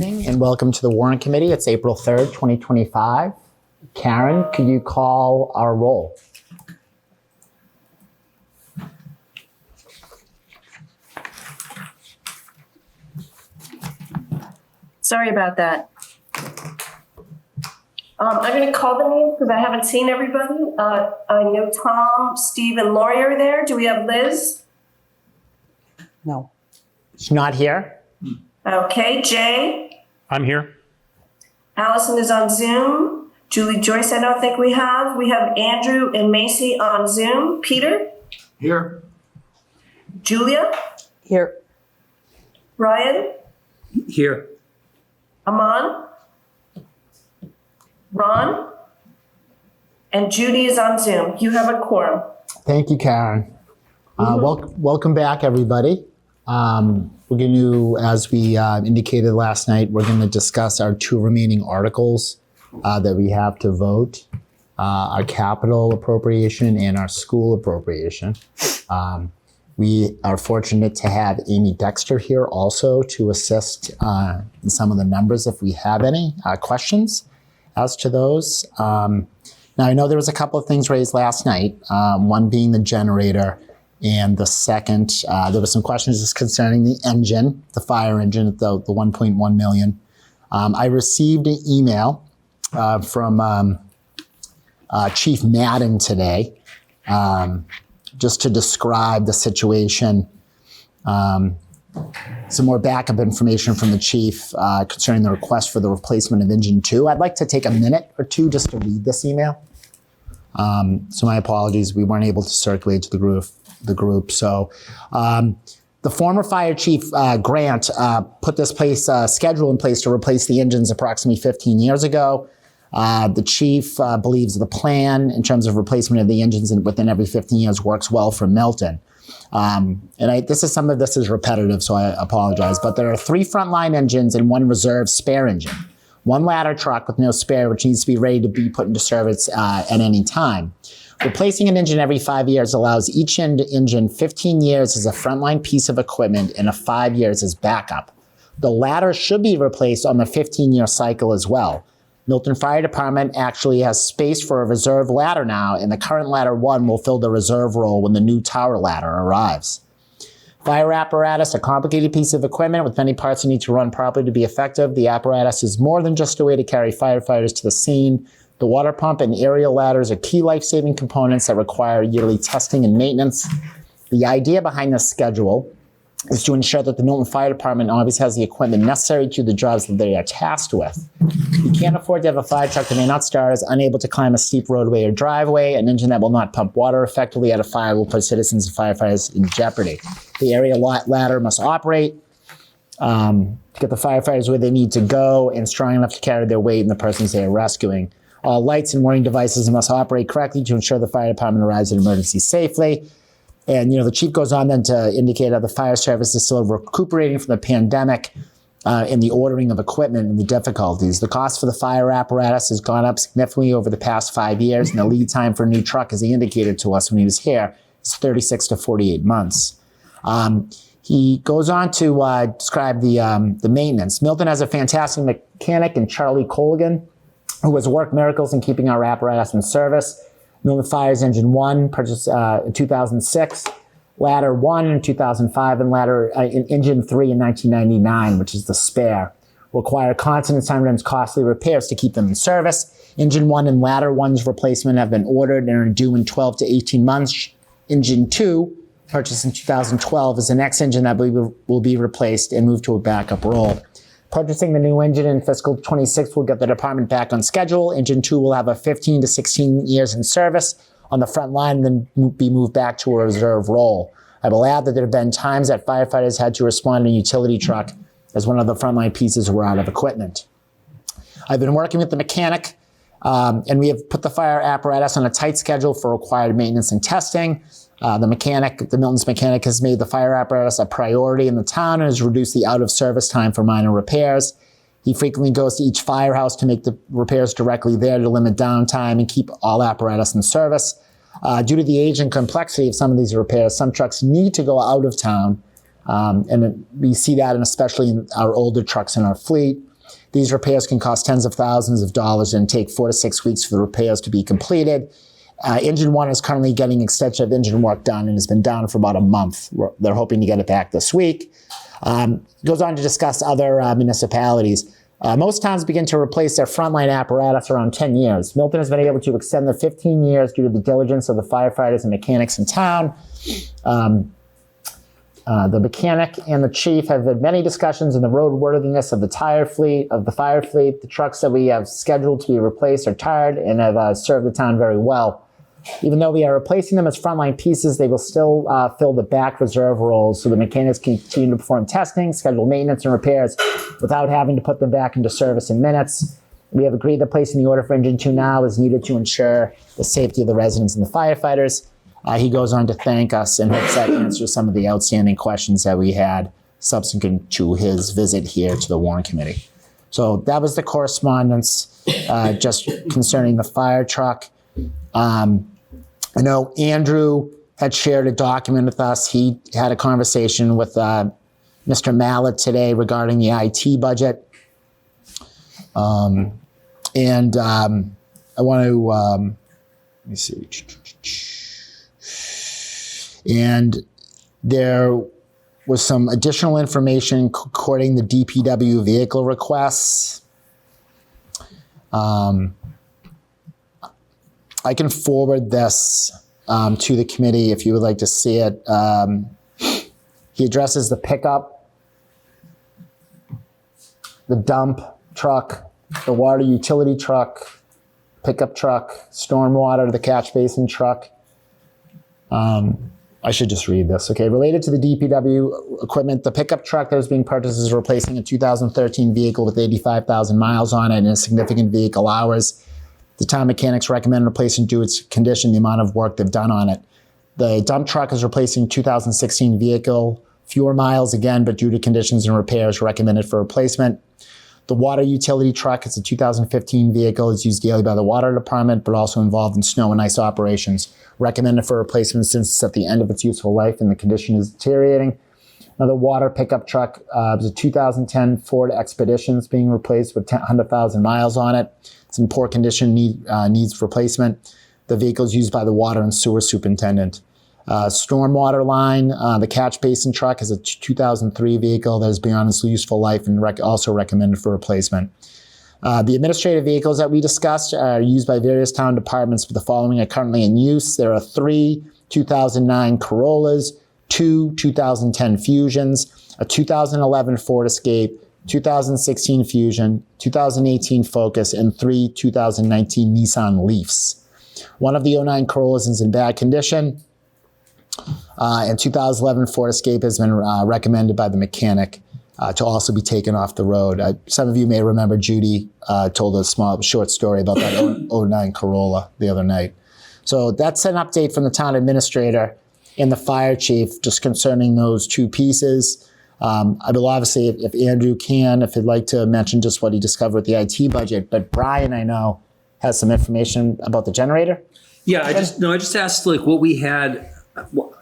evening and welcome to the Warrant Committee. It's April 3rd, 2025. Karen, could you call our roll? Sorry about that. I'm going to call the names because I haven't seen everybody. I know Tom, Steve, and Lori are there. Do we have Liz? No. She's not here. Okay, Jay. I'm here. Allison is on Zoom. Julie Joyce, I don't think we have. We have Andrew and Macy on Zoom. Peter? Here. Julia? Here. Ryan? Here. Aman? Ron? And Judy is on Zoom. You have a quorum. Thank you, Karen. Welcome back, everybody. We're going to, as we indicated last night, we're going to discuss our two remaining articles that we have to vote, our capital appropriation and our school appropriation. We are fortunate to have Amy Dexter here also to assist in some of the numbers if we have any questions as to those. Now, I know there was a couple of things raised last night, one being the generator, and the second, there were some questions just concerning the engine, the fire engine at the 1.1 million. I received an email from Chief Madden today, just to describe the situation. Some more backup information from the chief concerning the request for the replacement of engine 2. I'd like to take a minute or two just to read this email. So my apologies, we weren't able to circulate to the group. So the former fire chief, Grant, put this schedule in place to replace the engines approximately 15 years ago. The chief believes the plan in terms of replacement of the engines within every 15 years works well for Milton. Some of this is repetitive, so I apologize, but there are 3 frontline engines and 1 reserve spare engine. 1 ladder truck with no spare, which needs to be ready to be put into service at any time. Replacing an engine every 5 years allows each engine 15 years as a frontline piece of equipment and 5 years as backup. The ladder should be replaced on the 15-year cycle as well. Milton Fire Department actually has space for a reserve ladder now, and the current ladder 1 will fill the reserve role when the new tower ladder arrives. Fire apparatus, a complicated piece of equipment with many parts that need to run properly to be effective. The apparatus is more than just a way to carry firefighters to the scene. The water pump and aerial ladders are key life-saving components that require yearly testing and maintenance. The idea behind this schedule is to ensure that the Milton Fire Department always has the equipment necessary to the jobs that they are tasked with. You can't afford to have a fire truck that may not start, is unable to climb a steep roadway or driveway. An engine that will not pump water effectively at a fire will put citizens and firefighters in jeopardy. The aerial ladder must operate to get the firefighters where they need to go and strong enough to carry their weight and the persons they are rescuing. All lights and warning devices must operate correctly to ensure the fire department arrives at emergency safely. And, the chief goes on then to indicate how the fire service is still recuperating from the pandemic and the ordering of equipment and the difficulties. The cost for the fire apparatus has gone up significantly over the past 5 years, and the lead time for a new truck, as he indicated to us when he was here, is 36 to 48 months. He goes on to describe the maintenance. Milton has a fantastic mechanic in Charlie Colgan, who has worked miracles in keeping our apparatus in service. Milton Fire's Engine 1, purchased in 2006, Ladder 1 in 2005, and Engine 3 in 1999, which is the spare. Require constant and sometimes costly repairs to keep them in service. Engine 1 and Ladder 1's replacement have been ordered and are due in 12 to 18 months. Engine 2, purchased in 2012, is the next engine that will be replaced and moved to a backup role. Purchasing the new engine in fiscal 26 will get the department back on schedule. Engine 2 will have a 15 to 16 years in service on the front line and then be moved back to a reserve role. I will add that there have been times that firefighters had to respond in a utility truck as one of the frontline pieces were out of equipment. I've been working with the mechanic and we have put the fire apparatus on a tight schedule for required maintenance and testing. The Milton's mechanic has made the fire apparatus a priority in the town and has reduced the out-of-service time for minor repairs. He frequently goes to each firehouse to make the repairs directly there to limit downtime and keep all apparatus in service. Due to the age and complexity of some of these repairs, some trucks need to go out of town, and we see that especially in our older trucks in our fleet. These repairs can cost tens of thousands of dollars and take 4 to 6 weeks for the repairs to be completed. Engine 1 is currently getting extension of engine work done and has been down for about a month. They're hoping to get it back this week. Goes on to discuss other municipalities. Most towns begin to replace their frontline apparatus around 10 years. Milton has been able to extend their 15 years due to the diligence of the firefighters and mechanics in town. The mechanic and the chief have had many discussions on the roadworthiness of the fire fleet. The trucks that we have scheduled to be replaced are tired and have served the town very well. Even though we are replacing them as frontline pieces, they will still fill the back reserve roles so the mechanics can continue to perform testing, schedule maintenance and repairs without having to put them back into service in minutes. We have agreed that placing the order for Engine 2 now is needed to ensure the safety of the residents and the firefighters. He goes on to thank us and hopes that answers some of the outstanding questions that we had subsequent to his visit here to the Warrant Committee. So that was the correspondence just concerning the fire truck. I know Andrew had shared a document with us. He had a conversation with Mr. Mallett today regarding the IT budget. I want to, let me see. And there was some additional information according the DPW vehicle requests. I can forward this to the committee if you would like to see it. He addresses the pickup, the dump truck, the water utility truck, pickup truck, stormwater, the catch basin truck. I should just read this. Okay, related to the DPW equipment, the pickup truck that is being purchased is replacing a 2013 vehicle with 85,000 miles on it and significant vehicle hours. The town mechanics recommend replacing due to its condition, the amount of work they've done on it. The dump truck is replacing 2016 vehicle, fewer miles again, but due to conditions and repairs recommended for replacement. The water utility truck is a 2015 vehicle. It's used daily by the water department, but also involved in snow and ice operations. Recommended for replacement since it's at the end of its useful life and the condition is deteriorating. Now, the water pickup truck is a 2010 Ford Expedition being replaced with 100,000 miles on it. It's in poor condition, needs replacement. The vehicle is used by the water and sewer superintendent. Stormwater line, the catch basin truck is a 2003 vehicle that is beyond its useful life and also recommended for replacement. The administrative vehicles that we discussed are used by various town departments, but the following are currently in use. There are 3 2009 Corollas, 2 2010 Fusions, a 2011 Ford Escape, 2016 Fusion, 2018 Focus, and 3 2019 Nissan Leafs. One of the 09 Corollas is in bad condition. And 2011 Ford Escape has been recommended by the mechanic to also be taken off the road. Some of you may remember Judy told a short story about that 09 Corolla the other night. So that's an update from the town administrator and the fire chief just concerning those two pieces. I will obviously, if Andrew can, if he'd like to mention just what he discovered with the IT budget, but Brian, I know, has some information about the generator. Yeah, I just asked like what we had,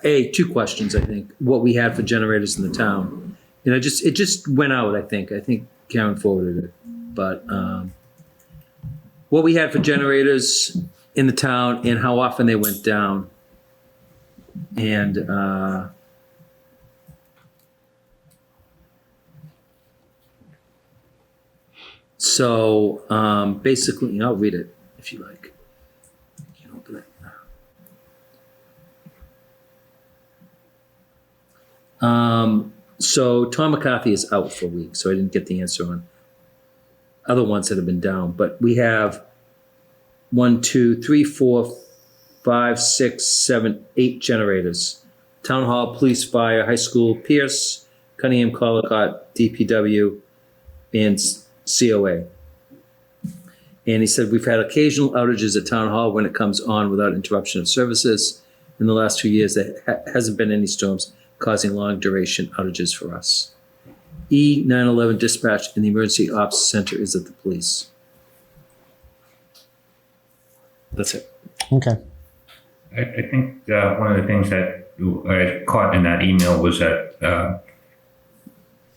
two questions, I think, what we had for generators in the town. And it just went out, I think. I think Karen forwarded it. But what we had for generators in the town and how often they went down. And so basically, I'll read it if you like. I can't open it. So Tom McCarthy is out for a week, so I didn't get the answer on other ones that have been down. But we have 1, 2, 3, 4, 5, 6, 7, 8 generators. Town Hall, Police, Fire, High School, Pierce, Cunningham, Collicott, DPW, and COA. And he said, we've had occasional outages at Town Hall when it comes on without interruption of services. In the last 2 years, there hasn't been any storms causing long duration outages for us. E911 dispatch in the emergency ops center is at the police. That's it. Okay. I think one of the things that I caught in that email was that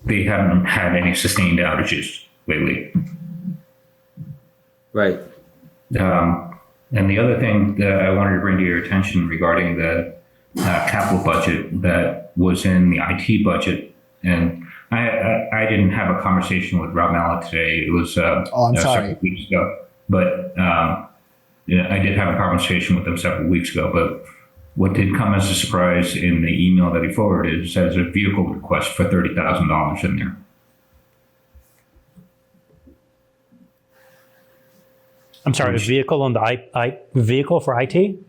they haven't had any sustained outages lately. Right. And the other thing that I wanted to bring to your attention regarding the capital budget that was in the IT budget, and I didn't have a conversation with Rob Mallet today. It was I'm sorry. several weeks ago, but I did have a conversation with him several weeks ago. But what did come as a surprise in the email that he forwarded is there's a vehicle request for $30,000 in there. I'm sorry, a vehicle on the vehicle for IT?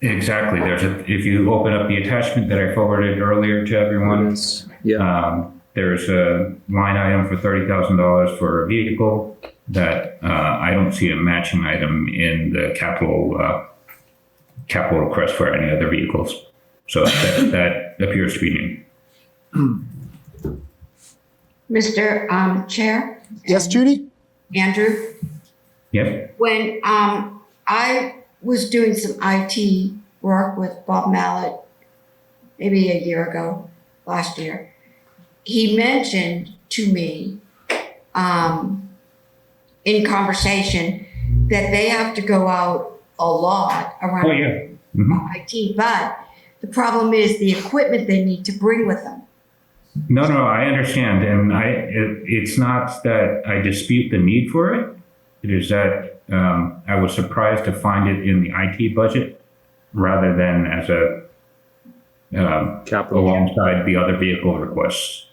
Exactly. If you open up the attachment that I forwarded earlier to everyone, Yeah. there's a line item for $30,000 for a vehicle that I don't see a matching item in the capital request for any other vehicles. So that appears to be new. Mr. Chair? Yes, Judy? Andrew? Yep. When I was doing some IT work with Bob Mallet, maybe a year ago, last year, he mentioned to me in conversation that they have to go out a lot around Oh, yeah. Mm-hmm. IT, but the problem is the equipment they need to bring with them. No, I understand. And it's not that I dispute the need for it. It is that I was surprised to find it in the IT budget rather than as a Capital. alongside the other vehicle requests.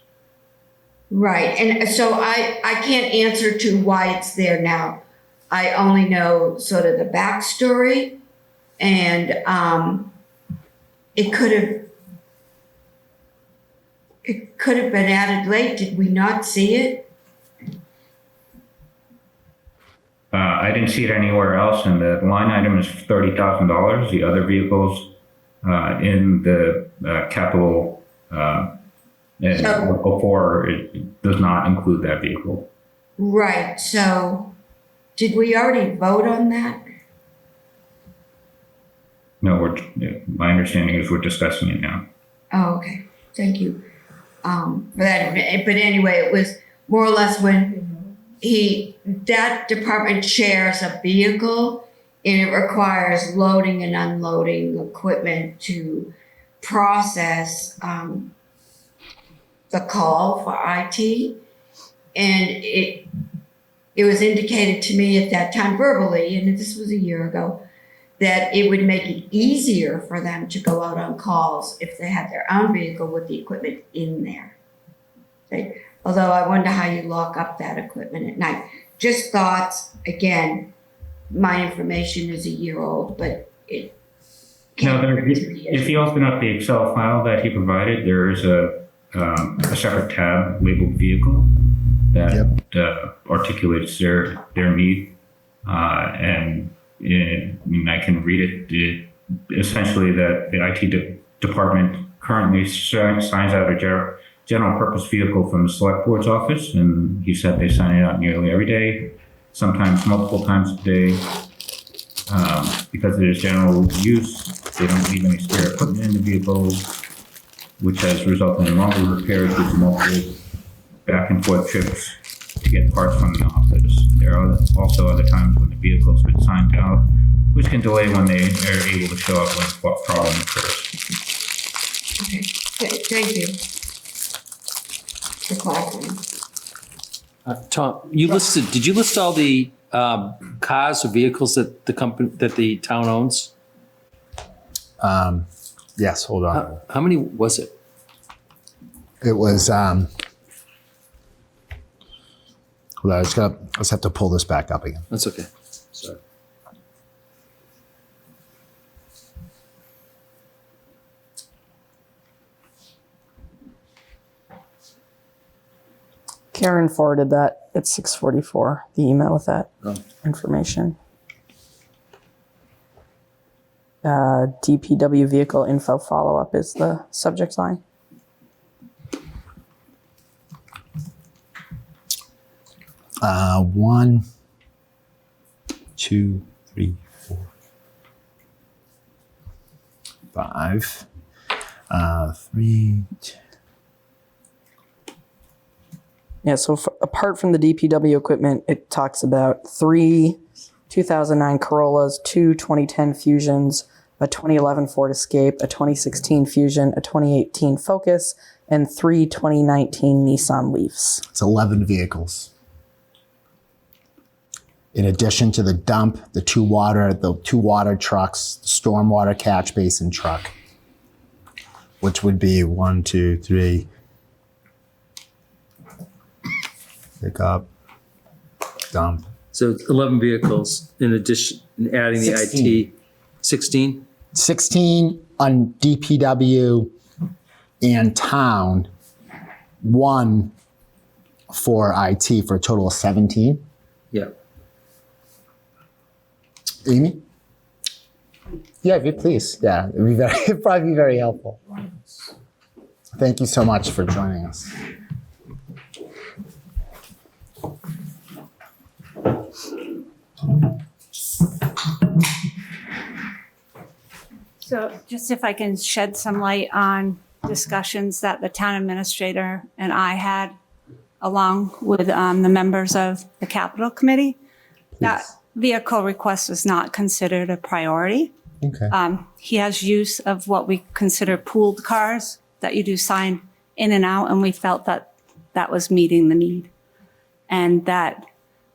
Right, and so I can't answer to why it's there now. I only know sort of the backstory, and it could have been added late. Did we not see it? I didn't see it anywhere else, and the line item is $30,000. The other vehicles in the capital and Article 4 it does not include that vehicle. Right, so did we already vote on that? No, my understanding is we're discussing it now. Oh, okay, thank you for that. But anyway, it was more or less when that department shares a vehicle and it requires loading and unloading equipment to process the call for IT. And it was indicated to me at that time verbally, and this was a year ago, that it would make it easier for them to go out on calls if they had their own vehicle with the equipment in there. Okay. Although I wonder how you lock up that equipment at night. Just thoughts, again, my information is a year old, but it No, can't bring to the if issue. you open up the Excel file that he provided, there is a separate tab labeled vehicle that articulates their need. And I can read it. Essentially, that the IT department currently signs out a general purpose vehicle from the select board's office, and he said they sign it out nearly every day, sometimes multiple times a day. Because it is general use, they don't leave any spare equipment in the vehicle, which has resulted in longer repairs with multiple back and forth trips to get parts from the office. There are also other times when the vehicle's been signed out, which can delay when they are able to show up when a problem occurs. Okay, thank you for clarifying. Tom, did you list all the cars or vehicles that the town owns? Yes, hold on. How many was it? It was, hold on, I just have to pull this back up again. That's okay. Sorry. Karen forwarded that at 6:44, the email with that Oh. information. DPW vehicle info follow-up is the subject line. One, two, three, four, five, three, Yeah, so apart from the DPW equipment, it talks about 3 2009 Corollas, 2 2010 Fusions, a 2011 Ford Escape, a 2016 Fusion, a 2018 Focus, and 3 2019 Nissan Leafs. It's 11 vehicles. In addition to the dump, the two water trucks, the stormwater catch basin truck, which would be 1, 2, 3. Pick up, dump. So it's 11 vehicles in addition, adding the 16. IT. 16? 16 on DPW and town, 1 for IT for a total of 17. Yeah. Amy? Yeah, if you please. Yeah, it'd probably be very helpful. Thank you so much for joining us. So just if I can shed some light on discussions that the town administrator and I had along with the members of the Capital Committee, that vehicle request was not considered a priority. Okay. He has use of what we consider pooled cars that you do sign in and out, and we felt that that was meeting the need. And that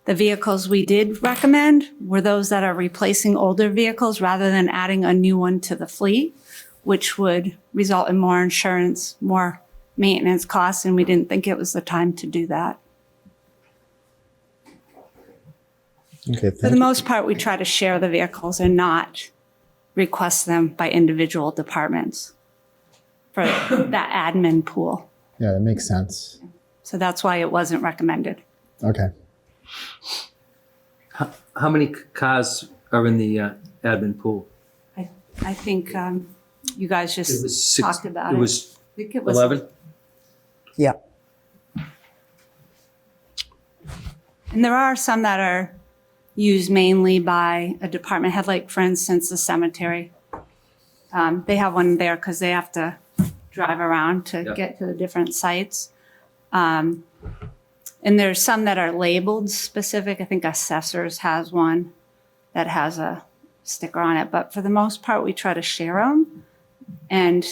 the vehicles we did recommend were those that are replacing older vehicles rather than adding a new one to the fleet, which would result in more insurance, more maintenance costs, and we didn't think it was the time to do that. Okay. For the most part, we try to share the vehicles and not request them by individual departments for that admin pool. Yeah, that makes sense. So that's why it wasn't recommended. Okay. How many cars are in the admin pool? I think you guys It just was six, talked about it. It was I think it was 11? Yeah. And there are some that are used mainly by a department head, like for instance, the cemetery. They have one there because they have to drive around to Yeah. get to the different sites. And there's some that are labeled specific. I think Assessors has one that has a sticker on it. But for the most part, we try to share them. And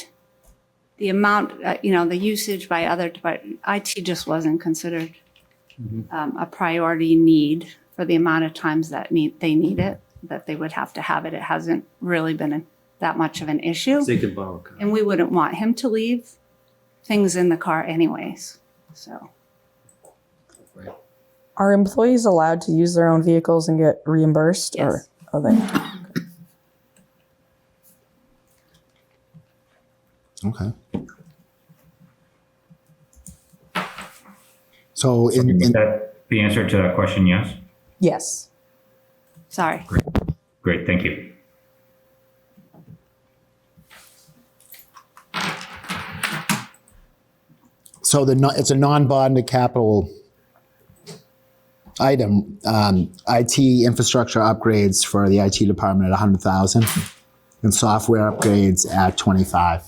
the amount, the usage by other departments, IT just wasn't considered a priority need for the amount of times that they need it, that they would have to have it. It hasn't really been that much of an issue. They can borrow a car. And we wouldn't want him to leave things in the car anyways. So Right. Are employees allowed to use their own vehicles and get reimbursed? Yes. Or are they? Okay. So Is that the answer to that question? Yes. Yes. sorry. Great. Thank you. So it's a non-bonded capital item. IT infrastructure upgrades for the IT department at $100,000, and software upgrades at $25,000.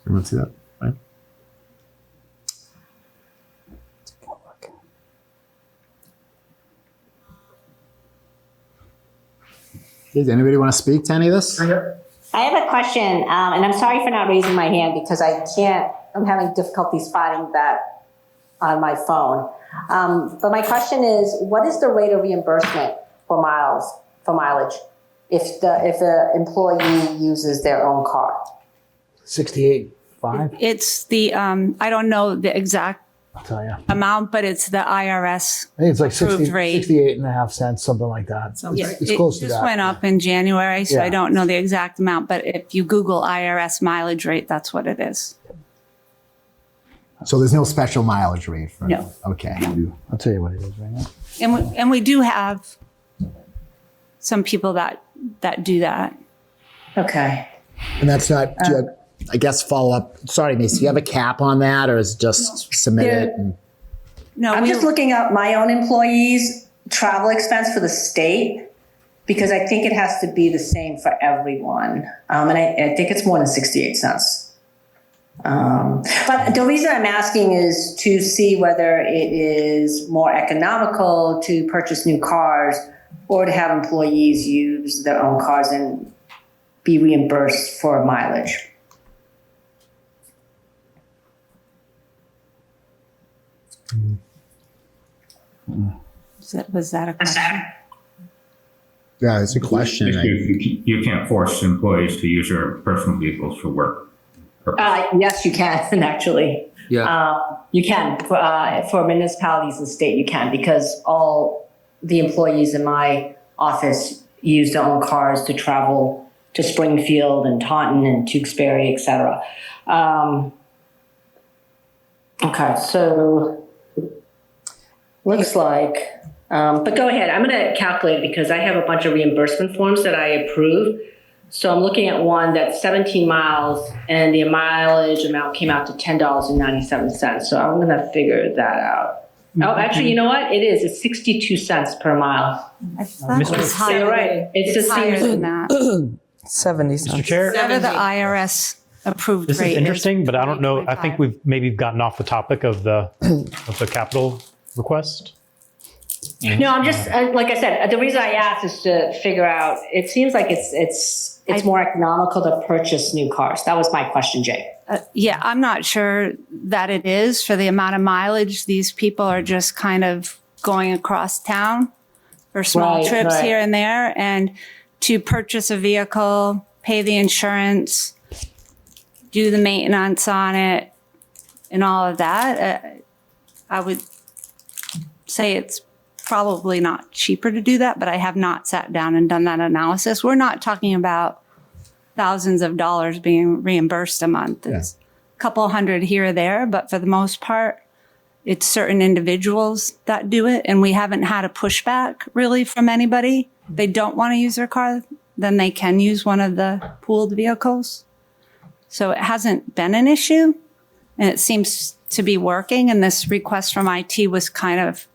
Everyone see that, right? Does anybody want to speak to any of this? I have a question, and I'm sorry for not raising my hand because I'm having difficulties finding that on my phone. But my question is, what is the rate of reimbursement for mileage if the employee uses their own car? 68.5. It's the, I don't know the exact I'll tell you. amount, but it's the IRS. I think it's like 60, Approved rate. 68.5 cents, something like that. Yeah, It's close to It just that. went up in January, so I Yeah. don't know the exact amount, but if you Google IRS mileage rate, that's what it is. So there's no special mileage rate for No. Okay. I'll tell you what it is right now. And we do have some people that do that. Okay. And that's not, do you have, I guess, follow up. Sorry, Macy, do you have a cap on that, or is it just submit it? And, No, I'm just looking up my own employees' travel expense for the state. because I think it has to be the same for everyone. And I think it's more than 68 cents. But the reason I'm asking is to see whether it is more economical to purchase new cars or to have employees use their own cars and be reimbursed for mileage. Was that a question? Yeah, it's a question. You can't force employees to use their personal vehicles for work. Yes, you can, actually. Yeah. You can. For municipalities and state, you can, because all the employees in my office use their own cars to travel to Springfield and Taunton and Tewksbury, et cetera. Okay, so looks like, but go ahead. I'm going to calculate it because I have a bunch of reimbursement forms that I approve. So I'm looking at one that's 17 miles and the mileage amount came out to $10.97. So I'm going to figure that out. Oh, actually, you know what? It is. It's 62 cents per mile. I thought it was So higher. you're right. It's just Higher than that. 70 Mr. cents. Chair, Whatever the IRS approved this rate is interesting, but I don't know. I 20.25. think we've maybe gotten off the topic of the capital request. No, I'm just like I said. The reason I asked is to figure out. It seems like it's more economical to purchase new cars. That was my question, Jay. Yeah, I'm not sure that it is for the amount of mileage. These people are just kind of going across town for small trips right. here and there. And to purchase a vehicle, pay the insurance, do the maintenance on it, and all of that, I would say it's probably not cheaper to do that, but I have not sat down and done that analysis. We're not talking about thousands of dollars being reimbursed a month. It's a couple hundred here or there, but for the most part, it's certain individuals that do it. And we haven't had a pushback really from anybody. They don't want to use their car, then they can use one of the pooled vehicles. So it hasn't been an issue and it seems to be working. And this request from IT was kind of,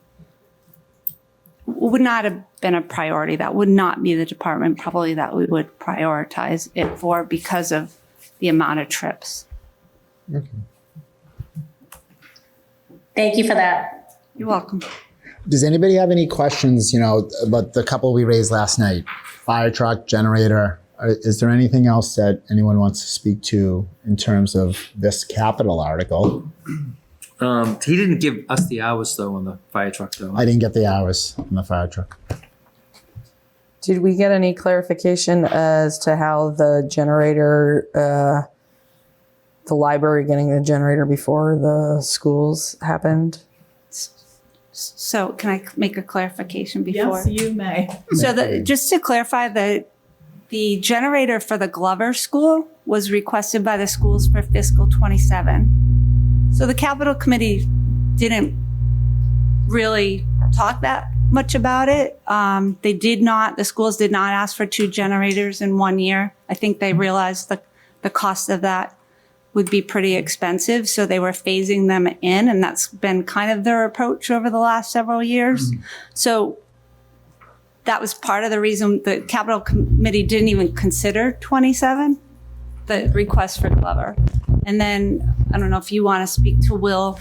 would not have been a priority. That would not be the department probably that we would prioritize it for because of the amount of trips. Okay. Thank you for that. You're welcome. Does anybody have any questions, about the couple we raised last night? Fire truck, generator. Is there anything else that anyone wants to speak to in terms of this capital article? He didn't give us the hours though on the fire truck though. I didn't get the hours on the fire truck. Did we get any clarification as to how the generator, the library getting the generator before the schools happened? So can I make a clarification before? Yes, you may. So just to clarify, the generator for the Glover School was requested by the schools for fiscal 27. So the capital committee didn't really talk that much about it. The schools did not ask for 2 generators in 1 year. I think they realized the cost of that would be pretty expensive. So they were phasing them in, and that's been kind of their approach over the last several years. Mm-hmm. So that was part of the reason the capital committee didn't even consider 27, the request for Glover. And then, I don't know if you want to speak to Will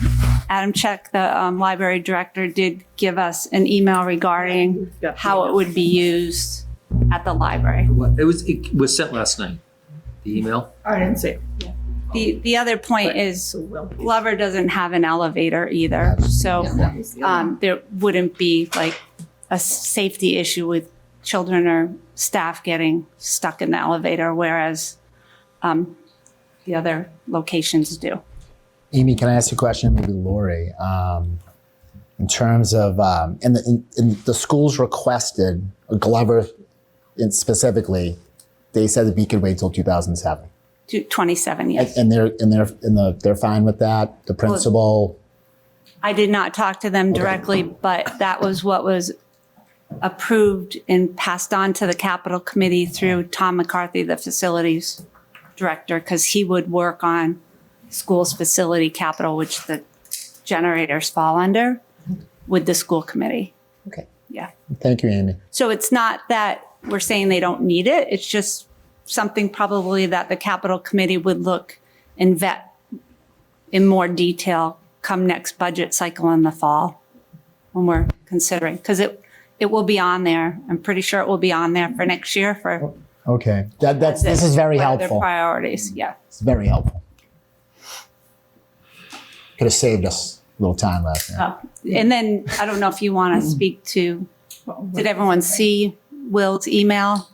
Adamczyk, the library director, did give us an email regarding how it would be used at the library. It was sent last night, the email. I didn't see it. The other point is Glover doesn't have an elevator either. So there wouldn't be like a safety issue with children or staff getting stuck in the elevator, whereas the other locations do. Amy, can I ask you a question? Maybe Lori. In terms of, in the schools requested, Glover specifically, they said that we could wait till 2007. 27, yes. And they're fine with that. The principal. I did not talk to them directly, but that was what was approved and passed on to the capital committee through Tom McCarthy, the facilities director, because he would work on schools facility capital, which the generators fall under, with the school committee. Okay. Yeah. Thank you, Amy. So it's not that we're saying they don't need it. It's just something probably that the capital committee would look and vet in more detail come next budget cycle in the fall when we're considering, because it will be on there. I'm pretty sure it will be on there for next year for Okay, this is very what are their helpful. priorities. Yeah. It's very helpful. Could have saved us a little time last night. And then I don't know if you want to speak to, did everyone see Will's email?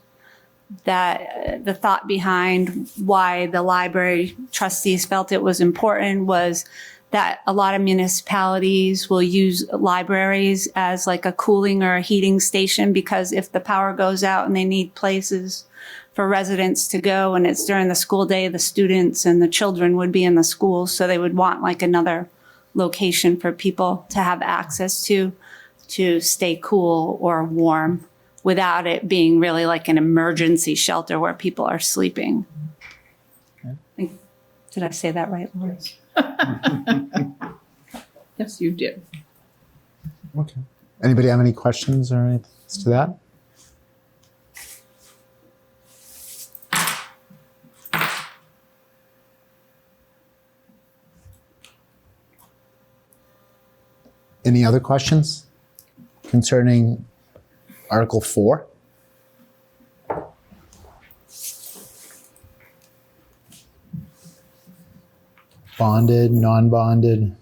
That the thought behind why the library trustees felt it was important was that a lot of municipalities will use libraries as like a cooling or a heating station, because if the power goes out and they need places for residents to go and it's during the school day, the students and the children would be in the schools. So they would want like another location for people to have access to stay cool or warm without it being really like an emergency shelter where people are sleeping. Did I say that right, Laura? Yes, you did. Okay. Anybody have any questions or anything to that? Any other questions concerning Article 4? Bonded, non-bonded?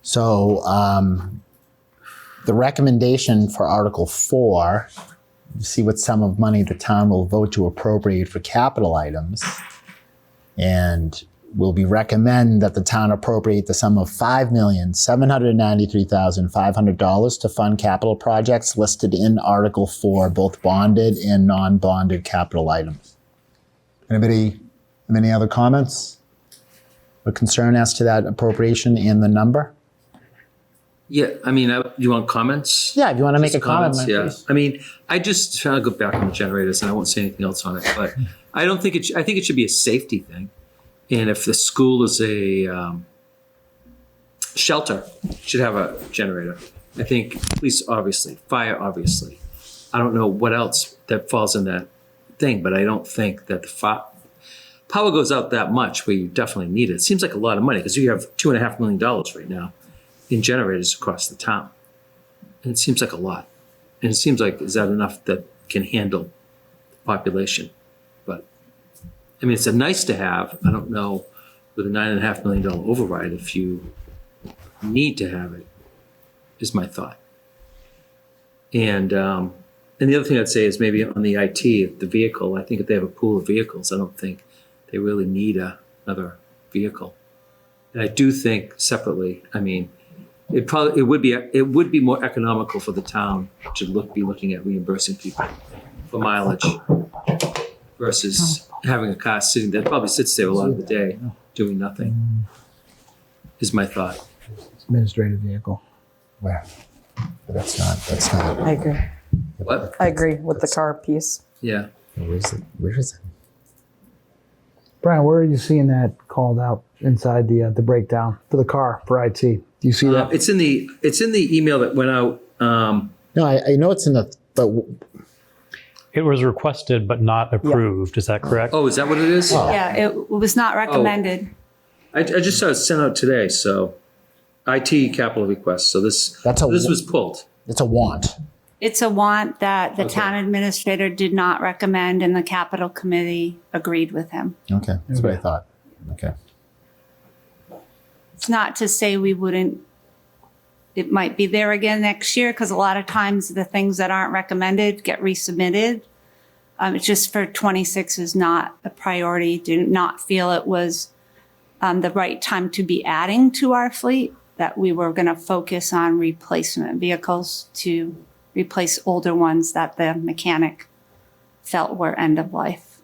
So the recommendation for Article 4, you see what sum of money the town will vote to appropriate for capital items, and will be recommend that the town appropriate the sum of $5,793,500 to fund capital projects listed in Article 4, both bonded and non-bonded capital items. Anybody have any other comments or concern as to that appropriation and the number? Yeah, I mean, you want comments? Yeah, if you want to make a Just comment, comments, yeah. please. I mean, I just try to go back on the generators, and I won't say anything else on it. But I don't think I think it should be a safety thing. And if the school is a shelter, it should have a generator. I think police, obviously, fire, obviously. I don't know what else that falls in that thing, but I don't think that the power goes out that much where you definitely need it. It seems like a lot of money because you have $2.5 million right now in generators across the town. And it seems like a lot. And it seems like, is that enough that can handle the population? But, I mean, it's a nice to have. I don't know with a $9.5 million override if you need to have it, is my thought. And the other thing I'd say is maybe on the IT, the vehicle, I think if they have a pool of vehicles, I don't think they really need another vehicle. And I do think separately, I mean, it would be more economical for the town to be looking at reimbursing people for mileage versus having a car sitting there. It probably sits there a lot of the day doing nothing, is my thought. Administrative vehicle. Where? That's not. I agree. What? I agree with the car piece. Yeah. Where is it? Brian, where are you seeing that called out inside the breakdown for the car for IT? Do you see that? It's in the email that went out. No, I know it's in the, but It was requested but not approved. Is that correct? Oh, is that what it is? Yeah, it was not recommended. I just saw it sent out today. So, IT capital request. So this was pulled. it's a want. It's a want that the Okay. town administrator did not recommend and the capital committee agreed with him. Okay, that's what I thought. Okay. It's not to say we wouldn't, it might be there again next year because a lot of times the things that aren't recommended get resubmitted. It's just for 26 is not a priority. Did not feel it was the right time to be adding to our fleet, that we were going to focus on replacement vehicles to replace older ones that the mechanic felt were end of life.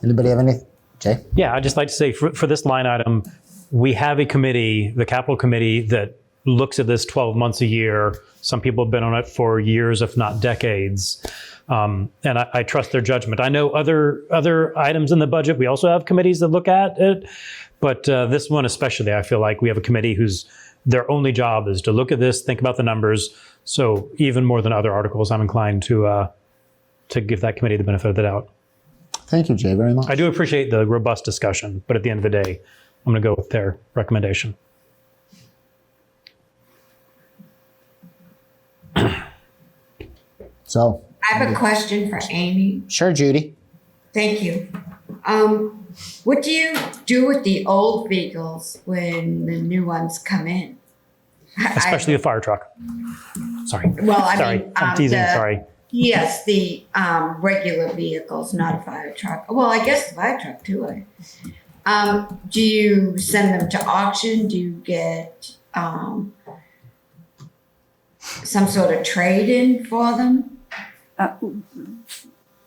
Anybody have any Jay? Yeah, I'd just like to say for this line item, we have a committee, the capital committee, that looks at this 12 months a year. Some people have been on it for years, if not decades. And I trust their judgment. I know other items in the budget, we also have committees that look at it. But this one especially, I feel like we have a committee whose their only job is to look at this, think about the numbers. So even more than other articles, I'm inclined to give that committee the benefit of the doubt. Thank you, Jay, very much. I do appreciate the robust discussion, but at the end of the day, I'm going to go with their recommendation. So, I have a question for Amy. sure, Judy. Thank you. What do you do with the old vehicles when the new ones come in? Especially the fire truck. Sorry. Well, I Sorry, mean, I'm teasing, sorry. Yes, the regular vehicles, not a fire truck. Well, I guess the fire truck too. Do you send them to auction? Do you get some sort of trade-in for them?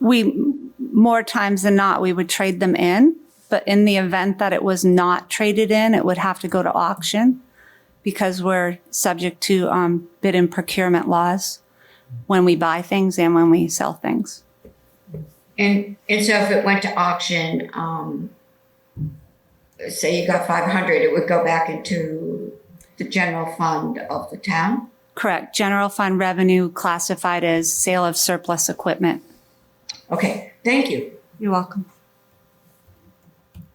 More times than not, we would trade them in. But in the event that it was not traded in, it would have to go to auction because we're subject to bid and procurement laws when we buy things and when we sell things. And so if it went to auction, say you got 500, it would go back into the general fund of the town? Correct. General fund revenue classified as sale of surplus equipment. Okay, thank you. You're welcome.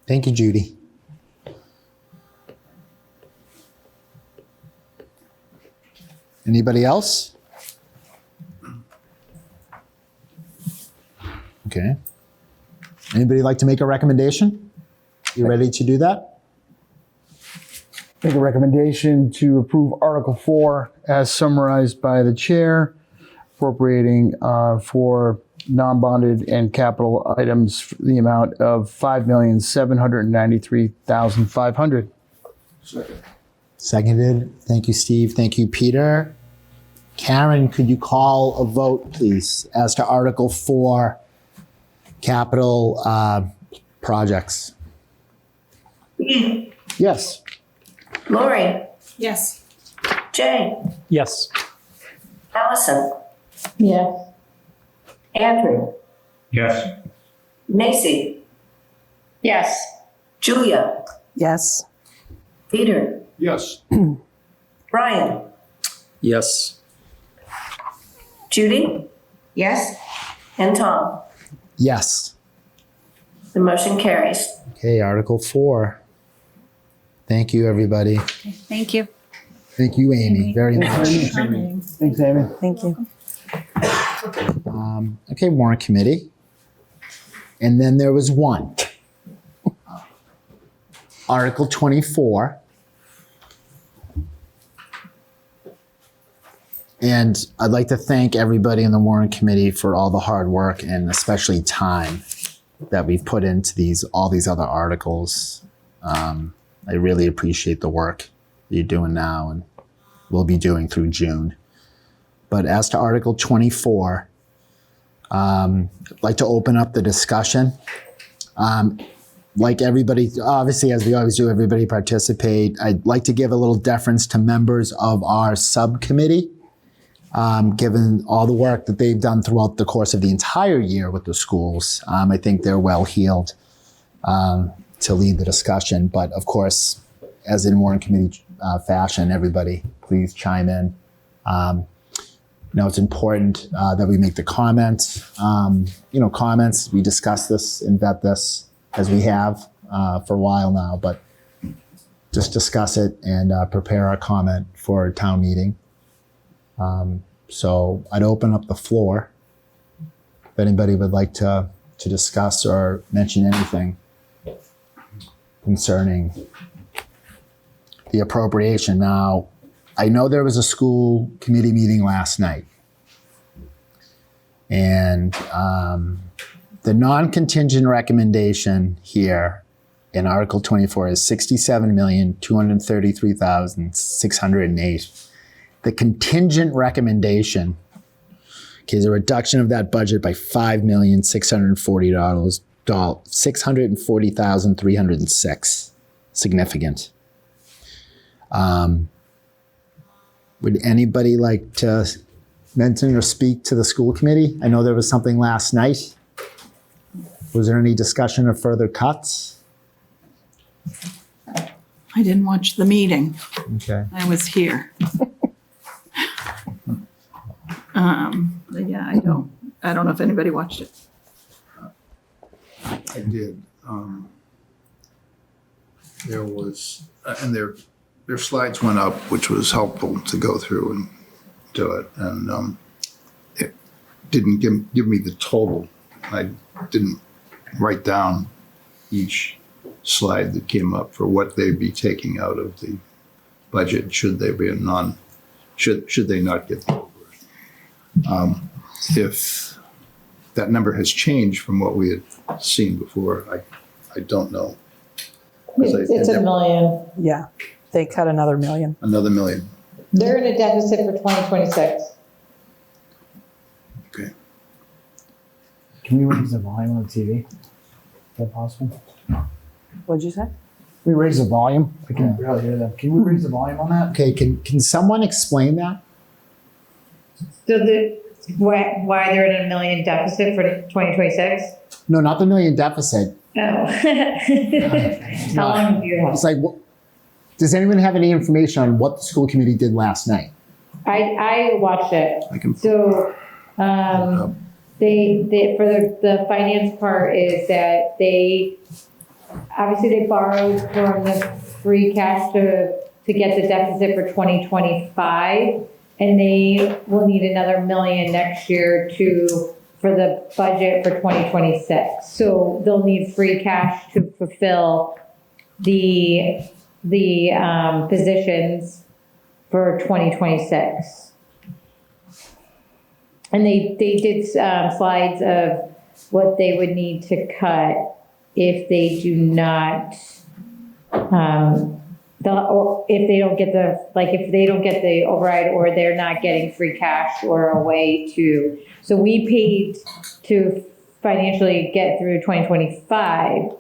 Thank you, Judy. Anybody else? Okay. Anybody like to make a recommendation? You ready to do that? Make a recommendation to approve Article 4 as summarized by the chair, appropriating for non-bonded and capital items for the amount of $5,793,500. Seconded. Thank you, Steve. Thank you, Peter. Karen, could you call a vote, please, as to Article 4 capital projects? Ian, Yes. Lori, Yes. Jay, Yes. Allison, Yes. Andrew, Yes. Macy, Yes. Julia, Yes. Peter, Yes. Brian, Yes. Judy, Yes? and Tom. Yes. The motion carries. Okay, Article 4. Thank you, everybody. Okay, thank you. Thank you, Amy, very much. Thanks, Amy. Thank you. Okay, Warrant Committee. And then there was one. Article 24. And I'd like to thank everybody in the Warrant Committee for all the hard work and especially time that we've put into all these other articles. I really appreciate the work that you're doing now and will be doing through June. But as to Article 24, I'd like to open up the discussion. Like everybody, obviously, as we always do, everybody participate. I'd like to give a little deference to members of our subcommittee, given all the work that they've done throughout the course of the entire year with the schools. I think they're well-heeled to lead the discussion. But of course, as in Warrant Committee fashion, everybody please chime in. It's important that we make the comments. Comments, we discuss this and vet this as we have for a while now, but just discuss it and prepare our comment for a town meeting. So I'd open up the floor if anybody would like to discuss or mention anything concerning the appropriation. Now, I know there was a school committee meeting last night, and the non-contingent recommendation here in Article 24 is $67,233,608. The contingent recommendation is a reduction of that budget by $5,640 $640,306. Significant. Would anybody like to mention or speak to the school committee? I know there was something last night. Was there any discussion of further cuts? I didn't watch the meeting. Okay. I was here. But yeah, I don't know if anybody watched it. I did. There was, and their slides went up, which was helpful to go through and do it. And it didn't give me the total. I didn't write down each slide that came up for what they'd be taking out of the budget should they be should they not get the over. If that number has changed from what we had seen before, I don't know. It's $1 million. Yeah, they cut another $1 million. Another $1 million. They're in a deficit for 2026. Okay. Can we raise the volume on the TV? Is that possible? What'd you say? We raise the volume? I can barely hear them. Can we raise the volume on that? Okay, can someone explain that? So why they're in $1 million deficit for 2026? No, not the $1 million deficit. Oh. How long do you have? It's like, does anyone have any information on what the school committee did last night? I watched it. I can. So they for the finance part is that they borrowed from the free cash to get the deficit for 2025, and they will need another $1 million next year for the budget for 2026. So they'll need free cash to fulfill the positions for 2026. And they did slides of what they would need to cut if they do not, or if they don't get if they don't get the override, or they're not getting free cash or a way to. So we paid to financially get through 2025,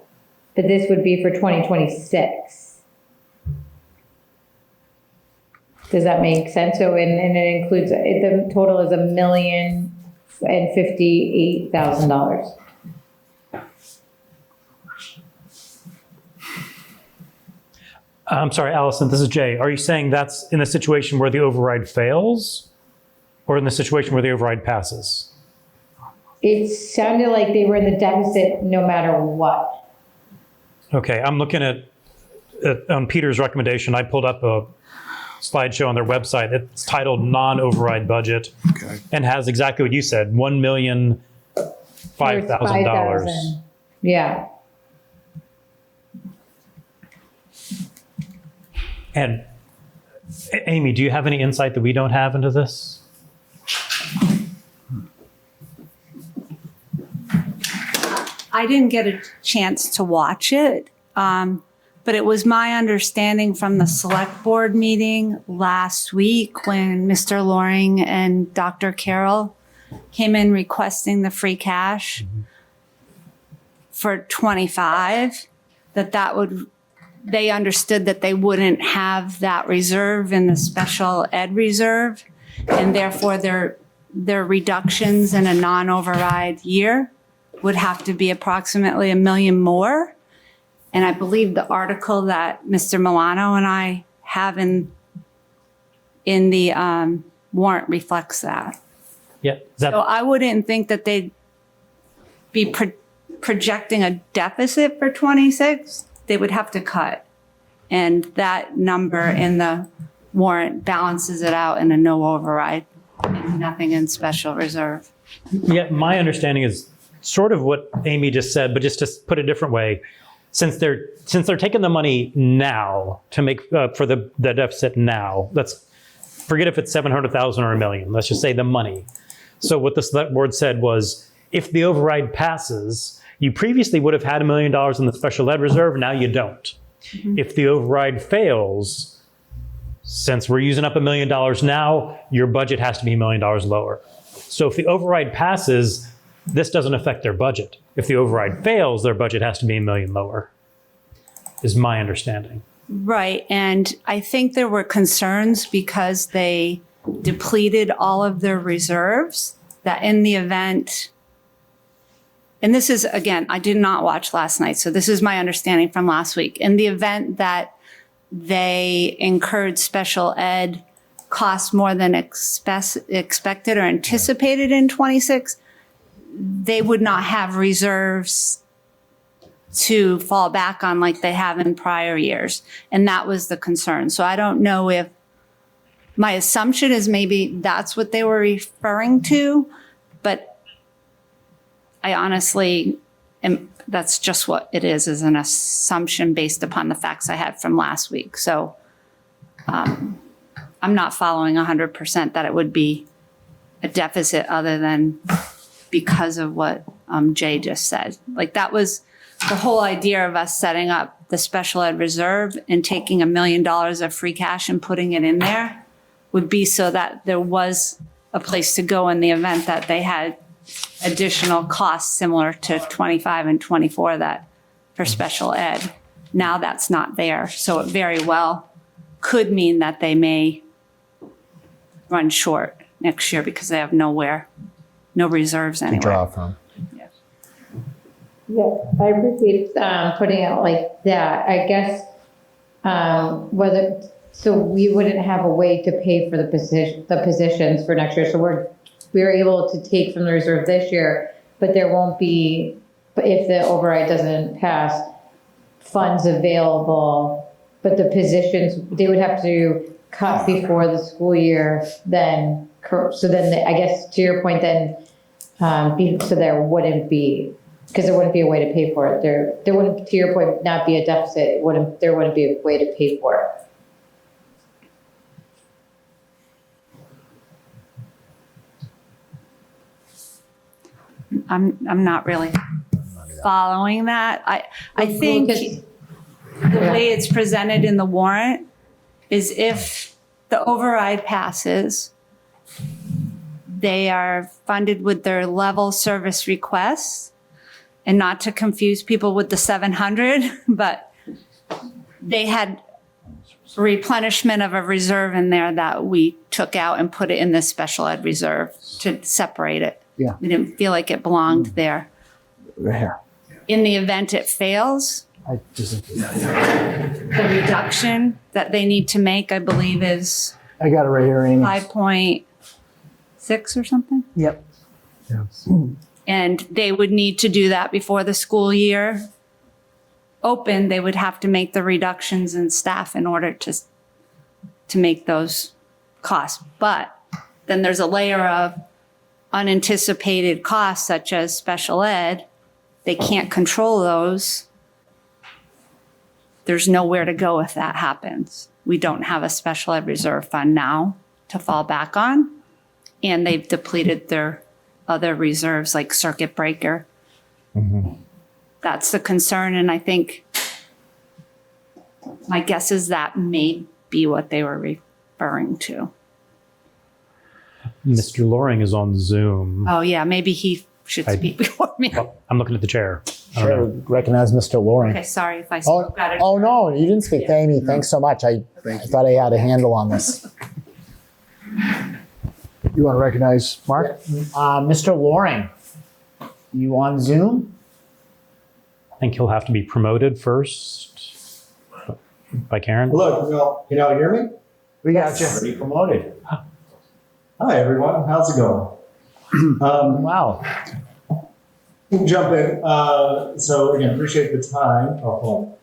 but this would be for 2026. Does that make sense? So, and it includes, the total is $1,058,000. I'm sorry, Allison, this is Jay. Are you saying that's in a situation where the override fails or in the situation where the override passes? It sounded like they were in the deficit no matter what. Okay, I'm looking at on Peter's recommendation, I pulled up a slideshow on their website. It's titled Non-Override Budget, Okay. and has exactly what you said, $1,005,000. Yeah. And Amy, do you have any insight that we don't have into this? I didn't get a chance to watch it, but it was my understanding from the select board meeting last week when Mr. Loring and Dr. Carroll came in requesting the free cash for 25, they understood that they wouldn't have that reserve in the special ed reserve, and therefore their reductions in a non-override year would have to be approximately $1 million more. And I believe the article that Mr. Milano and I have in the warrant reflects that. Yeah. So I wouldn't think that they'd be projecting a deficit for 26. They would have to cut. And that number in the warrant balances it out in a no override, and nothing in special reserve. Yeah, my understanding is sort of what Amy just said, but just to put it a different way. Since they're taking the money now to make for the deficit now, let's forget if it's 700,000 or $1 million. Let's just say the money. So what the select board said was, if the override passes, you previously would have had $1 million in the special ed reserve. Now you don't. Mm-hmm. If the override fails, since we're using up $1 million now, your budget has to be $1 million lower. So if the override passes, this doesn't affect their budget. if the override fails, their budget has to be $1 million lower, is my understanding. Right. And I think there were concerns because they depleted all of their reserves that in the event, and this is, again, I did not watch last night, so this is my understanding from last week. In the event that they incurred special ed costs more than expected or anticipated in 26, they would not have reserves to fall back on like they have in prior years. And that was the concern. So I don't know if, my assumption is maybe that's what they were referring to, but I honestly that's just what it is an assumption based upon the facts I had from last week. So I'm not following 100% that it would be a deficit other than because of what Jay just said. Like that was the whole idea of us setting up the special ed reserve and taking $1 million of free cash and putting it in there would be so that there was a place to go in the event that they had additional costs similar to 25 and 24 that for special ed. Now that's not there. So it very well could mean that they may run short next year because they have no reserves anywhere. To draw from. Yeah, I appreciate putting it like that. I guess so we wouldn't have a way to pay for the positions for next year. So we're able to take from the reserve this year, but there won't be, if the override doesn't pass, funds available. But the positions, they would have to cut before the school year. Then, so then I guess to your point, then so there wouldn't be. Because there wouldn't be a way to pay for it. There wouldn't, to your point, not be a deficit. There wouldn't be a way to pay for it. I'm not really following that. I think the way it's presented in the warrant is if the override passes, they are funded with their level service requests. And not to confuse people with the 700, but they had replenishment of a reserve in there that we took out and put it in this special ed reserve to separate it. Yeah. We didn't feel like it belonged there. Right here. In the event it fails, the reduction that they need to make, I believe, is I got it right here, Amy. 5.6 or something. Yep. And they would need to do that before the school year opened. They would have to make the reductions in staff in order to make those costs. But then there's a layer of unanticipated costs, such as special ed. They can't control those. There's nowhere to go if that happens. We don't have a special ed reserve fund now to fall back on. And they've depleted their other reserves like circuit breaker. Mm-hmm. That's the concern. And I think my guess is that may be what they were referring to. Mr. Loring is on Zoom. Oh, yeah. Maybe he should speak before me. Well, I'm looking at the chair. I don't Sure, know. recognize Mr. Loring. Okay, sorry if I spoke out of Oh, no, you didn't speak. Amy, thanks so much. I thought I had a handle on this. You want to recognize Mark? Mr. Loring, you on Zoom? I think he'll have to be promoted first by Karen. Hello, can y'all hear me? We got you. Already promoted. Hi, everyone. How's it going? Wow. Jump in. So again, appreciate the time. Oh, hold on.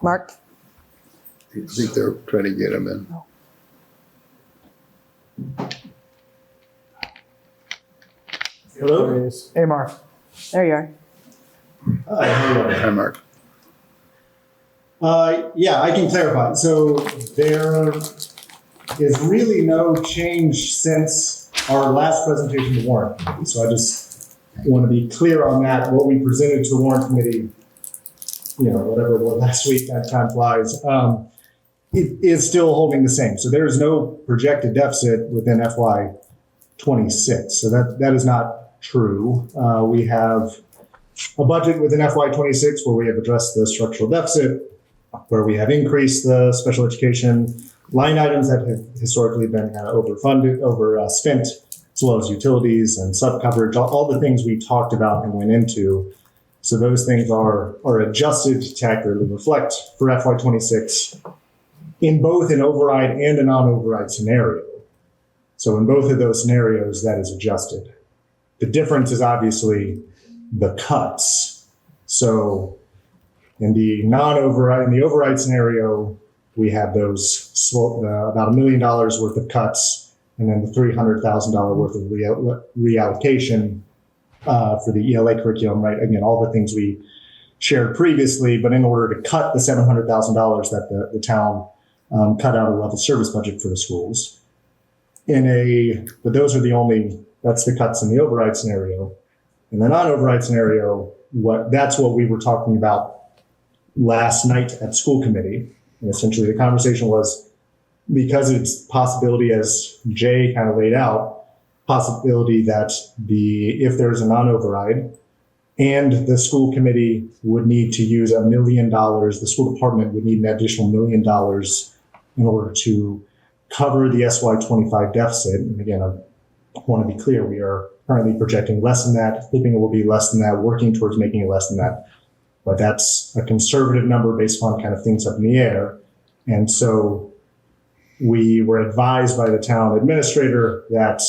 Mark? I think they're trying to get him in. Hello? Hey, Mark. There you are. Hi, how are you? Hi, Mark. Yeah, I can clarify. So there is really no change since our last presentation to warrant committee. So I just want to be clear on that. What we presented to the warrant committee, whatever it was last week, that time flies. it is still holding the same. So there is no projected deficit within FY26. So that is not true. We have a budget within FY26 where we have addressed the structural deficit, where we have increased the special education line items that have historically been kind of overspent, as well as utilities and sub-coverage, all the things we talked about and went into. So those things are adjusted to accurately reflect for FY26 in both an override and a non-override scenario. So in both of those scenarios, that is adjusted. The difference is obviously the cuts. So in the override scenario, we have those about $1 million worth of cuts, and then the $300,000 worth of reallocation for the ELA curriculum, right? Again, all the things we shared previously, but in order to cut the $700,000 that the town cut out of level service budget for the schools. But those are that's the cuts in the override scenario. In the non-override scenario, that's what we were talking about last night at school committee. And essentially the conversation was, because it's possibility, as Jay kind of laid out, possibility that if there's a non-override and the school committee would need to use $1 million, the school department would need an additional $1 million in order to cover the SY25 deficit. And again, I want to be clear, we are currently projecting less than that, hoping it will be less than that, working towards making it less than that. But that's a conservative number based on kind of things up in the air. And so we were advised by the town administrator that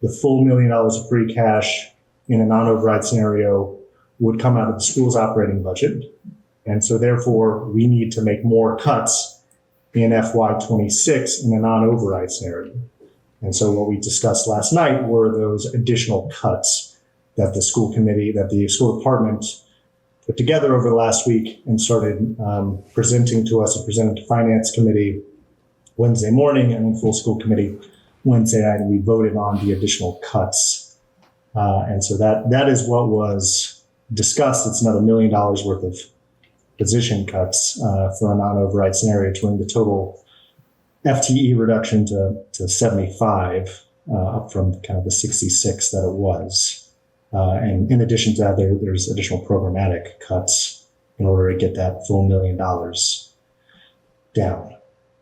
the full $1 million of free cash in a non-override scenario would come out of the school's operating budget. And so therefore, we need to make more cuts in FY26 in a non-override scenario. And so what we discussed last night were those additional cuts that the school department put together over the last week and started presenting to us and presenting to finance committee Wednesday morning, and then full school committee Wednesday night, and we voted on the additional cuts. And so that is what was discussed. It's another $1 million worth of position cuts for a non-override scenario to bring the total FTE reduction to 75, up from kind of the 66 that it was. And in addition to that, there's additional programmatic cuts in order to get that full $1 million down.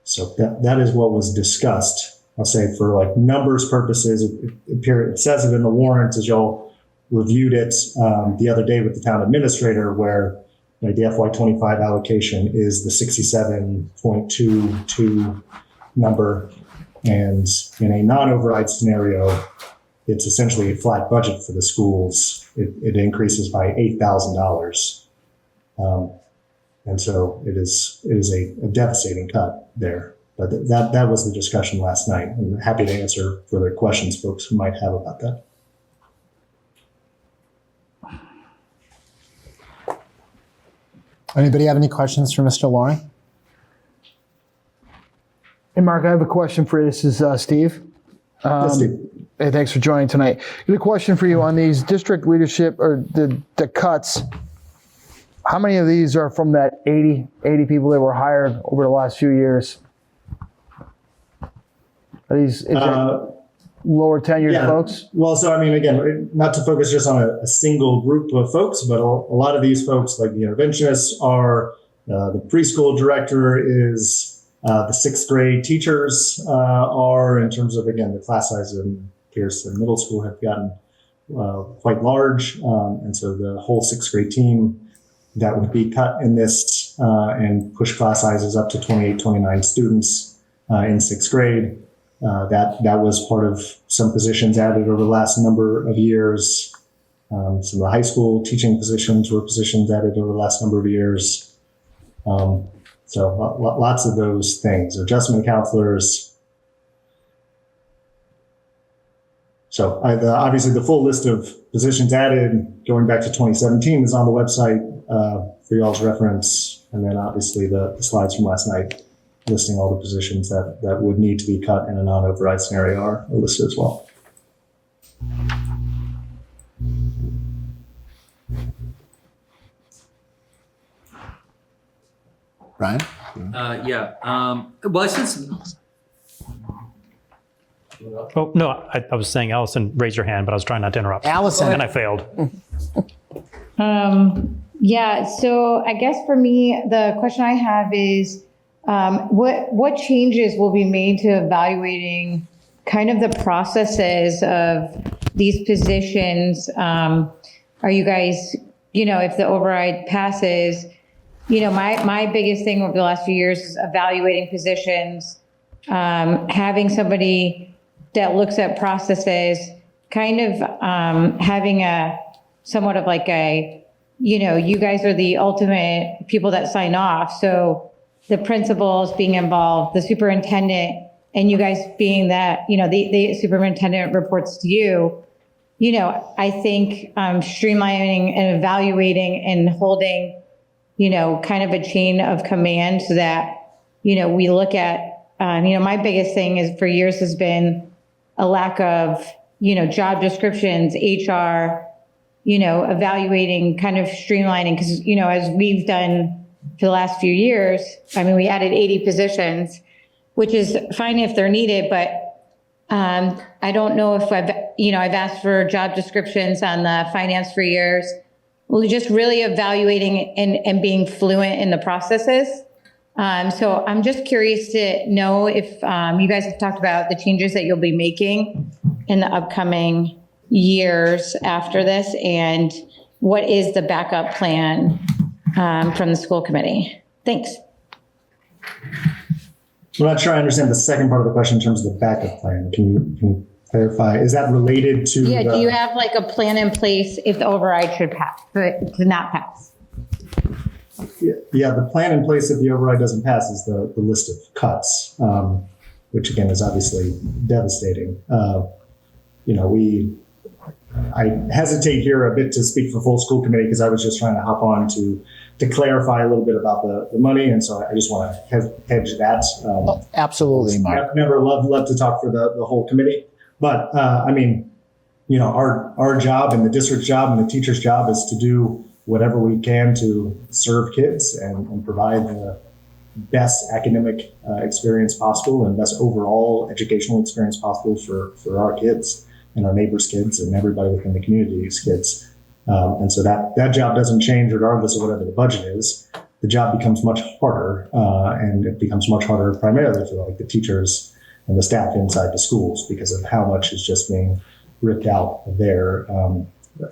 So that is what was discussed. I'll say for like numbers purposes, it says it in the warrant as y'all reviewed it the other day with the town administrator, where the FY25 allocation is the 67.22 number. And in a non-override scenario, it's essentially a flat budget for the schools. It increases by $8,000. And so it is a devastating cut there. But that was the discussion last night. I'm happy to answer further questions folks might have about that. Anybody have any questions for Mr. Loring? Hey, Mark, I have a question for you. This is Steve. Yes, Steve. Hey, thanks for joining tonight. I have a question for you on these district leadership or the cuts. How many of these are from that 80 people that were hired over the last few years? Is that lower tenured folks? Well, so I mean, again, not to focus just on a single group of folks, but a lot of these folks, like the interventionists, are the preschool director is the sixth grade teachers are, in terms of, again, the class size in Pearson Middle School have gotten quite large, and so the whole sixth grade team that would be cut in this and push class sizes up to 28, 29 students in sixth grade. That was part of some positions added over the last number of years. Some of the high school teaching positions were positions added over the last number of years. So lots of those things. Adjustment counselors. So obviously the full list of positions added going back to 2017 is on the website for y'all's reference. And then obviously the slides from last night listing all the positions that would need to be cut in a non-override scenario are listed as well. Ryan? Well, since Oh, no, I was saying, Allison, raise your hand, but I was trying not to interrupt. Allison. And I failed. Yeah, so I guess for me, the question I have is, what changes will be made to evaluating kind of the processes of these positions? Are you guys, if the override passes, my biggest thing over the last few years is evaluating positions, having somebody that looks at processes, kind of having a somewhat of like a, you guys are the ultimate people that sign off. So the principals being involved, the superintendent, and you guys being that, the superintendent reports to you. I think streamlining and evaluating and holding, kind of a chain of command so that, we look at, my biggest thing is for years has been a lack of, job descriptions, HR, evaluating, kind of streamlining, because, as we've done for the last few years, we added 80 positions, which is fine if they're needed, but I don't know if I've asked for job descriptions on the finance for years. Well, just really evaluating and being fluent in the processes. So I'm just curious to know if you guys have talked about the changes that you'll be making in the upcoming years after this, and what is the backup plan from the school committee? Thanks. I'm not sure I understand the second part of the question in terms of the backup plan. Can you clarify? Is that related to? Yeah, do you have like a plan in place if the override should pass, but to not pass? Yeah, the plan in place if the override doesn't pass is the list of cuts, which again is obviously devastating. I hesitate here a bit to speak for full school committee because I was just trying to hop on to clarify a little bit about the money, and so I just want to hedge that. Absolutely, Mark. I've never loved to talk for the whole committee, but our job and the district's job and the teacher's job is to do whatever we can to serve kids and provide the best academic experience possible and best overall educational experience possible for our kids and our neighbors' kids and everybody within the community's kids. And so that job doesn't change regardless of whatever the budget is. The job becomes much harder, and it becomes much harder primarily for like the teachers and the staff inside the schools because of how much is just being ripped out there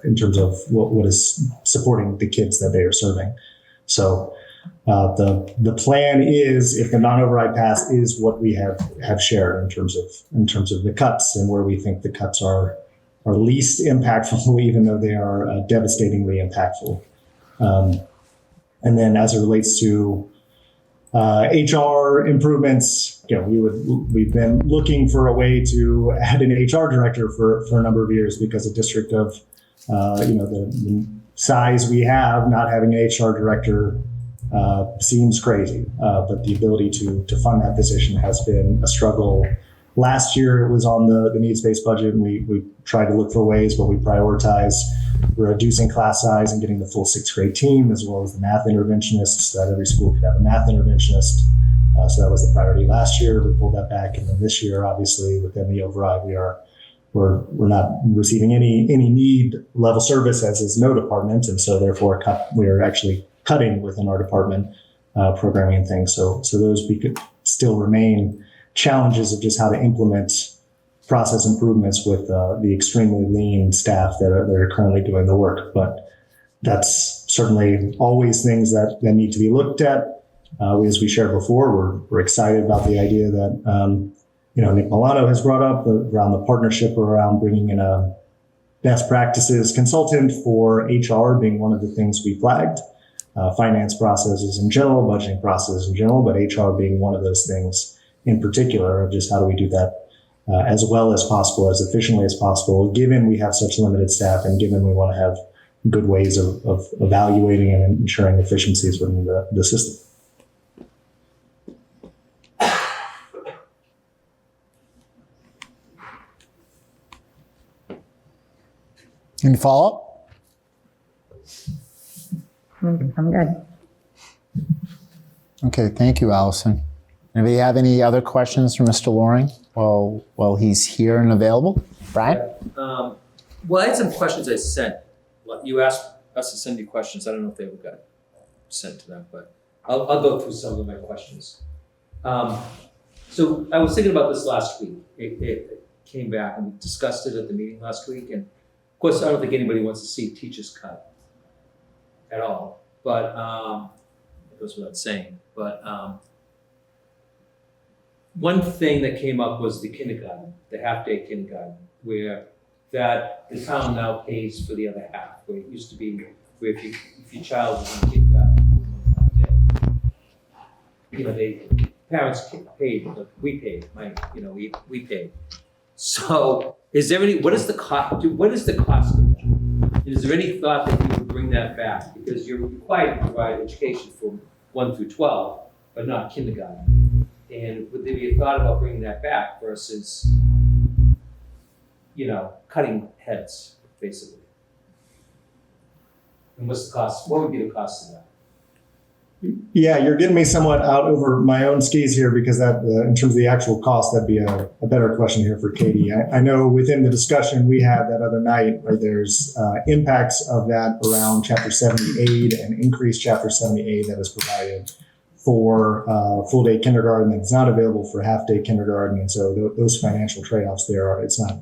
in terms of what is supporting the kids that they are serving. So the plan is, if the non-override pass, is what we have shared in terms of the cuts and where we think the cuts are least impactful, even though they are devastatingly impactful. And then as it relates to HR improvements, we've been looking for a way to add an HR director for a number of years because a district of the size we have, not having an HR director seems crazy. But the ability to fund that position has been a struggle. Last year it was on the needs-based budget, and we tried to look for ways, but we prioritized reducing class size and getting the full sixth grade team, as well as the math interventionists, so that every school could have a math interventionist. So that was the priority last year. We pulled that back, and then this year, obviously, within the override, we're not receiving any need level service, as is no department, and so therefore we are actually cutting within our department programming and things. So those could still remain challenges of just how to implement process improvements with the extremely lean staff that are currently doing the work. But that's certainly always things that need to be looked at. As we shared before, we're excited about the idea that Nick Milano has brought up around the partnership around bringing in a best practices consultant for HR being one of the things we flagged. Finance processes in general, budgeting processes in general, but HR being one of those things in particular, of just how do we do that as well as possible, as efficiently as possible, given we have such limited staff and given we want to have good ways of evaluating and ensuring efficiencies within the system. Any follow-up? I'm good. Okay, thank you, Allison. Anybody have any other questions for Mr. Loring while he's here and available? Brian? Well, I had some questions I sent. You asked us to send you questions. I don't know if they ever got sent to them, but I'll go through some of my questions. So I was thinking about this last week. It came back and we discussed it at the meeting last week. And of course, I don't think anybody wants to see teachers cut at all. But it goes without saying. But one thing that came up was the kindergarten, the half-day kindergarten, where that the town now pays for the other half, where it used to be where if your child was in kindergarten, parents paid, but we paid, we paid. So is there what is the cost, what is the cost of that? Is there any thought that you would bring that back? Because you're required to provide education from 1 through 12, but not kindergarten. And would there be a thought about bringing that back versus, cutting heads, basically? And what's the cost? What would be the cost of that? Yeah, you're getting me somewhat out over my own skis here because that, in terms of the actual cost, that'd be a better question here for Katie. I know within the discussion we had that other night, right, there's impacts of that around Chapter 70 aid and increased Chapter 70 aid that is provided for full-day kindergarten that's not available for half-day kindergarten. And so those financial trade-offs there, it's not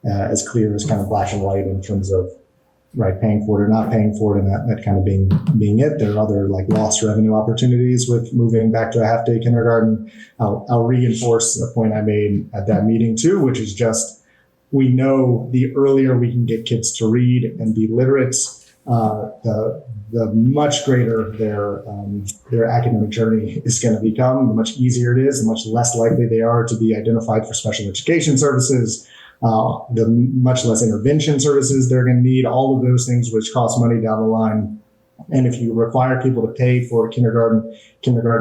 as clear as kind of black and white in terms of right paying for it or not paying for it, and that kind of being it. There are other like lost revenue opportunities with moving back to a half-day kindergarten. I'll reinforce a point I made at that meeting too, which is just we know the earlier we can get kids to read and be literate, the much greater their academic journey is going to become, the much easier it is, the much less likely they are to be identified for special education services, the much less intervention services they're going to need, all of those things which cost money down the line. And if you require people to pay for kindergarten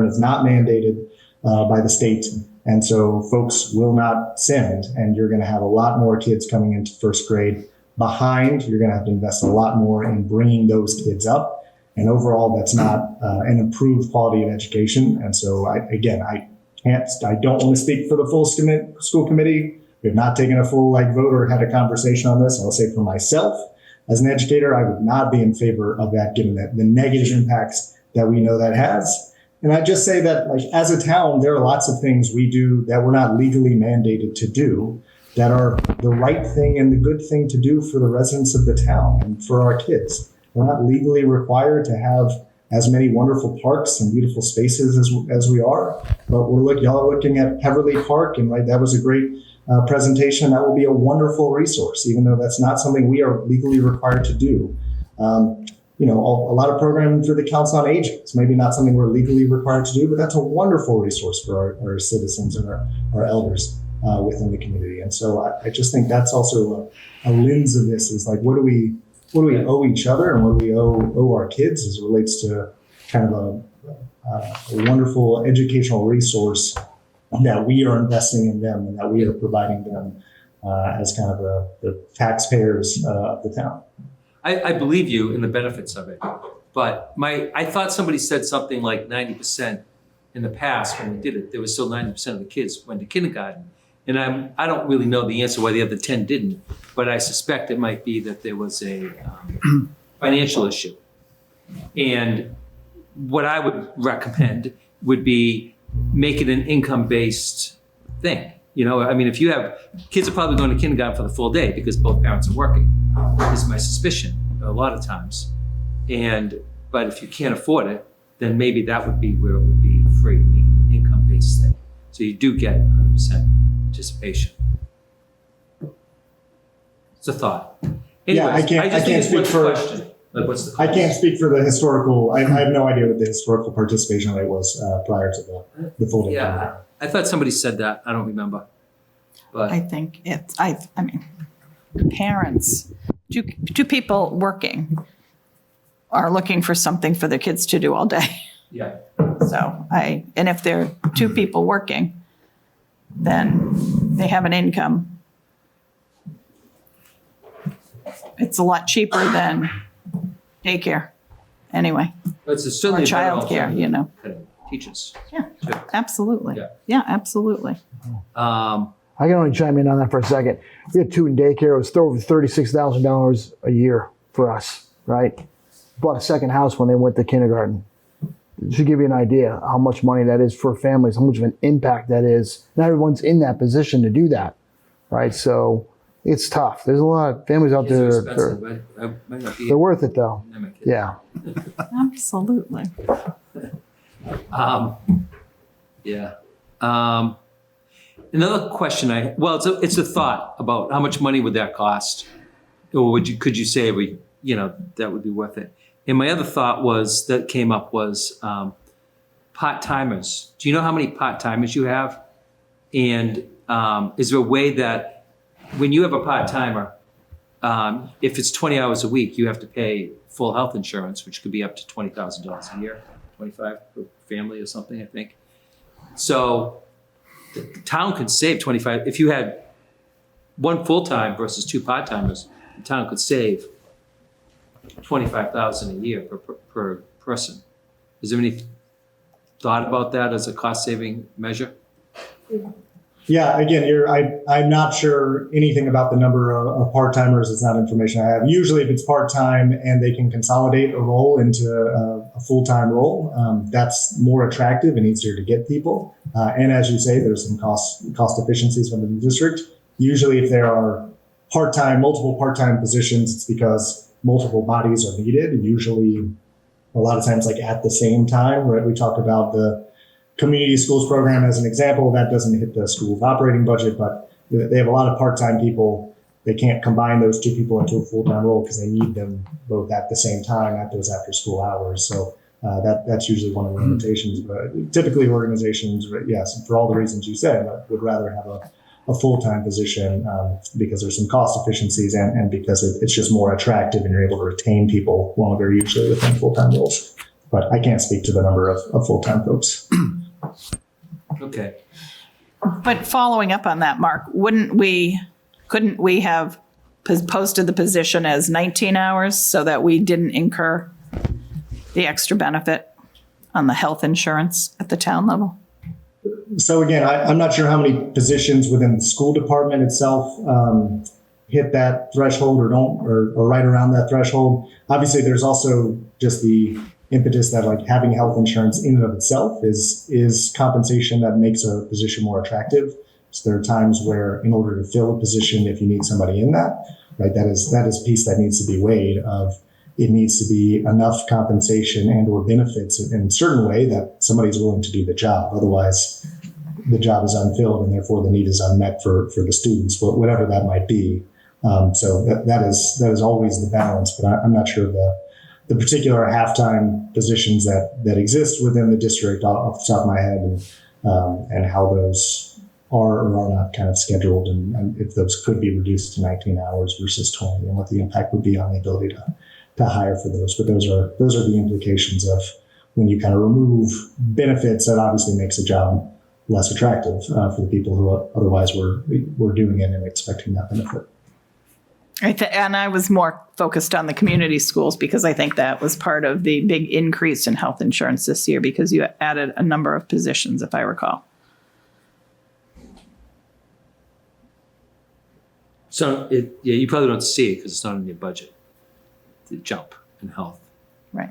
is not mandated by the state. And so folks will not send, and you're going to have a lot more kids coming into first grade behind. You're going to have to invest a lot more in bringing those kids up. And overall, that's not an improved quality of education. And so I don't want to speak for the full school committee. We have not taken a full vote or had a conversation on this. I'll say for myself, as an educator, I would not be in favor of that, given that the negative impacts that we know that has. And I just say that as a town, there are lots of things we do that we're not legally mandated to do that are the right thing and the good thing to do for the residents of the town and for our kids. We're not legally required to have as many wonderful parks and beautiful spaces as we are, but y'all are looking at Peverly Park, and that was a great presentation. That will be a wonderful resource, even though that's not something we are legally required to do. A lot of programming through the Council on Aging. It's maybe not something we're legally required to do, but that's a wonderful resource for our citizens and our elders within the community. And so I just think that's also a lens of this is what do we owe each other and what do we owe our kids as it relates to kind of a wonderful educational resource that we are investing in them and that we are providing them as kind of the taxpayers of the town. I believe you in the benefits of it, but I thought somebody said something like 90% in the past when we did it. There was still 90% of the kids went to kindergarten, and I don't really know the answer why the other 10 didn't, but I suspect it might be that there was a financial issue. And what I would recommend would be make it an income-based thing. If you have kids are probably going to kindergarten for the full day because both parents are working, is my suspicion a lot of times. But if you can't afford it, then maybe that would be where it would be free, make it an income-based thing. So you do get 100% participation. It's a thought. Anyways, I can't speak for. What's the cost? I can't speak for the historical. I have no idea what the historical participation rate was prior to the full day. Yeah, I thought somebody said that. I don't remember. But I think parents, two people working are looking for something for their kids to do all day. Yeah. So and if there are two people working, then they have an income. It's a lot cheaper than daycare anyway. It's certainly or childcare, teachers. Yeah, absolutely. Yeah. Yeah, absolutely. I can only chime in on that for a second. We had two in daycare. It was over $36,000 a year for us, right? Bought a second house when they went to kindergarten. It should give you an idea how much money that is for families, how much of an impact that is. Not everyone's in that position to do that, right? So it's tough. There's a lot of families out Kids are there. expensive. I might not be They're worth it though. I might get- Yeah. Absolutely. Yeah. Another question it's a thought about how much money would that cost? Or could you say that would be worth it? And my other thought came up was part-timers. Do you know how many part-timers you have? And is there a way that when you have a part-timer, if it's 20 hours a week, you have to pay full health insurance, which could be up to $20,000 a year, 25 per family or something, I think. So the town could save 25. If you had one full-time versus two part-timers, the town could save $25,000 a year per person. Is there any thought about that as a cost-saving measure? Yeah, again, I'm not sure anything about the number of part-timers. It's not information I have. Usually if it's part-time and they can consolidate a role into a full-time role, that's more attractive and easier to get people. And as you say, there's some cost efficiencies from the district. Usually if there are multiple part-time positions, it's because multiple bodies are needed. Usually a lot of times like at the same time, right? We talk about the community schools program as an example. That doesn't hit the school's operating budget, but they have a lot of part-time people. They can't combine those two people into a full-time role because they need them both at the same time at those after-school hours. So that's usually one of the limitations. But typically organizations, yes, for all the reasons you said, would rather have a full-time position because there's some cost efficiencies and because it's just more attractive and you're able to retain people longer usually within full-time roles. But I can't speak to the number of full-time folks. Okay. But following up on that, Mark, couldn't we have posted the position as 19 hours so that we didn't incur the extra benefit on the health insurance at the town level? So again, I'm not sure how many positions within the school department itself hit that threshold or don't, or right around that threshold. Obviously, there's also just the impetus that like having health insurance in and of itself is compensation that makes a position more attractive. So there are times where in order to fill a position, if you need somebody in that, right, that is a piece that needs to be weighed of it needs to be enough compensation and or benefits in a certain way that somebody's willing to do the job. Otherwise, the job is unfilled and therefore the need is unmet for the students, whatever that might be. So that is always the balance, but I'm not sure the particular halftime positions that exist within the district off the top of my head and how those are or are not kind of scheduled and if those could be reduced to 19 hours versus 20 and what the impact would be on the ability to hire for those. But those are the implications of when you kind of remove benefits that obviously makes a job less attractive for the people who otherwise were doing it and expecting that benefit. And I was more focused on the community schools because I think that was part of the big increase in health insurance this year because you added a number of positions, if I recall. So you probably don't see it because it's not in your budget. The jump in health. Right.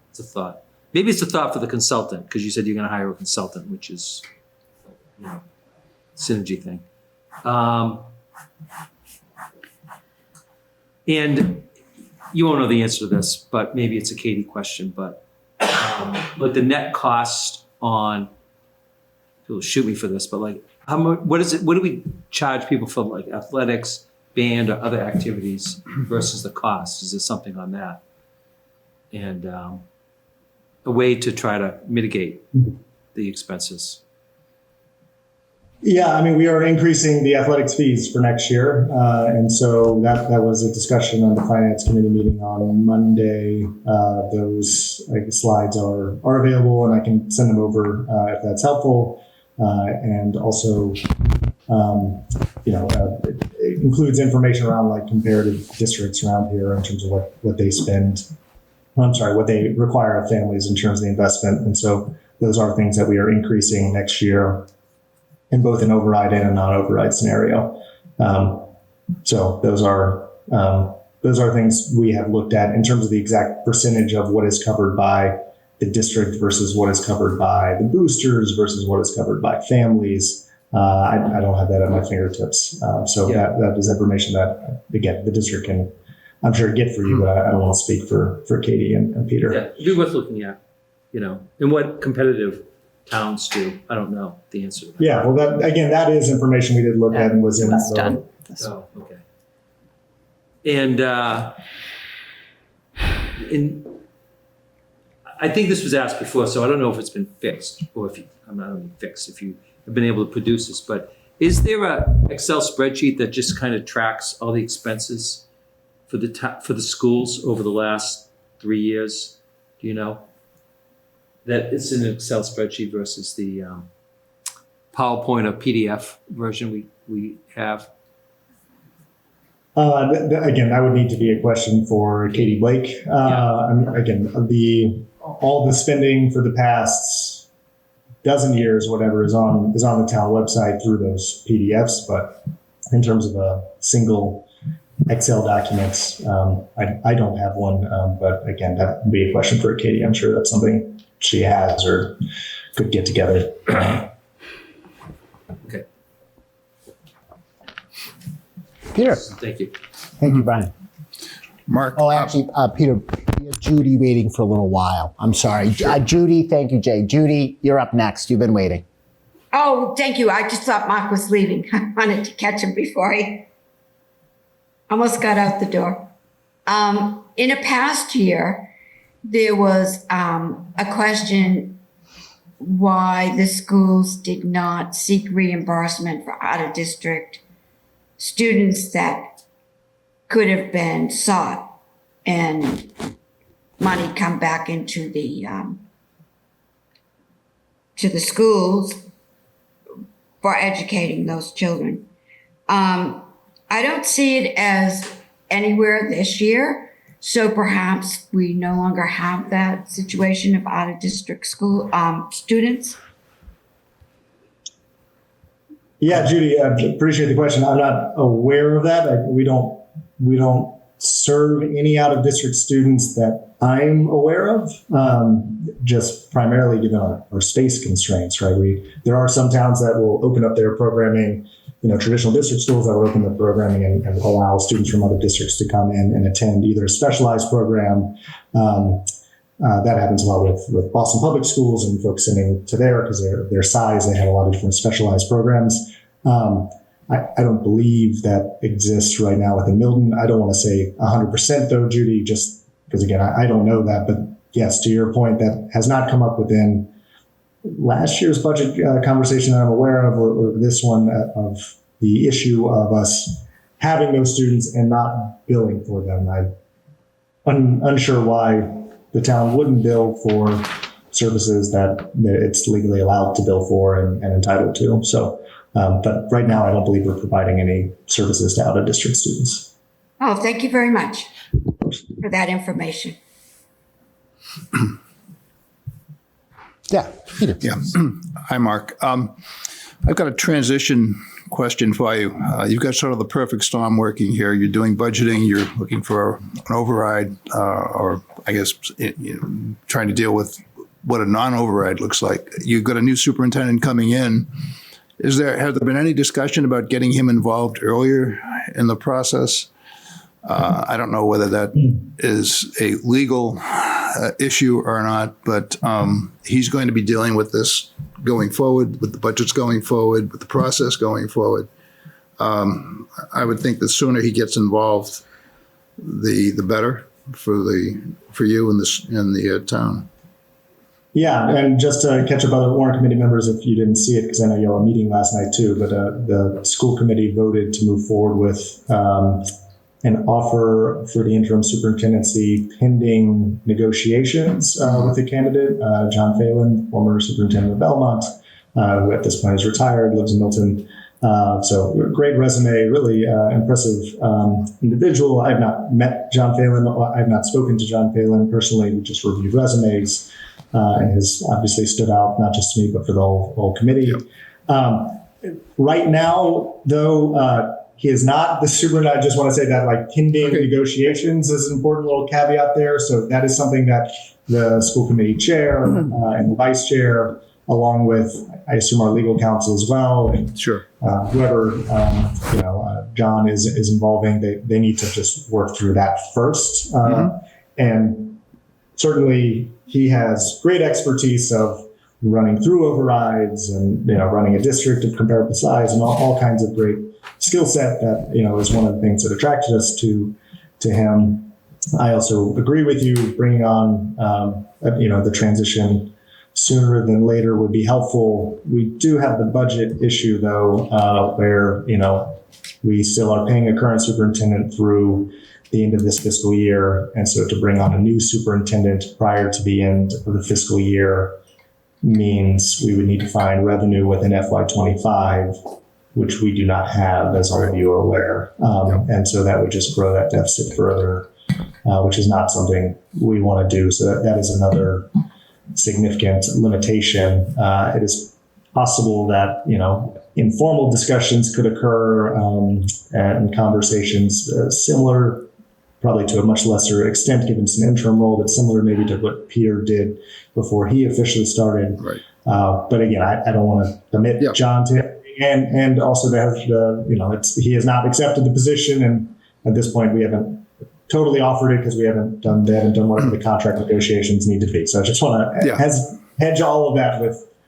It's a thought. Maybe it's a thought for the consultant because you said you're going to hire a consultant, which is synergy thing. And you won't know the answer to this, but maybe it's a Katie question, but like the net cost on, people shoot me for this, but like how much, what do we charge people for like athletics, band or other activities versus the cost? Is there something on that? And a way to try to mitigate the expenses. Yeah, I mean, we are increasing the athletics fees for next year. And so that was a discussion on the finance committee meeting on Monday. Those slides are available and I can send them over if that's helpful. And also, it includes information around like comparative districts around here in terms of what they spend what they require of families in terms of the investment. And so those are things that we are increasing next year in both an override and a non-override scenario. So those are things we have looked at in terms of the exact percentage of what is covered by the district versus what is covered by the boosters versus what is covered by families. I don't have that at my fingertips. That is information that, again, the district can, I'm sure, get for you, but I don't want to speak for Katie and Peter. Yeah, it'd be worth looking at, and what competitive towns do. I don't know the answer to that. Yeah, well, that is information we did look at and was in That's the, done. Oh, okay. And I think this was asked before, so I don't know if it's been fixed or if if you have been able to produce this, but is there a Excel spreadsheet that just kind of tracks all the expenses for the schools over the last 3 years? Do you know? That it's in an Excel spreadsheet versus the PowerPoint or PDF version we have? Again, that would need to be a question for Katie Blake. Again, all the spending for the past dozen years, whatever, is on the town website through those PDFs. But in terms of a single Excel documents, I don't have one. But again, that would be a question for Katie. I'm sure that's something she has or could get together. Okay. Peter. Thank you. Thank you, Brian. Mark. Oh, actually, Peter, we have Judy waiting for a little while. I'm sorry. Judy, thank you, Jay. Judy, you're up next. You've been waiting. Oh, thank you. I just thought Mark was leaving. I wanted to catch him before he almost got out the door. In a past year, there was a question why the schools did not seek reimbursement for out-of-district students that could have been sought and money come back into the to the schools for educating those children. I don't see it as anywhere this year, so perhaps we no longer have that situation of out-of-district school students. Yeah, Judy, I appreciate the question. I'm not aware of that. We don't serve any out-of-district students that I'm aware of, just primarily given our space constraints, right? There are some towns that will open up their programming, traditional district schools that will open their programming and allow students from other districts to come in and attend either a specialized program. That happens a lot with Boston Public Schools and folks sending to there because their size, they have a lot of different specialized programs. I don't believe that exists right now within Milton. I don't want to say 100% though, Judy, just because again, I don't know that. But yes, to your point, that has not come up within last year's budget conversation that I'm aware of, or this one of the issue of us having those students and not billing for them. I'm unsure why the town wouldn't bill for services that it's legally allowed to bill for and entitled to. So, but right now, I don't believe we're providing any services to out-of-district students. Oh, thank you very much for that information. Yeah, Peter. Yeah. Hi, Mark. I've got a transition question for you. You've got sort of the perfect storm working here. You're doing budgeting. You're looking for an override, or I guess trying to deal with what a non-override looks like. You've got a new superintendent coming in. Has there been any discussion about getting him involved earlier in the process? I don't know whether that is a legal issue or not, but he's going to be dealing with this going forward, with the budgets going forward, with the process going forward. I would think the sooner he gets involved, the better for you and the town. Yeah, and just to catch up other Warrant Committee members, if you didn't see it, because I know you all were meeting last night too, but the school committee voted to move forward with an offer for the interim superintendency pending negotiations with the candidate, John Phelan, former superintendent of Belmont, who at this point is retired, lives in Milton. So great resume, really impressive individual. I've not met John Phelan. I've not spoken to John Phelan personally. We just reviewed resumes and has obviously stood out, not just to me, but for the whole committee. Right now, though, he is not the superintendent. I just want to say that like pending negotiations is an important little caveat there. So that is something that the school committee chair and the vice chair, along with, I assume, our legal counsel as well, and whoever John is involving, they need to just work through that first. And certainly, he has great expertise of running through overrides and running a district of comparable size and all kinds of great skill set that is one of the things that attracted us to him. I also agree with you. Bringing on the transition sooner than later would be helpful. We do have the budget issue though, where we still are paying a current superintendent through the end of this fiscal year, and so to bring on a new superintendent prior to the end of the fiscal year means we would need to find revenue within FY25, which we do not have, as all of you are aware. And so that would just grow that deficit further, which is not something we want to do. So that is another significant limitation. It is possible that, informal discussions could occur and conversations similar, probably to a much lesser extent, given it's an interim role, but similar maybe to what Peter did before he officially started. But again, I don't want to commit John to it. And also to have he has not accepted the position, and at this point we haven't totally offered it because we haven't done whatever the contract negotiations need to be. So I just want to hedge all of that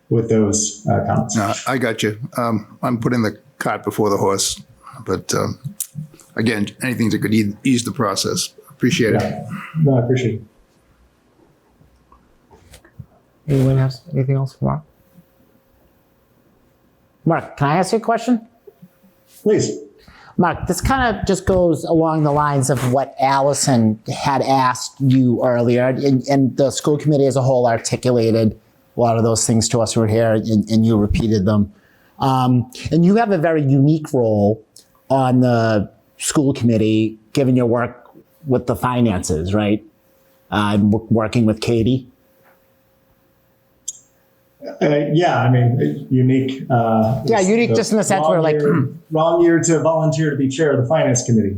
with those comments. No, I got you. I'm putting the cart before the horse, but again, anything that could ease the process. Appreciate it. No, I appreciate it. Anyone has anything else for Mark? Mark, can I ask you a question? Please. Mark, this kind of just goes along the lines of what Allison had asked you earlier, and the school committee as a whole articulated a lot of those things to us who were here, and you repeated them. And you have a very unique role on the school committee, given your work with the finances, right? Working with Katie. Unique. Unique just in the sense where like wrong year to volunteer to be chair of the finance committee.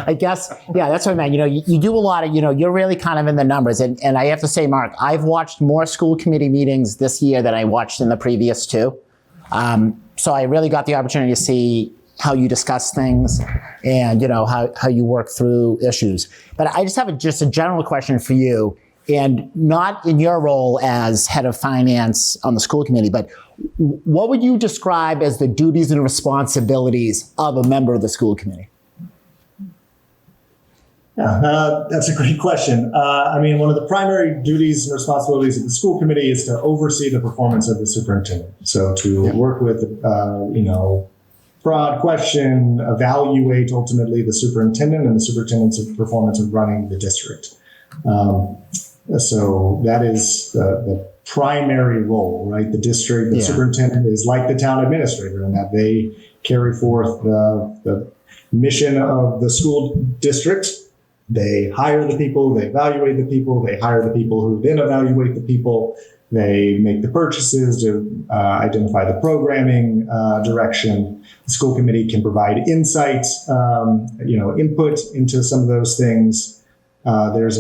I guess, that's what I meant. You do a lot of, you're really kind of in the numbers. And I have to say, Mark, I've watched more school committee meetings this year than I watched in the previous two. So I really got the opportunity to see how you discuss things and, how you work through issues. But I just have a general question for you. And not in your role as head of finance on the school committee, but what would you describe as the duties and responsibilities of a member of the school committee? That's a great question. One of the primary duties and responsibilities of the school committee is to oversee the performance of the superintendent. So to work with, broad question, evaluate ultimately the superintendent and the superintendent's performance of running the district. So that is the primary role, right? The district, the superintendent is like the town administrator in that they carry forth the mission of the school district. They hire the people, they evaluate the people, they hire the people who then evaluate the people. They make the purchases to identify the programming direction. The school committee can provide insights, input into some of those things. There's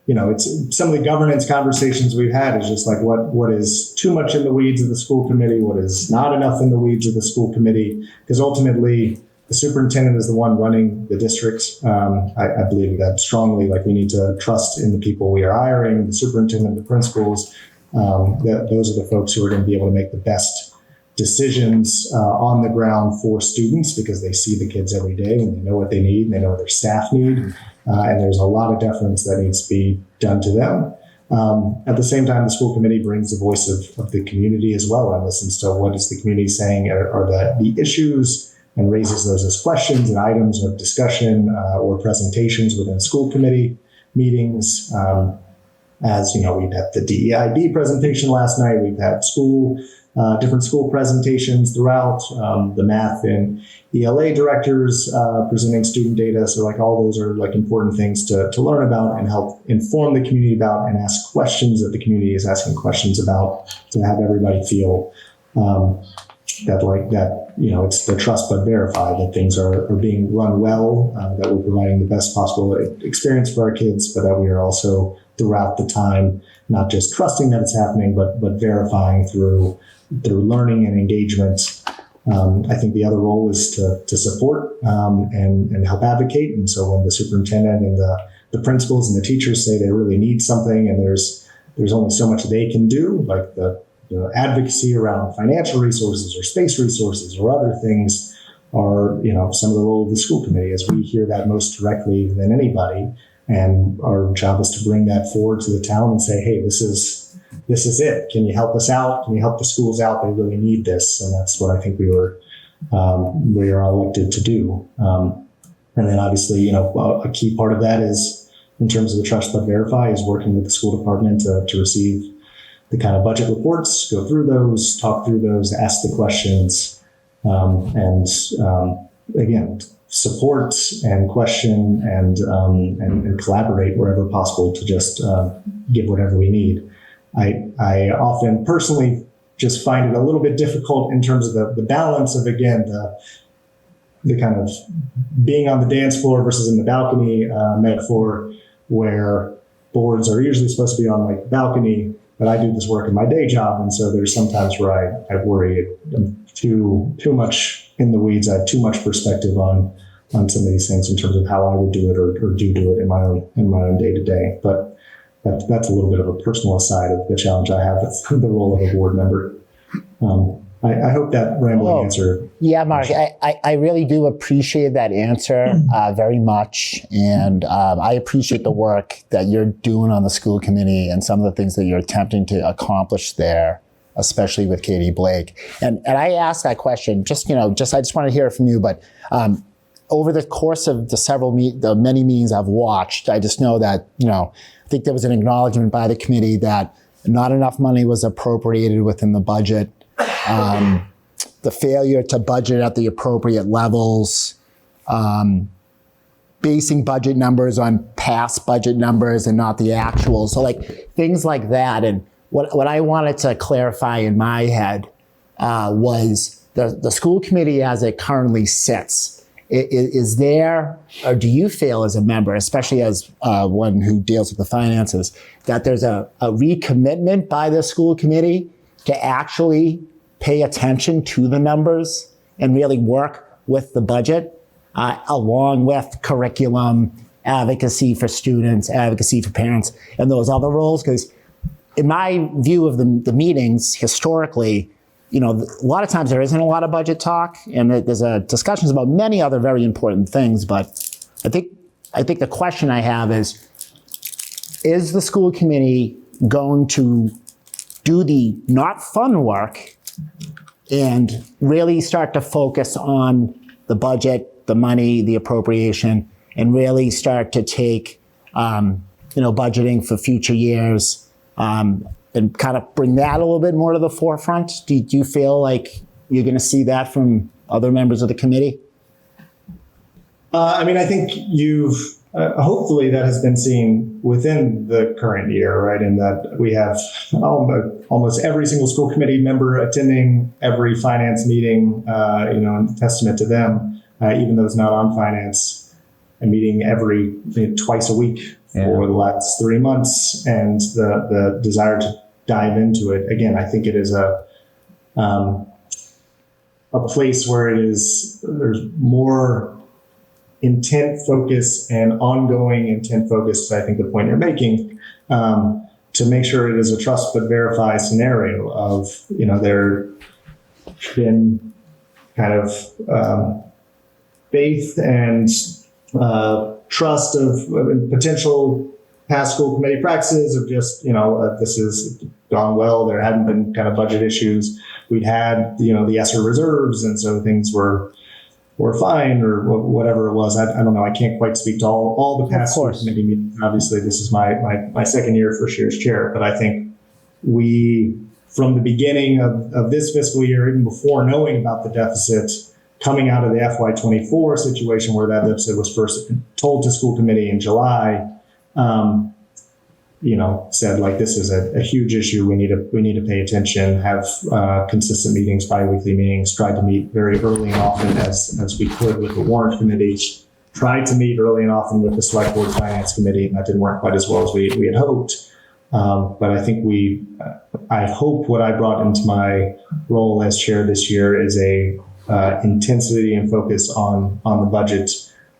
it's some of the governance conversations we've had is just like what is too much in the weeds of the school committee, what is not enough in the weeds of the school committee, because ultimately the superintendent is the one running the district. I believe that strongly, like we need to trust in the people we are hiring, the superintendent, the principals, those are the folks who are going to be able to make the best decisions on the ground for students because they see the kids every day and they know what they need and they know what their staff need. And there's a lot of deference that needs to be done to them. At the same time, the school committee brings the voice of the community as well and listens to what is the community saying are the issues and raises those as questions and items of discussion or presentations within school committee meetings. As you know, we've had the DEIB presentation last night. We've had school different school presentations throughout, the math and ELA directors presenting student data. So like all those are like important things to learn about and help inform the community about and ask questions that the community is asking questions about to have everybody feel that it's the trust but verify, that things are being run well, that we're providing the best possible experience for our kids, but that we are also throughout the time not just trusting that it's happening, but verifying through learning and engagement. I think the other role is to support and help advocate. And so when the superintendent and the principals and the teachers say they really need something and there's only so much they can do, like the advocacy around financial resources or space resources or other things are, some of the role of the school committee, as we hear that most directly than anybody. And our job is to bring that forward to the town and say, hey, this is it. Can you help us out? Can you help the schools out? They really need this. And that's what I think we are elected to do. And then obviously, a key part of that is, in terms of the trust but verify, is working with the school department to receive the kind of budget reports, go through those, talk through those, ask the questions, and again, support and question and collaborate wherever possible to just give whatever we need. I often personally just find it a little bit difficult in terms of the balance of, again, the kind of being on the dance floor versus in the balcony metaphor, where boards are usually supposed to be on like the balcony, but I do this work in my day job. And so there's sometimes where I worry I'm too much in the weeds. I have too much perspective on some of these things in terms of how I would do it or do it in my own day to day. But that's a little bit of a personal aside of the challenge I have with the role of a board member. I hope that rambling answer. Yeah, Mark, I really do appreciate that answer very much. And I appreciate the work that you're doing on the school committee and some of the things that you're attempting to accomplish there, especially with Katie Blake. And I asked that question, I just want to hear it from you, but over the course of the many meetings I've watched, I just know that, I think there was an acknowledgement by the committee that not enough money was appropriated within the budget. The failure to budget at the appropriate levels, basing budget numbers on past budget numbers and not the actuals. So like things like that. And what I wanted to clarify in my head was the school committee as it currently sits. Is there, or do you feel as a member, especially as one who deals with the finances, that there's a recommitment by the school committee to actually pay attention to the numbers and really work with the budget, along with curriculum, advocacy for students, advocacy for parents, and those other roles? Because in my view of the meetings historically, a lot of times there isn't a lot of budget talk, and there's discussions about many other very important things. But I think the question I have is the school committee going to do the not fun work and really start to focus on the budget, the money, the appropriation, and really start to take, budgeting for future years, and kind of bring that a little bit more to the forefront? Do you feel like you're going to see that from other members of the committee? I think hopefully that has been seen within the current year, right? In that we have almost every single school committee member attending every finance meeting, and testament to them, even those not on finance, and meeting twice a week for the last 3 months, and the desire to dive into it. Again, I think it is a place where there's more intent focus and ongoing intent focus. I think the point you're making, to make sure it is a trust but verify scenario of, there been kind of faith and trust of potential past school committee practices of just, this has gone well. There hadn't been kind of budget issues. We'd had, the ESSER reserves, and so things were fine, or whatever it was. I don't know. I can't quite speak to all the past school committee meetings. Obviously, this is my second year, first year as chair, but I think we from the beginning of this fiscal year, even before knowing about the deficit, coming out of the FY24 situation where that deficit was first told to school committee in July, said like, this is a huge issue. We need to pay attention, have consistent meetings, bi-weekly meetings, tried to meet very early and often as we could with the Warrant Committee, tried to meet early and often with the Select Board Finance Committee, and that didn't work quite as well as we had hoped. But I think I hope what I brought into my role as chair this year is a intensity and focus on the budget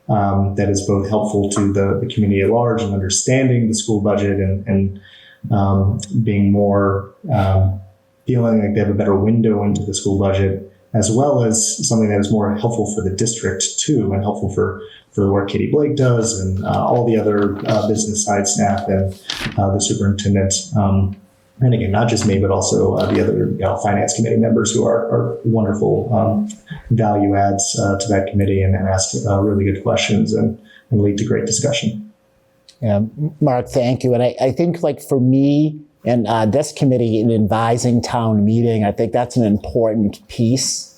that is both helpful to the community at large and understanding the school budget and being more feeling like they have a better window into the school budget, as well as something that is more helpful for the district too, and helpful for the work Katie Blake does and all the other business side staff and the superintendent. And again, not just me, but also the other finance committee members who are wonderful value adds to that committee and ask really good questions and lead to great discussion. Yeah, Mark, thank you. And I think like for me and this committee in advising town meeting, I think that's an important piece.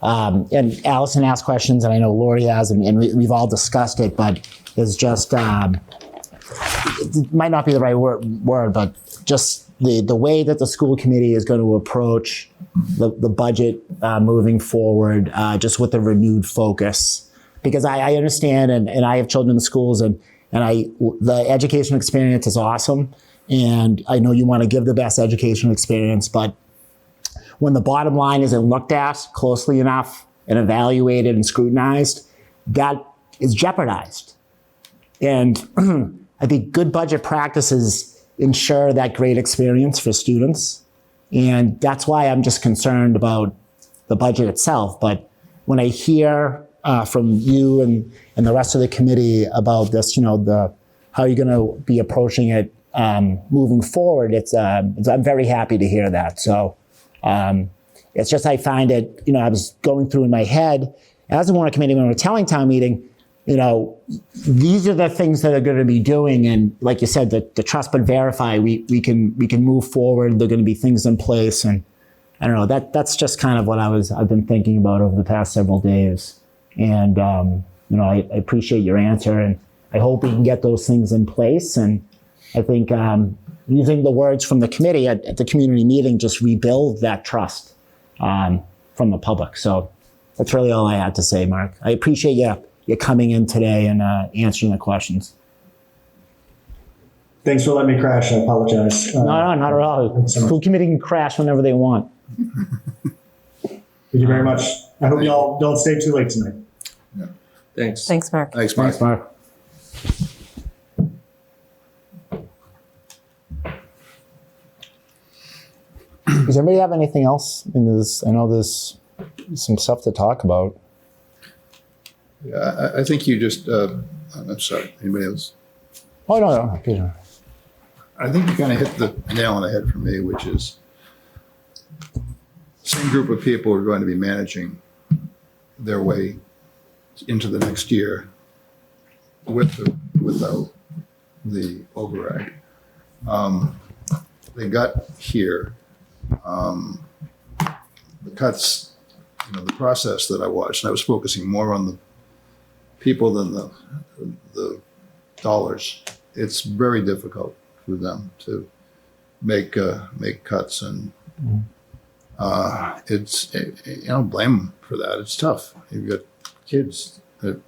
And Allison asked questions, and I know Lori has, and we've all discussed it, but it's just, it might not be the right word, but just the way that the school committee is going to approach the budget moving forward, just with a renewed focus. Because I understand, and I have children in the schools, and the education experience is awesome. And I know you want to give the best educational experience, but when the bottom line isn't looked at closely enough and evaluated and scrutinized, that is jeopardized. And I think good budget practices ensure that great experience for students. And that's why I'm just concerned about the budget itself. But when I hear from you and the rest of the committee about this, how you're going to be approaching it moving forward, I'm very happy to hear that. So it's just, I find it, I was going through in my head as a Warrant Committee member telling town meeting, these are the things that are going to be doing. And like you said, the trust but verify, we can move forward. There are going to be things in place. And I don't know, that's just kind of what I've been thinking about over the past several days. And, I appreciate your answer, and I hope we can get those things in place. And I think using the words from the committee at the community meeting, just rebuild that trust from the public. So that's really all I had to say, Mark. I appreciate you coming in today and answering the questions. Thanks for letting me crash. I apologize. No, not at all. School committee can crash whenever they want. Thank you very much. I hope y'all don't stay too late tonight. Yeah. Thanks. Thanks, Mark. Thanks, Mark. Thanks, Mark. Does anybody have anything else in this? I know there's some stuff to talk about. Yeah, I think you just, I'm sorry, anybody else? Oh, no, Peter. I think you kind of hit the nail on the head for me, which is same group of people are going to be managing their way into the next year without the override. They got here. The cuts, the process that I watched, and I was focusing more on the people than the dollars. It's very difficult for them to make cuts, and it's, I don't blame them for that. It's tough. You've got kids that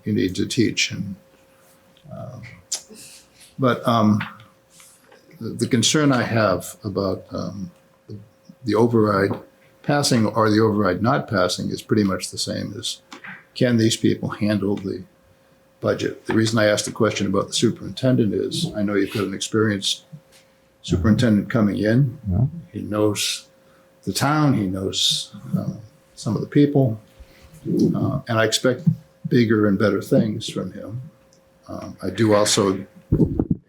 you need to teach, and but the concern I have about the override passing or the override not passing is pretty much the same as, can these people handle the budget? The reason I asked the question about the superintendent is, I know you've got an experienced superintendent coming in. Yeah. He knows the town, he knows some of the people, and I expect bigger and better things from him. I do also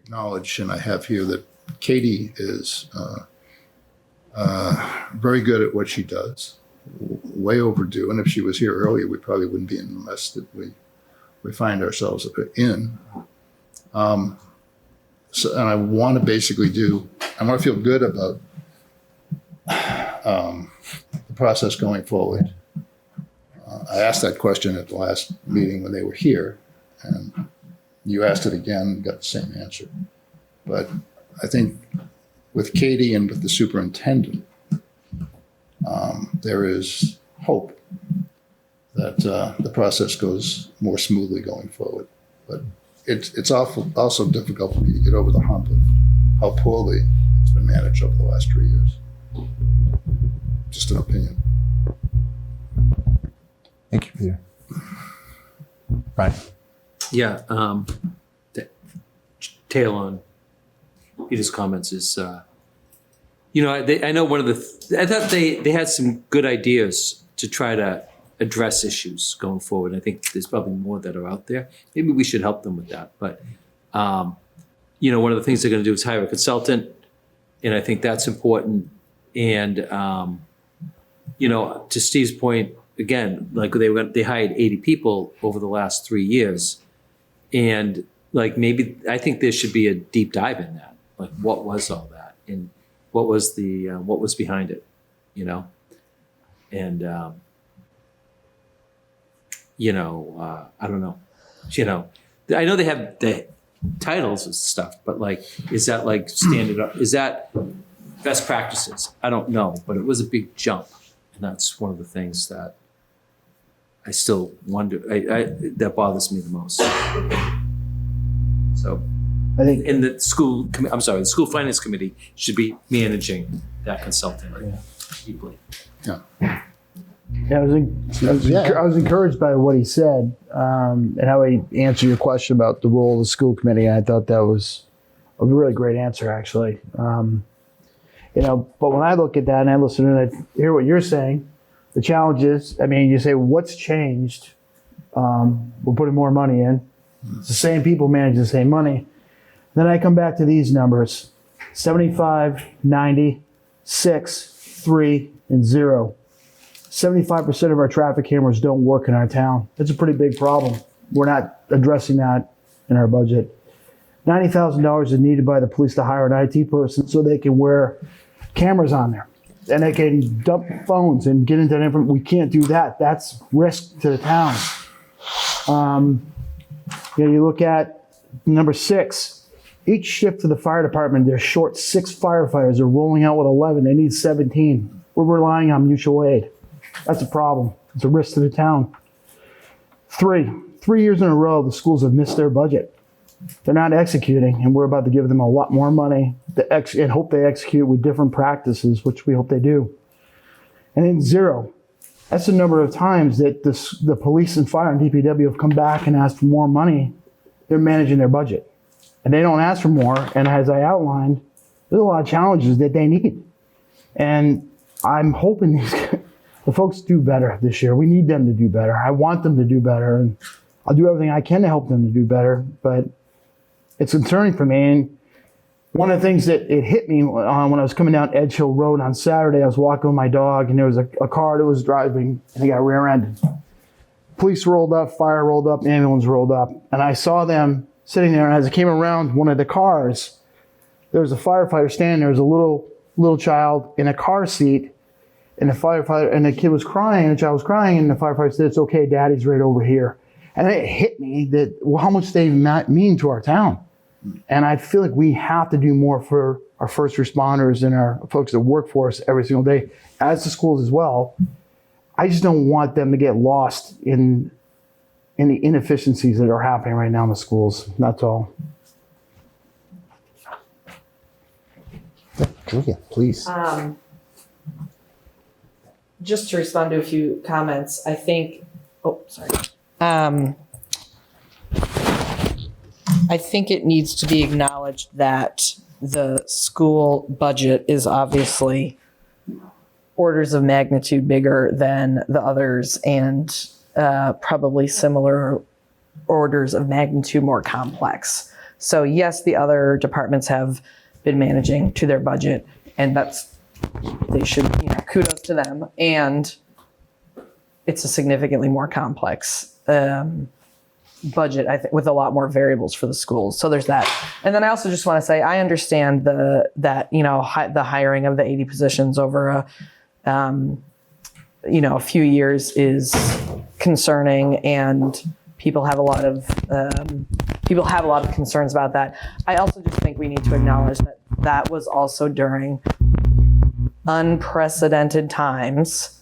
acknowledge, and I have here, that Katie is very good at what she does, way overdue. And if she was here earlier, we probably wouldn't be in the mess that we find ourselves in. So, and I want to basically I want to feel good about the process going forward. I asked that question at the last meeting when they were here, and you asked it again and got the same answer. But I think with Katie and with the superintendent, there is hope that the process goes more smoothly going forward. But it's also difficult for me to get over the hump of how poorly it's been managed over the last 3 years. Just an opinion. Thank you, Peter. Brian. Yeah, the tail on Peter's comments is, I know one of I thought they had some good ideas to try to address issues going forward. I think there's probably more that are out there. Maybe we should help them with that. But, one of the things they're going to do is hire a consultant, and I think that's important. And, to Steve's point, again, like they hired 80 people over the last 3 years. And like, maybe I think there should be a deep dive in that. Like, what was all that? And what was what was behind it, And, I don't know, I know they have the titles and stuff, but like, is that like standard? Is that best practices? I don't know, but it was a big jump. And that's one of the things that I still wonder, that bothers me the most. So I think in the the school finance committee should be managing that consultant deeply. Yeah. Yeah, I was encouraged by what he said and how he answered your question about the role of the school committee. I thought that was a really great answer, actually. But when I look at that and I listen and I hear what you're saying, the challenge is, you say, what's changed? We're putting more money in. It's the same people managing the same money. Then I come back to these numbers: 75, 90, 6, 3, and 0. 75% of our traffic cameras don't work in our town. That's a pretty big problem. We're not addressing that in our budget. $90,000 is needed by the police to hire an IT person so they can wear cameras on there. And they can dump phones and get into that information. We can't do that. That's risk to the town. You look at number 6. Each shift to the fire department, they're short 6 firefighters. They're rolling out with 11. They need 17. We're relying on mutual aid. That's a problem. It's a risk to the town. 3 years in a row, the schools have missed their budget. They're not executing, and we're about to give them a lot more money and hope they execute with different practices, which we hope they do. And then 0. That's the number of times that the police and fire and DPW have come back and asked for more money. They're managing their budget. And they don't ask for more. And as I outlined, there's a lot of challenges that they need. And I'm hoping the folks do better this year. We need them to do better. I want them to do better. And I'll do everything I can to help them to do better. But it's concerning for me. And one of the things that it hit me when I was coming down Edge Hill Road on Saturday, I was walking with my dog, and there was a car that was driving, and it got rear-ended. Police rolled up, fire rolled up, ambulance rolled up. And I saw them sitting there, and as I came around one of the cars, there was a firefighter standing there. There was a little child in a car seat, and the kid was crying, and the child was crying, and the firefighter said, "It's okay, Daddy's right over here." And it hit me that how much they mean to our town. And I feel like we have to do more for our first responders and our folks that work for us every single day, as the schools as well. I just don't want them to get lost in the inefficiencies that are happening right now in the schools. That's all. Julia, please. Just to respond to a few comments, I think, I think it needs to be acknowledged that the school budget is obviously orders of magnitude bigger than the others, and probably similar orders of magnitude more complex. So yes, the other departments have been managing to their budget, and they should, kudos to them. And it's a significantly more complex budget, I think, with a lot more variables for the schools. So there's that. And then I also just want to say, I understand the hiring of the 80 positions over a few years is concerning, and people have a lot of concerns about that. I also just think we need to acknowledge that that was also during unprecedented times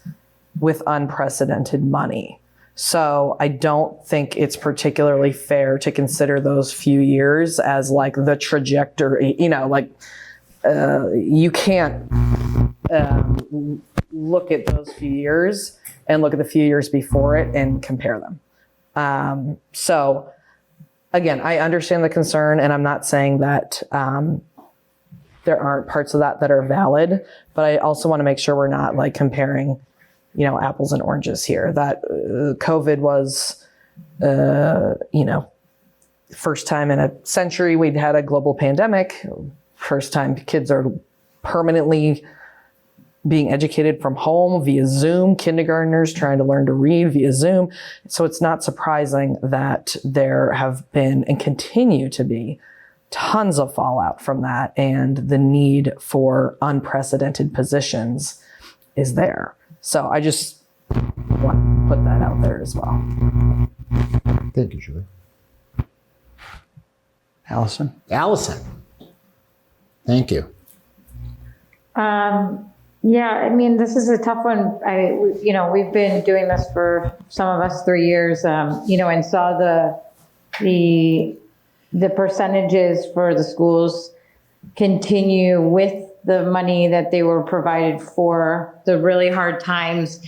with unprecedented money. So I don't think it's particularly fair to consider those few years as like the trajectory, you can't look at those few years and look at the few years before it and compare them. So again, I understand the concern, and I'm not saying that there aren't parts of that are valid, but I also want to make sure we're not like comparing, apples and oranges here. That COVID was, first time in a century we'd had a global pandemic. First time kids are permanently being educated from home via Zoom, kindergartners trying to learn to read via Zoom. So it's not surprising that there have been and continue to be tons of fallout from that, and the need for unprecedented positions is there. So I just want to put that out there as well. Thank you, Julie. Allison? Thank you. Yeah, I mean, this is a tough one. We've been doing this for some of us 3 years, and saw the percentages for the schools continue with the money that they were provided for the really hard times,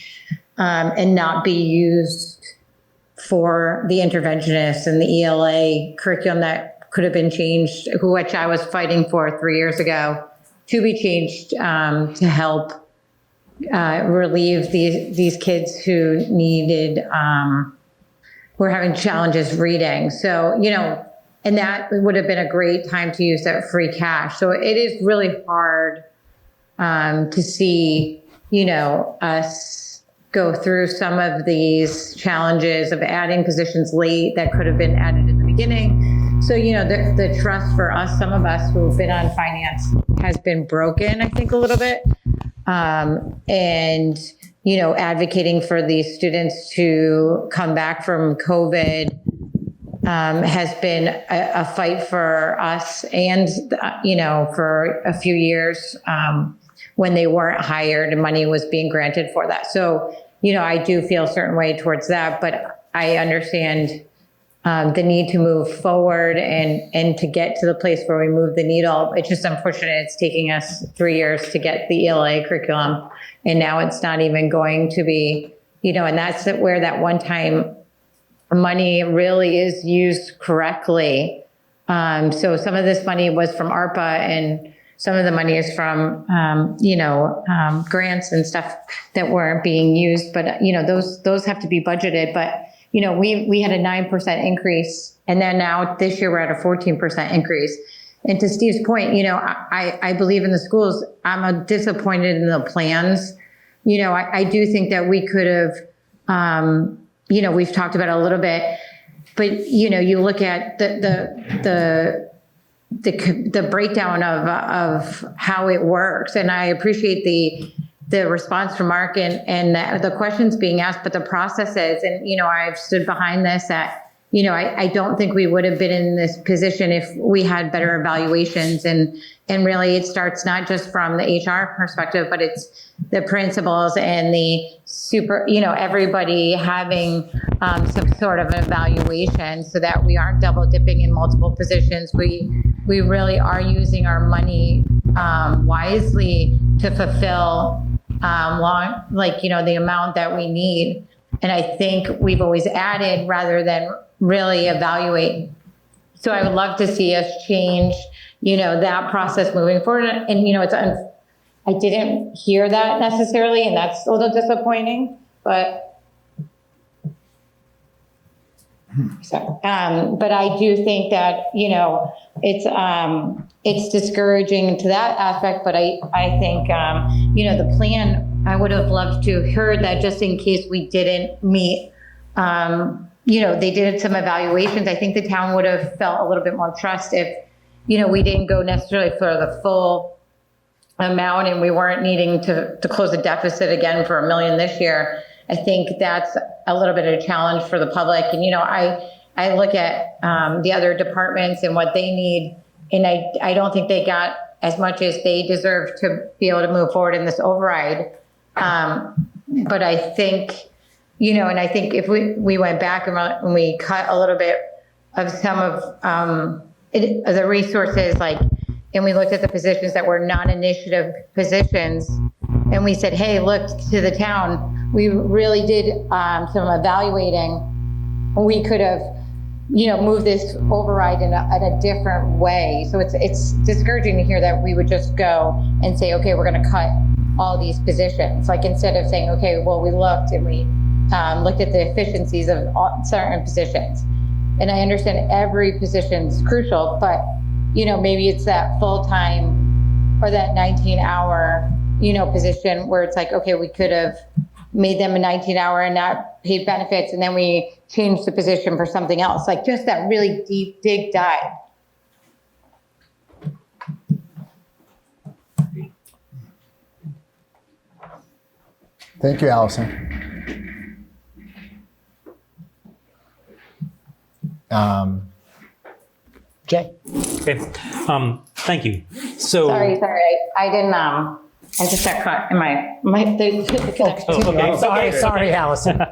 and not be used for the interventionists and the ELA curriculum that could have been changed, which I was fighting for 3 years ago, to be changed to help relieve these kids who were having challenges reading. So, and that would have been a great time to use that free cash. So it is really hard to see, us go through some of these challenges of adding positions late that could have been added in the beginning. So, the trust for us, some of us who've been on finance, has been broken, I think, a little bit. And, advocating for these students to come back from COVID has been a fight for us and, for a few years when they weren't hired and money was being granted for that. So, I do feel a certain way towards that, but I understand the need to move forward and to get to the place where we move the needle. It's just unfortunate it's taking us 3 years to get the ELA curriculum, and now it's not even going to be, and that's where that one-time money really is used correctly. So some of this money was from ARPA, and some of the money is from, grants and stuff that weren't being used, but, those have to be budgeted. But we had a 9% increase, and then now this year we're at a 14% increase. And to Steve's point, I believe in the schools. I'm disappointed in the plans. I do think that we could have, we've talked about it a little bit, but you look at the breakdown of how it works, and I appreciate the response from Mark and the questions being asked, but the processes, and, I've stood behind this, that, I don't think we would have been in this position if we had better evaluations. And really it starts not just from the HR perspective, but it's the principals and the everybody having some sort of an evaluation so that we aren't double dipping in multiple positions. We really are using our money wisely to fulfill the amount that we need. And I think we've always added rather than really evaluate. So I would love to see us change, that process moving forward. And, I didn't hear that necessarily, and that's a little disappointing, but but I do think that, it's discouraging to that aspect, but I think, the plan, I would have loved to have heard that just in case we didn't meet, they did some evaluations. I think the town would have felt a little bit more trust if, we didn't go necessarily for the full amount and we weren't needing to close the deficit again for $1 million this year, I think that's a little bit of a challenge for the public. And, you know, I look at the other departments and what they need, and I don't think they got as much as they deserve to be able to move forward in this override. But I think, you know, and I think if we went back and we cut a little bit of some of the resources, like, and we looked at the positions that were non-initiative positions, and we said, hey, look to the town. We really did some evaluating. We could have, you know, moved this override in a different way. So it's discouraging to hear that we would just go and say, okay, we're going to cut all these positions. Like, instead of saying, okay, well, we looked and we looked at the efficiencies of certain positions. And I understand every position is crucial, but, you know, maybe it's that full-time or that 19-hour, you know, position where it's like, okay, we could have made them a 19-hour and not paid benefits, and then we changed the position for something else. Like, just that really deep dig dive. Thank you, Allison. Jay. Okay. Thank you. So Sorry, I didn't, I just got caught in the connection. Sorry, Allison.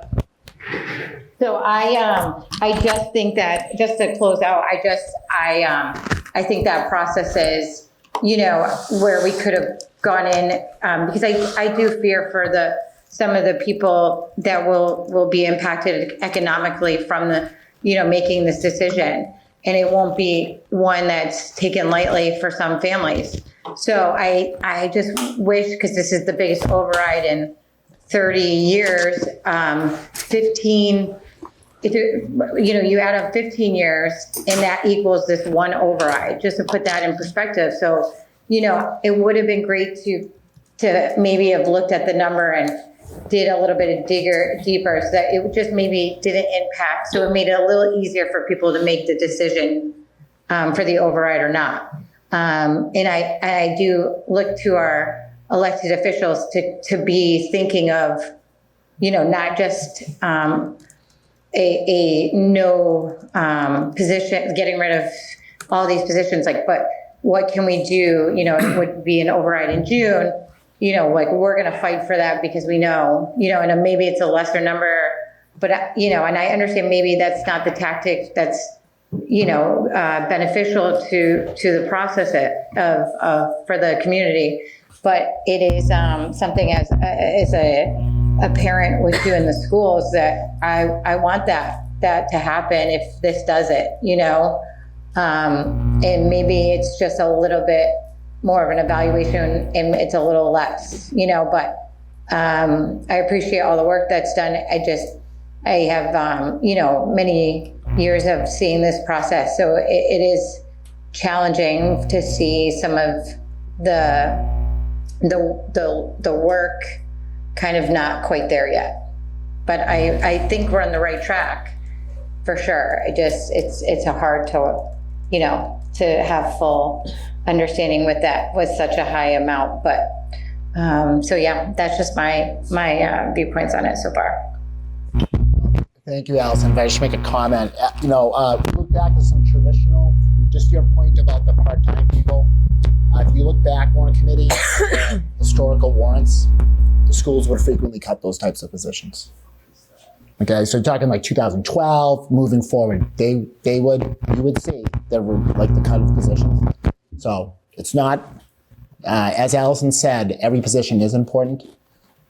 So I just think that, just to close out, I think that process is, you know, where we could have gone in, because I do fear for some of the people that will be impacted economically from the, you know, making this decision. And it won't be one that's taken lightly for some families. So I just wish, because this is the biggest override in 30 years, 15, you know, you add up 15 years and that equals this one override, just to put that in perspective. So, you know, it would have been great to maybe have looked at the number and did a little bit of deeper, so that it just maybe didn't impact. So it made it a little easier for people to make the decision for the override or not. And I do look to our elected officials to be thinking of, you know, not just a no position, getting rid of all these positions, like, but what can we do? You know, it would be an override in June. You know, like, we're going to fight for that because we know, you know, and maybe it's a lesser number, but, you know, and I understand maybe that's not the tactic that's, you know, beneficial to the process of for the community, but it is something as a parent with you in the schools that I want that to happen if this does it, you know, and maybe it's just a little bit more of an evaluation and it's a little less, you know, but I appreciate all the work that's done. I have, you know, many years of seeing this process. So it is challenging to see some of the work kind of not quite there yet. But I think we're on the right track for sure. It's a hard to, you know, to have full understanding with such a high amount. But so yeah, that's just my viewpoints on it so far. Thank you, Allison. If I just make a comment, you know, we look back at some traditional, just your point about the part-time people. If you look back, warrant committee, historical warrants, the schools would frequently cut those types of positions. Okay, so talking like 2012, moving forward, you would see there were like the cut of positions. So it's not, as Allison said, every position is important,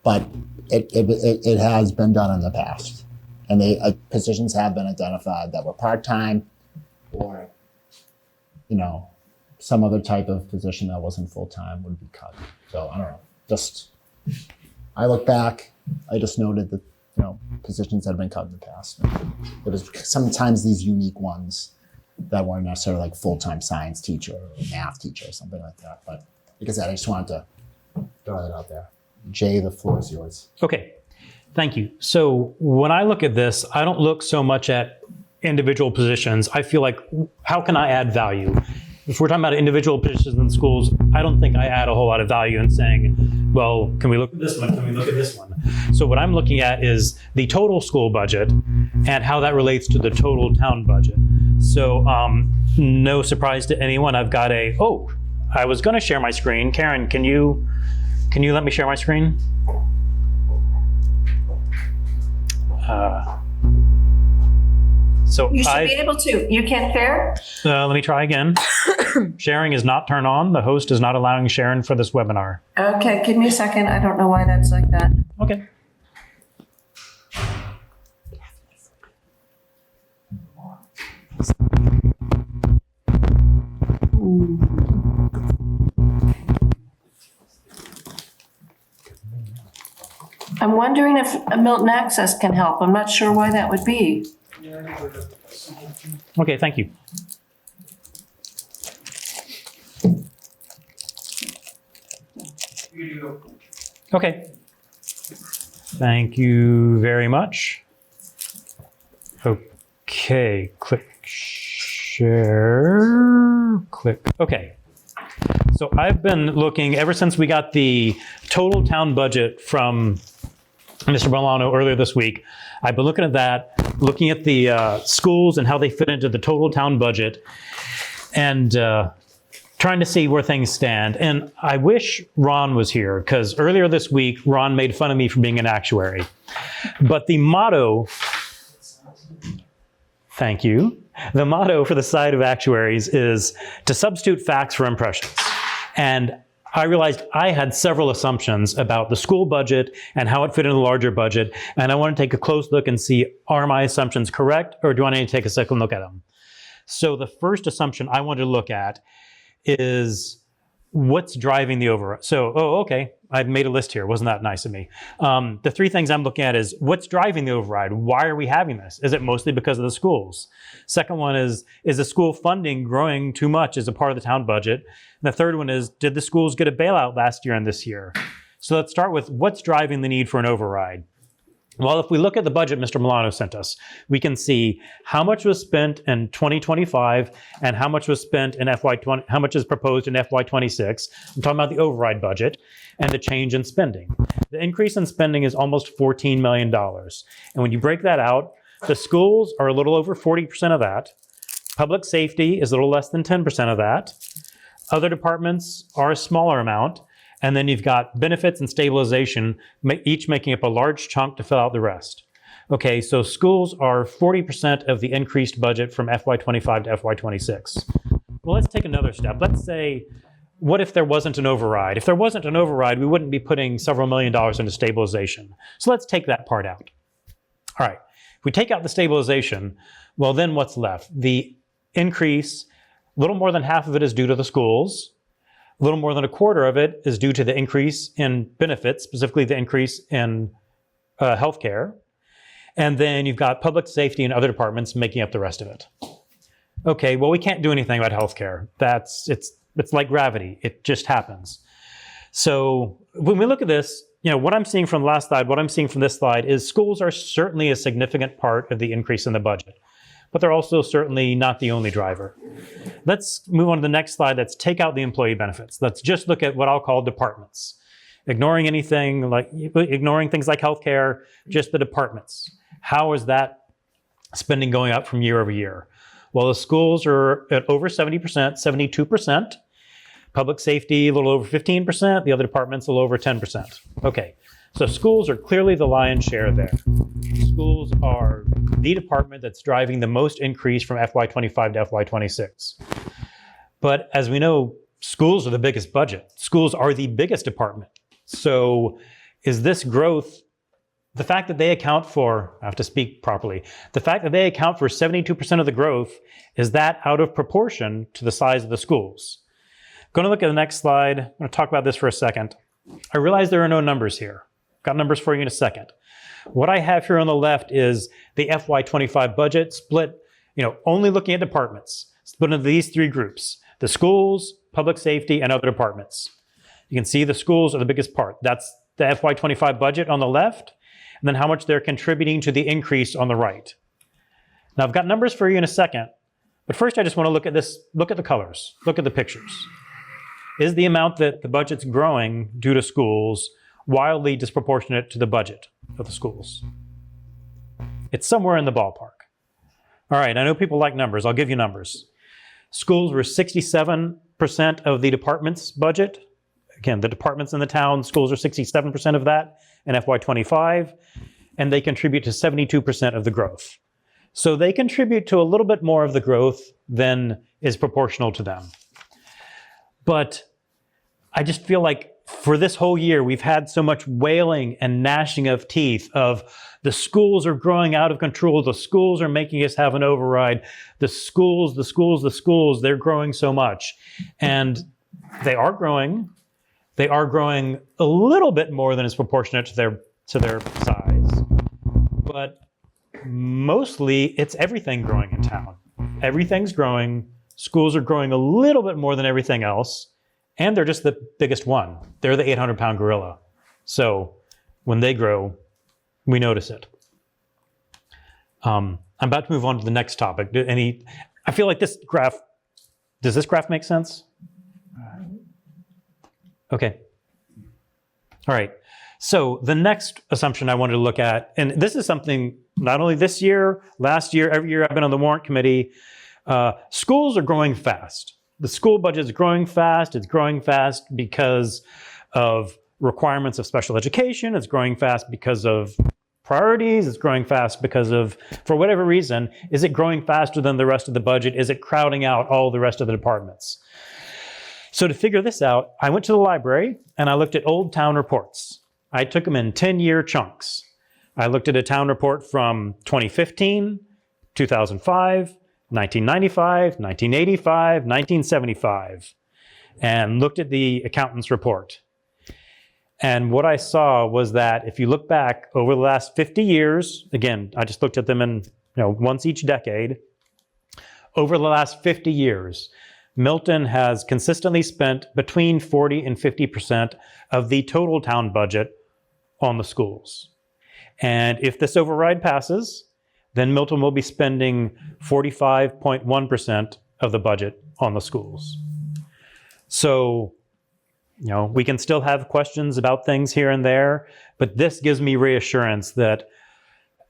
but it has been done in the past. And positions have been identified that were part-time or, you know, some other type of position that wasn't full-time would be cut. So I don't know, I look back, I just noted that, you know, positions that have been cut in the past. It was sometimes these unique ones that weren't necessarily like full-time science teacher or math teacher or something like that. But like I said, I just wanted to throw that out there. Jay, the floor is yours. Okay, thank you. So when I look at this, I don't look so much at individual positions. I feel like, how can I add value? if we're talking about individual positions in schools, I don't think I add a whole lot of value in saying, well, can we look at this one? Can we look at this one? So what I'm looking at is the total school budget and how that relates to the total town budget. So no surprise to anyone, I've got I was going to share my screen. Karen, can you let me share my screen? So You should be able to. You can't share? let me try again. Sharing is not turned on. The host is not allowing sharing for this webinar. Okay, give me a second. I don't know why that's like that. Okay. I'm wondering if Milton Access can help. I'm not sure why that would be. Okay, thank you. Okay. Thank you very much. Okay, click share, click, okay. So I've been looking ever since we got the total town budget from Mr. Milano earlier this week. I've been looking at that, looking at the schools and how they fit into the total town budget, and trying to see where things stand. And I wish Ron was here, because earlier this week, Ron made fun of me for being an actuary. But the motto, thank you, the motto for the side of actuaries is to substitute facts for impressions. And I realized I had several assumptions about the school budget and how it fit in the larger budget. And I want to take a close look and see, are my assumptions correct, or do I need to take a second look at them? So the first assumption I wanted to look at is what's driving the override. So, okay, I've made a list here. Wasn't that nice of me? The three things I'm looking at is what's driving the override? Why are we having this? Is it mostly because of the schools? Second one is the school funding growing too much as a part of the town budget? And the third one is, did the schools get a bailout last year and this year? So let's start with what's driving the need for an override. Well, if we look at the budget Mr. Milano sent us, we can see how much was spent in 2025 and how much was spent in FY20, how much is proposed in FY26. I'm talking about the override budget and the change in spending. The increase in spending is almost $14 million. And when you break that out, the schools are a little over 40% of that. Public safety is a little less than 10% of that. Other departments are a smaller amount. And then you've got benefits and stabilization, each making up a large chunk to fill out the rest. Okay, so schools are 40% of the increased budget from FY25 to FY26. Well, let's take another step. Let's say, what if there wasn't an override? If there wasn't an override, we wouldn't be putting several $1 million into stabilization. So let's take that part out. All right, if we take out the stabilization, well, then what's left? The increase, a little more than half of it is due to the schools. A little more than a quarter of it is due to the increase in benefits, specifically the increase in healthcare. And then you've got public safety and other departments making up the rest of it. Okay, well, we can't do anything about healthcare. It's like gravity. It just happens. So when we look at this, what I'm seeing from the last slide, what I'm seeing from this slide is schools are certainly a significant part of the increase in the budget, but they're also certainly not the only driver. Let's move on to the next slide. Let's take out the employee benefits. Let's just look at what I'll call departments. Ignoring things like healthcare, just the departments. How is that spending going up from year over year? Well, the schools are at over 70%, 72%. Public safety, a little over 15%. The other departments, a little over 10%. Okay, so schools are clearly the lion's share there. Schools are the department that's driving the most increase from FY25 to FY26. But as we know, schools are the biggest budget. Schools are the biggest department. So is this growth, the fact that they account for, I have to speak properly, the fact that they account for 72% of the growth, is that out of proportion to the size of the schools? Going to look at the next slide. I'm going to talk about this for a second. I realize there are no numbers here. Got numbers for you in a second. What I have here on the left is the FY25 budget split, only looking at departments, split into these three groups: the schools, public safety, and other departments. You can see the schools are the biggest part. That's the FY25 budget on the left, and then how much they're contributing to the increase on the right. Now, I've got numbers for you in a second, But first, I just want to look at this, look at the colors, look at the pictures. Is the amount that the budget's growing due to schools wildly disproportionate to the budget of the schools? It's somewhere in the ballpark. All right, I know people like numbers. I'll give you numbers. Schools were 67% of the department's budget. Again, the departments in the town, schools are 67% of that in FY25, and they contribute to 72% of the growth. So they contribute to a little bit more of the growth than is proportional to them. But I just feel like for this whole year, we've had so much wailing and gnashing of teeth of the schools are growing out of control. The schools are making us have an override. The schools, they're growing so much. And they are growing. They are growing a little bit more than is proportionate to their size. But mostly it's everything growing in town. Everything's growing. Schools are growing a little bit more than everything else. And they're just the biggest one. They're the 800-pound gorilla. So when they grow, we notice it. I'm about to move on to the next topic. I feel like this graph, does this graph make sense? Okay. All right. So the next assumption I wanted to look at, and this is something not only this year, last year, every year I've been on the Warrant Committee, schools are growing fast. The school budget is growing fast. It's growing fast because of requirements of special education. It's growing fast because of priorities. It's growing fast because of, for whatever reason, is it growing faster than the rest of the budget? Is it crowding out all the rest of the departments? So to figure this out, I went to the library and I looked at old town reports. I took them in 10-year chunks. I looked at a town report from 2015, 2005, 1995, 1985, 1975, and looked at the accountant's report. And what I saw was that if you look back over the last 50 years, again, I just looked at them in once each decade, over the last 50 years, Milton has consistently spent between 40 and 50% of the total town budget on the schools. And if this override passes, then Milton will be spending 45.1% of the budget on the schools. So, we can still have questions about things here and there, but this gives me reassurance that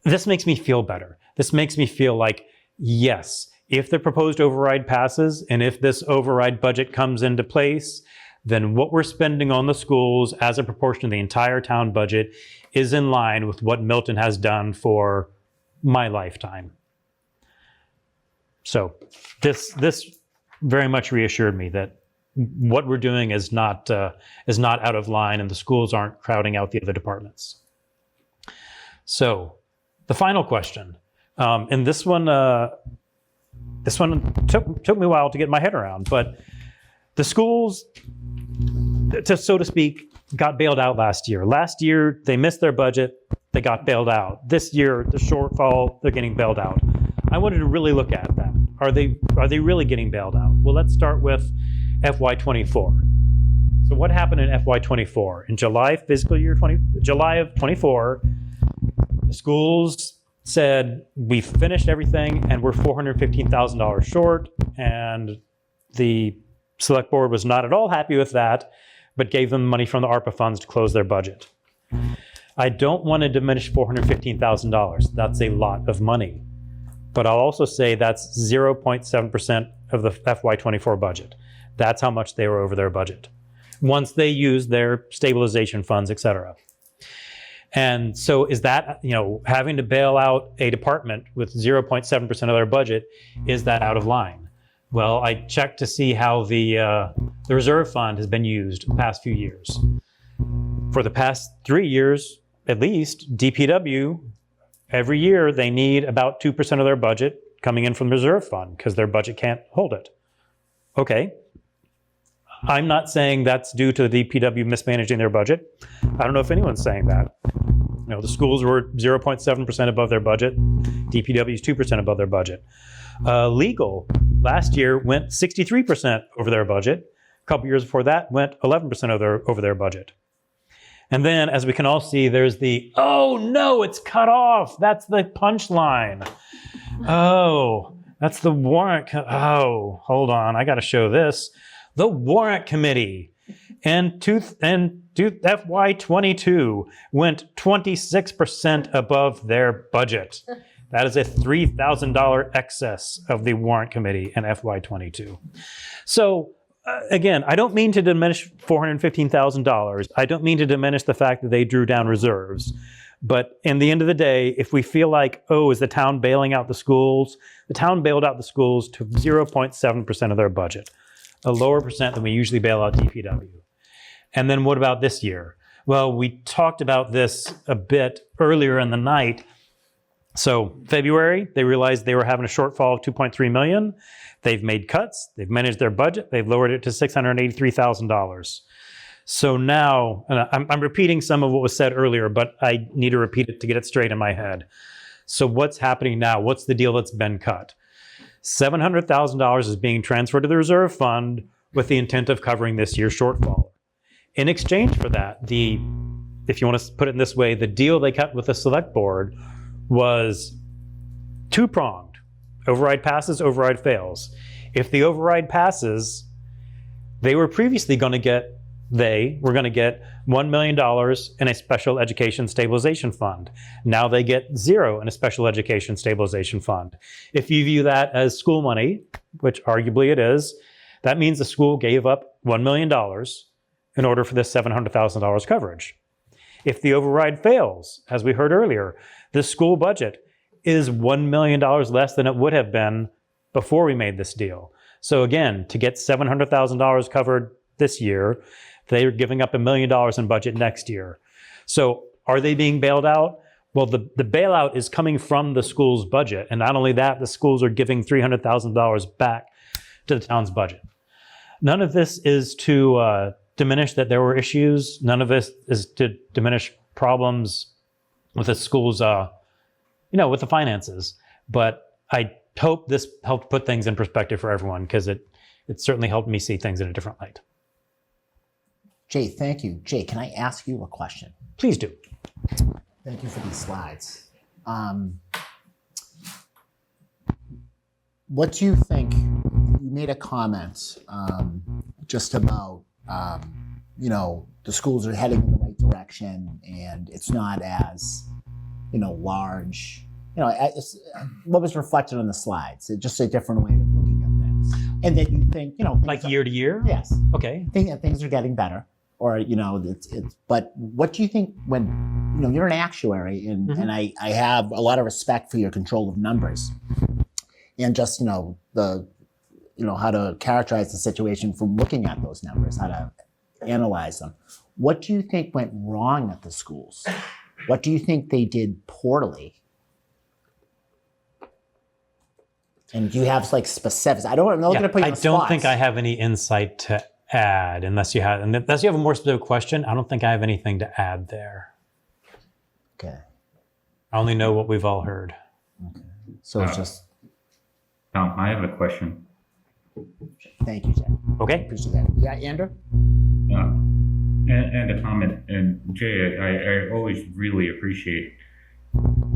this makes me feel better. This makes me feel like, yes, if the proposed override passes and if this override budget comes into place, then what we're spending on the schools as a proportion of the entire town budget is in line with what Milton has done for my lifetime. So this very much reassured me that what we're doing is not out of line and the schools aren't crowding out the other departments. So the final question, and this one took me a while to get my head around, but the schools, so to speak, got bailed out last year. Last year, they missed their budget. They got bailed out. This year, the shortfall, they're getting bailed out. I wanted to really look at that. Are they really getting bailed out? Well, let's start with FY24. So what happened in FY24? In July of 24, the schools said, we finished everything and we're $415,000 short. And the select board was not at all happy with that, but gave them money from the ARPA funds to close their budget. I don't want to diminish $415,000. That's a lot of money. But I'll also say that's 0.7% of the FY24 budget. That's how much they were over their budget once they used their stabilization funds, et cetera. And so is that, having to bail out a department with 0.7% of their budget, is that out of line? Well, I checked to see how the reserve fund has been used the past few years. For the past 3 years, at least, DPW, every year they need about 2% of their budget coming in from the reserve fund because their budget can't hold it. Okay. I'm not saying that's due to the DPW mismanaging their budget. I don't know if anyone's saying that. The schools were 0.7% above their budget. DPW is 2% above their budget. Legal last year went 63% over their budget. A couple years before that went 11% over their budget. And then, as we can all see, there's the, oh no, it's cut off. That's the punchline. Oh, That's the warrant. Oh, hold on. I got to show this. The warrant committee and FY22 went 26% above their budget. That is a $3,000 excess of the warrant committee in FY22. So again, I don't mean to diminish $415,000. I don't mean to diminish the fact that they drew down reserves. But in the end of the day, if we feel like, oh, is the town bailing out the schools? The town bailed out the schools to 0.7% of their budget, a lower percent than we usually bail out DPW. And then what about this year? Well, we talked about this a bit earlier in the night. So February, they realized they were having a shortfall of 2.3 million. They've made cuts. They've managed their budget. They've lowered it to $683,000. So now, and I'm repeating some of what was said earlier, but I need to repeat it to get it straight in my head. So what's happening now? What's the deal that's been cut? $700,000 is being transferred to the reserve fund with the intent of covering this year's shortfall. In exchange for that, if you want to put it in this way, the deal they cut with the select board was two-pronged. Override passes, override fails. If the override passes, they were previously going to get $1 million in a special education stabilization fund. Now they get $0 in a special education stabilization fund. If you view that as school money, which arguably it is, that means the school gave up $1 million in order for this $700,000 coverage. If the override fails, as we heard earlier, the school budget is $1 million less than it would have been before we made this deal. So again, to get $700,000 covered this year, they're giving up $1 million in budget next year. So are they being bailed out? Well, the bailout is coming from the school's budget. And not only that, the schools are giving $300,000 back to the town's budget. None of this is to diminish that there were issues. None of this is to diminish problems with the schools, with the finances. But I hope this helped put things in perspective for everyone, because it certainly helped me see things in a different light. Jay, thank you. Jay, can I ask you a question? Please do. Thank you for these slides. What do you think? You made a comment just about, the schools are heading in the right direction and it's not as, large. What was reflected on the slides? It's just a different way of looking at things. And that you think, like year to year? Yes. Okay. I think that things are getting better. Or, but what do you think when, you're an actuary and, and I have a lot of respect for your control of numbers and just, how to characterize the situation from looking at those numbers, how to analyze them. What do you think went wrong at the schools? What do you think they did poorly? And do you have specifics? I'm not going to put you on the spot. I don't think I have any insight to add unless you have a more specific question. I don't think I have anything to add there. Okay. I only know what we've all heard. Okay. So it's just. I have a question. Thank you, Jay. Okay. Appreciate that. Yeah, Andrew? And a comment. And Jay, I always really appreciate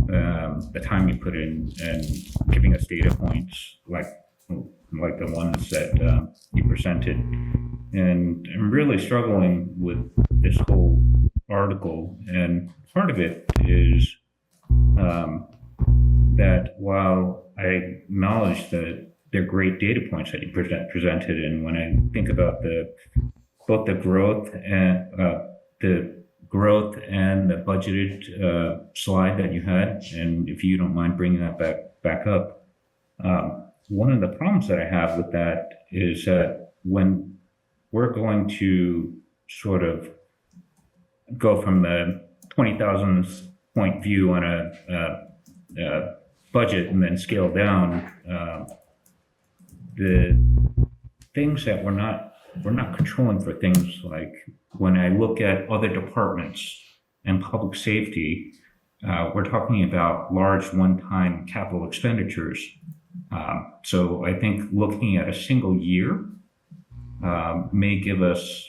the time you put in and giving us data points like the ones that you presented. And I'm really struggling with this whole article. And part of it is that while I acknowledge that they're great data points that you presented, and when I think about both the growth and the budgeted slide that you had, and if you don't mind bringing that back up, one of the problems that I have with that is that when we're going to sort of go from the 20,000 point view on a budget and then scale down, the things that we're not controlling for things like when I look at other departments and public safety, we're talking about large one-time capital expenditures. So I think looking at a single year may give us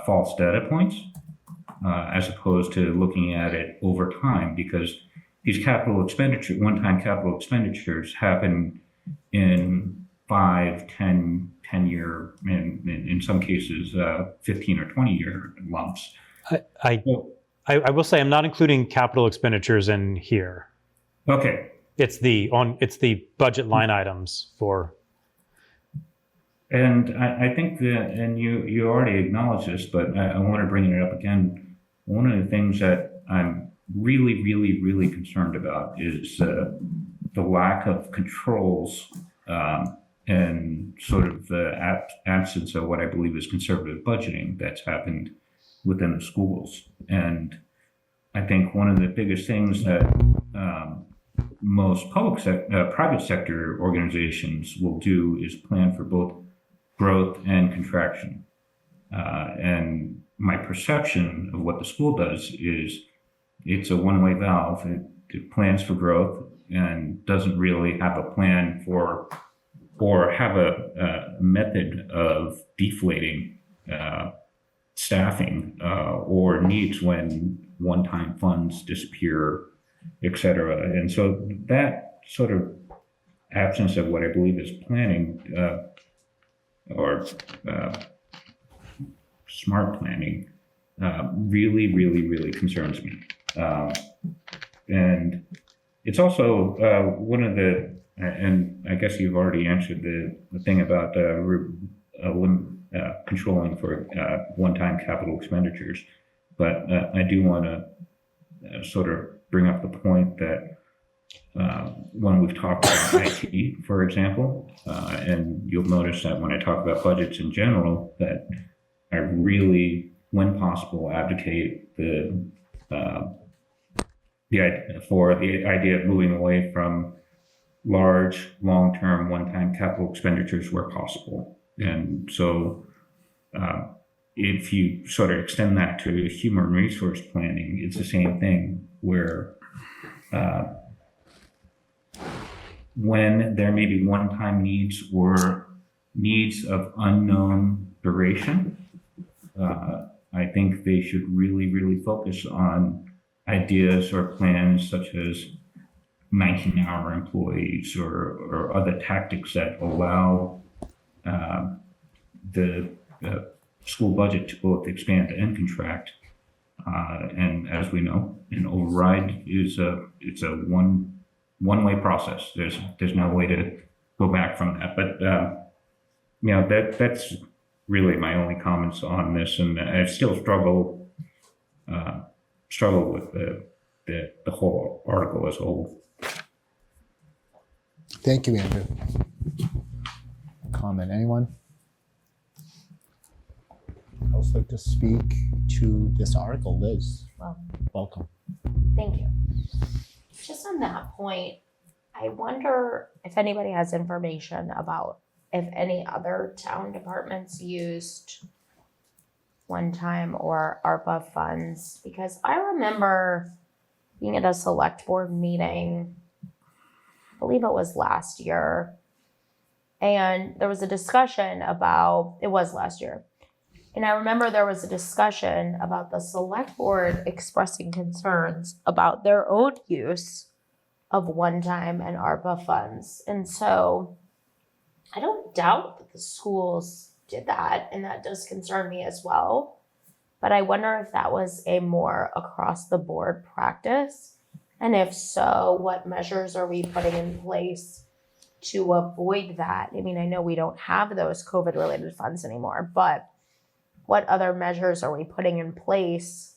false data points as opposed to looking at it over time, because these capital expenditures, one-time capital expenditures happen in 5, 10 year, and in some cases, 15 or 20 year lumps. I will say I'm not including capital expenditures in here. Okay. It's the budget line items for. And I think that, and you already acknowledged this, but I want to bring it up again. One of the things that I'm really, really, really concerned about is the lack of controls and sort of the absence of what I believe is conservative budgeting that's happened within the schools. And I think one of the biggest things that most private sector organizations will do is plan for both growth and contraction. And my perception of what the school does is it's a one-way valve. It plans for growth and doesn't really have a plan for or have a method of deflating staffing or needs when one-time funds disappear, et cetera. And so that sort of absence of what I believe is planning or smart planning really, really, really concerns me. And it's also one of the, and I guess you've already answered the thing about controlling for one-time capital expenditures. But I do want to sort of bring up the point that when we've talked about IT, for example, and you'll notice that when I talk about budgets in general, that I really, when possible, advocate the idea of moving away from large, long-term, one-time capital expenditures where possible. And so if you sort of extend that to human resource planning, it's the same thing where when there may be one-time needs or needs of unknown duration, I think they should really, really focus on ideas or plans such as 19-hour employees or other tactics that allow the school budget to both expand and contract. And as we know, an override is it's a one-way process. There's no way to go back from that. But that's really my only comments on this, and I still struggle with the whole article as a whole. Thank you, Andrew. Comment, anyone else like to speak to this article? Liz, welcome. Thank you. Just on that point, I wonder if anybody has information about if any other town departments used one-time or ARPA funds, because I remember being at a select board meeting, I believe it was last year, and there was a discussion about, it was last year, and I remember there was a discussion about the select board expressing concerns about their own use of one-time and ARPA funds. And so I don't doubt that the schools did that, and that does concern me as well. But I wonder if that was a more across the board practice. And if so, what measures are we putting in place to avoid that? I mean, I know we don't have those COVID related funds anymore, but what other measures are we putting in place?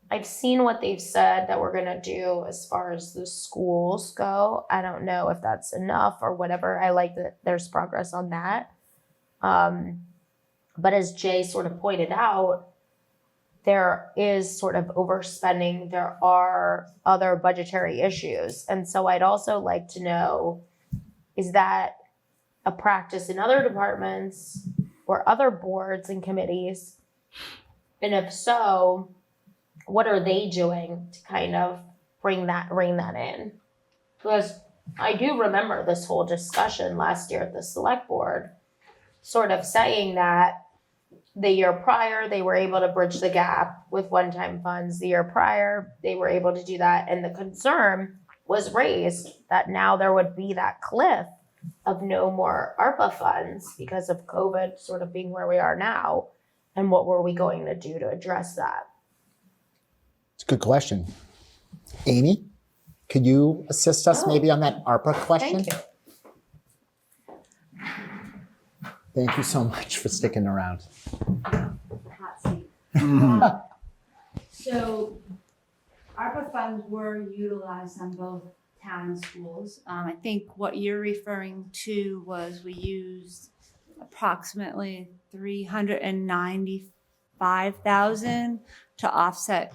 I've seen what they've said that we're going to do as far as the schools go. I don't know if that's enough or whatever. I like that there's progress on that. But as Jay sort of pointed out, there is sort of overspending. There are other budgetary issues. And so I'd also like to know, is that a practice in other departments or other boards and committees? And if so, what are they doing to kind of bring that in? Because I do remember this whole discussion last year at the select board, sort of saying that the year prior, they were able to bridge the gap with one-time funds. The year prior, they were able to do that. And the concern was raised that now there would be that cliff of no more ARPA funds because of COVID sort of being where we are now? And what were we going to do to address that? It's a good question. Amy, could you assist us maybe on that ARPA question? Thank you. Thank you so much for sticking around. Hot seat. So ARPA funds were utilized on both town and schools. I think what you're referring to was we used approximately $395,000 to offset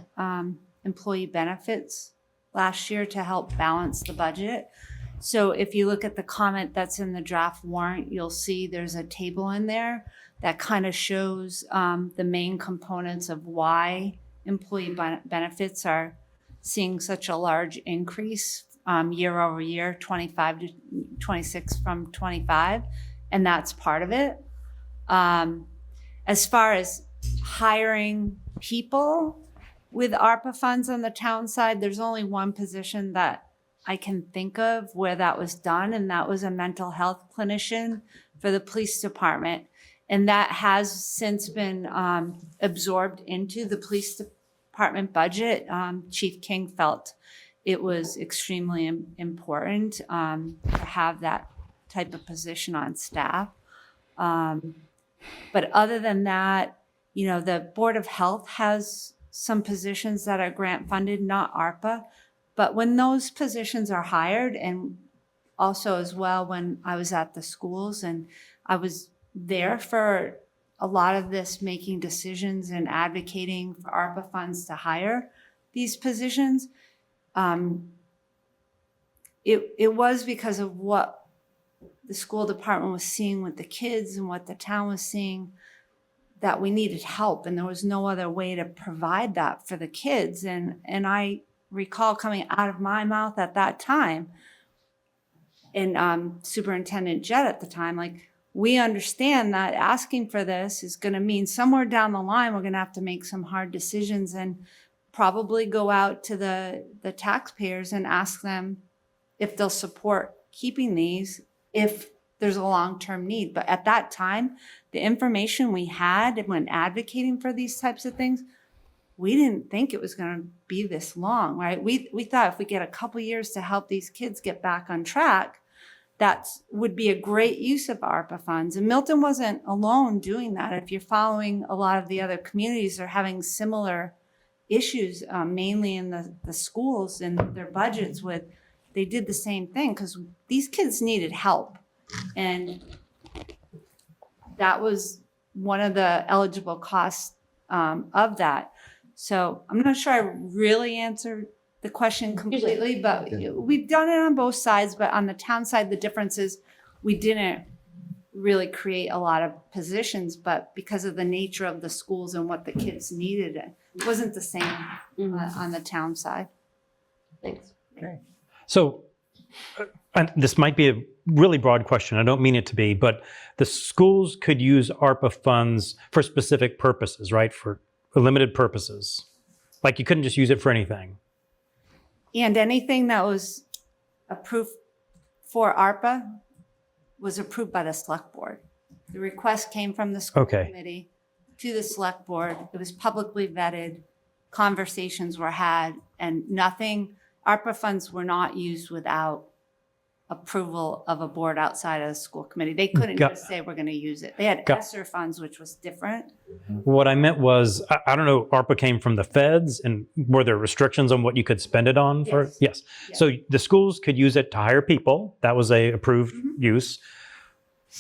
employee benefits last year to help balance the budget. So if you look at the comment that's in the draft warrant, you'll see there's a table in there that kind of shows the main components of why employee benefits are seeing such a large increase year over year, 25 to 26 from 25, and that's part of it. As far as hiring people with ARPA funds on the town side, there's only one position that I can think of where that was done, and that was a mental health clinician for the police department. And that has since been absorbed into the police department budget. Chief King felt it was extremely important to have that type of position on staff. But other than that, you know, the Board of Health has some positions that are grant funded, not ARPA. But when those positions are hired, and also as well when I was at the schools and I was there for a lot of this, making decisions and advocating for ARPA funds to hire these positions, it was because of what the school department was seeing with the kids and what the town was seeing, that we needed help, and there was no other way to provide that for the kids. And I recall coming out of my mouth at that time, and Superintendent Jett at the time, like, we understand that asking for this is going to mean somewhere down the line we're going to have to make some hard decisions and probably go out to the taxpayers and ask them if they'll support keeping these if there's a long-term need. But at that time, the information we had when advocating for these types of things, we didn't think it was going to be this long, right? We thought if we get a couple years to help these kids get back on track, that would be a great use of ARPA funds. And Milton wasn't alone doing that. If you're following a lot of the other communities, are having similar issues, mainly in the schools and their budgets with, they did the same thing because these kids needed help. And that was one of the eligible costs of that. So I'm not sure I really answered the question completely, but we've done it on both sides. But on the town side, the difference is we didn't really create a lot of positions, but because of the nature of the schools and what the kids needed, it wasn't the same on the town side. Thanks. Okay. So and this might be a really broad question. I don't mean it to be, but the schools could use ARPA funds for specific purposes, right? For limited purposes. Like you couldn't just use it for anything. And anything that was approved for ARPA was approved by the select board. The request came from the school committee to the select board. It was publicly vetted. Conversations were had, and nothing, ARPA funds were not used without approval of a board outside of the school committee. They couldn't just say we're going to use it. They had ESSER funds, which was different. What I meant was, I don't know, ARPA came from the feds, and were there restrictions on what you could spend it on? Yes. So the schools could use it to hire people. That was a approved use.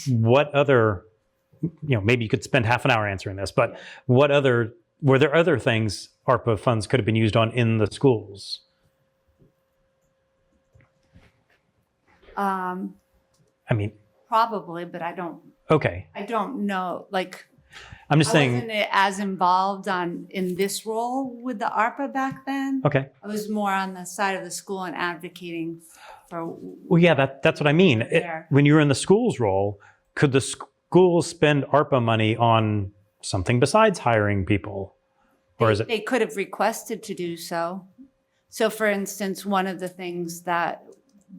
What other, maybe you could spend half an hour answering this, but what other, were there other things ARPA funds could have been used on in the schools? I mean, probably, but I don't. Okay. I don't know. Like, I'm just saying. I wasn't as involved in this role with the ARPA back then. Okay. I was more on the side of the school and advocating for. Well, yeah, that's what I mean. When you were in the schools role, could the schools spend ARPA money on something besides hiring people, or is it? They could have requested to do so. So, for instance, one of the things that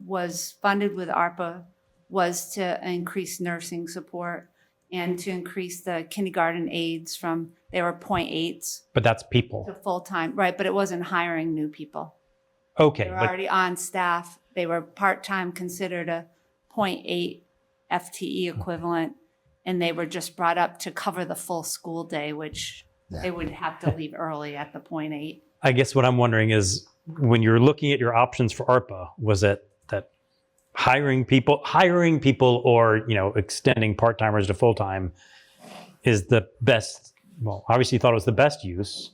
was funded with ARPA was to increase nursing support and to increase the kindergarten aides from, they were 0.8s But that's people. to full-time, right? But it wasn't hiring new people. Okay, They were but already on staff. They were part-time, considered a 0.8 FTE equivalent, and they were just brought up to cover the full school day, which they would have to leave early at the 0.8. I guess what I'm wondering is when you're looking at your options for ARPA, was it that hiring people or, extending part-timers to full-time is the best, well, obviously you thought it was the best use,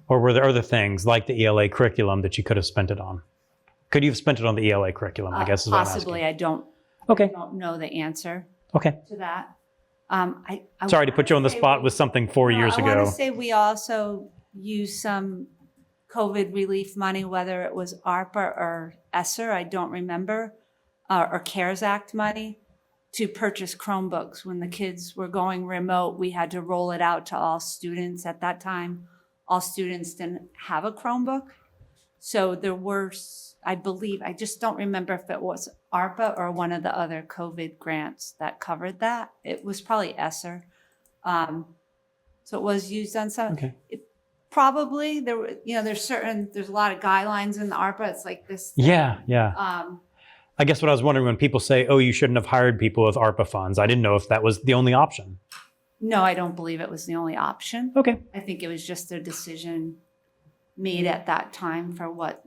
or were there other things like the ELA curriculum that you could have spent it on? Could you have spent it on the ELA curriculum, I guess is what I'm asking. Possibly, I don't know the answer Okay. to that. Sorry to put you on the spot with something 4 years I want ago. to say we also used some COVID relief money, whether it was ARPA or ESSER, I don't remember, or CARES Act money, to purchase Chromebooks. When the kids were going remote, we had to roll it out to all students. At that time, all students didn't have a Chromebook. So there were, I believe, I just don't remember if it was ARPA or one of the other COVID grants that covered that. It was probably ESSER. So it was used on some. Okay. Probably there were, there's a lot of guidelines in the ARPA. It's like this. Yeah. I guess what I was wondering when people say, oh, you shouldn't have hired people with ARPA funds, I didn't know if that was the only option. No, I don't believe it was the only option. Okay. I think it was just a decision made at that time for what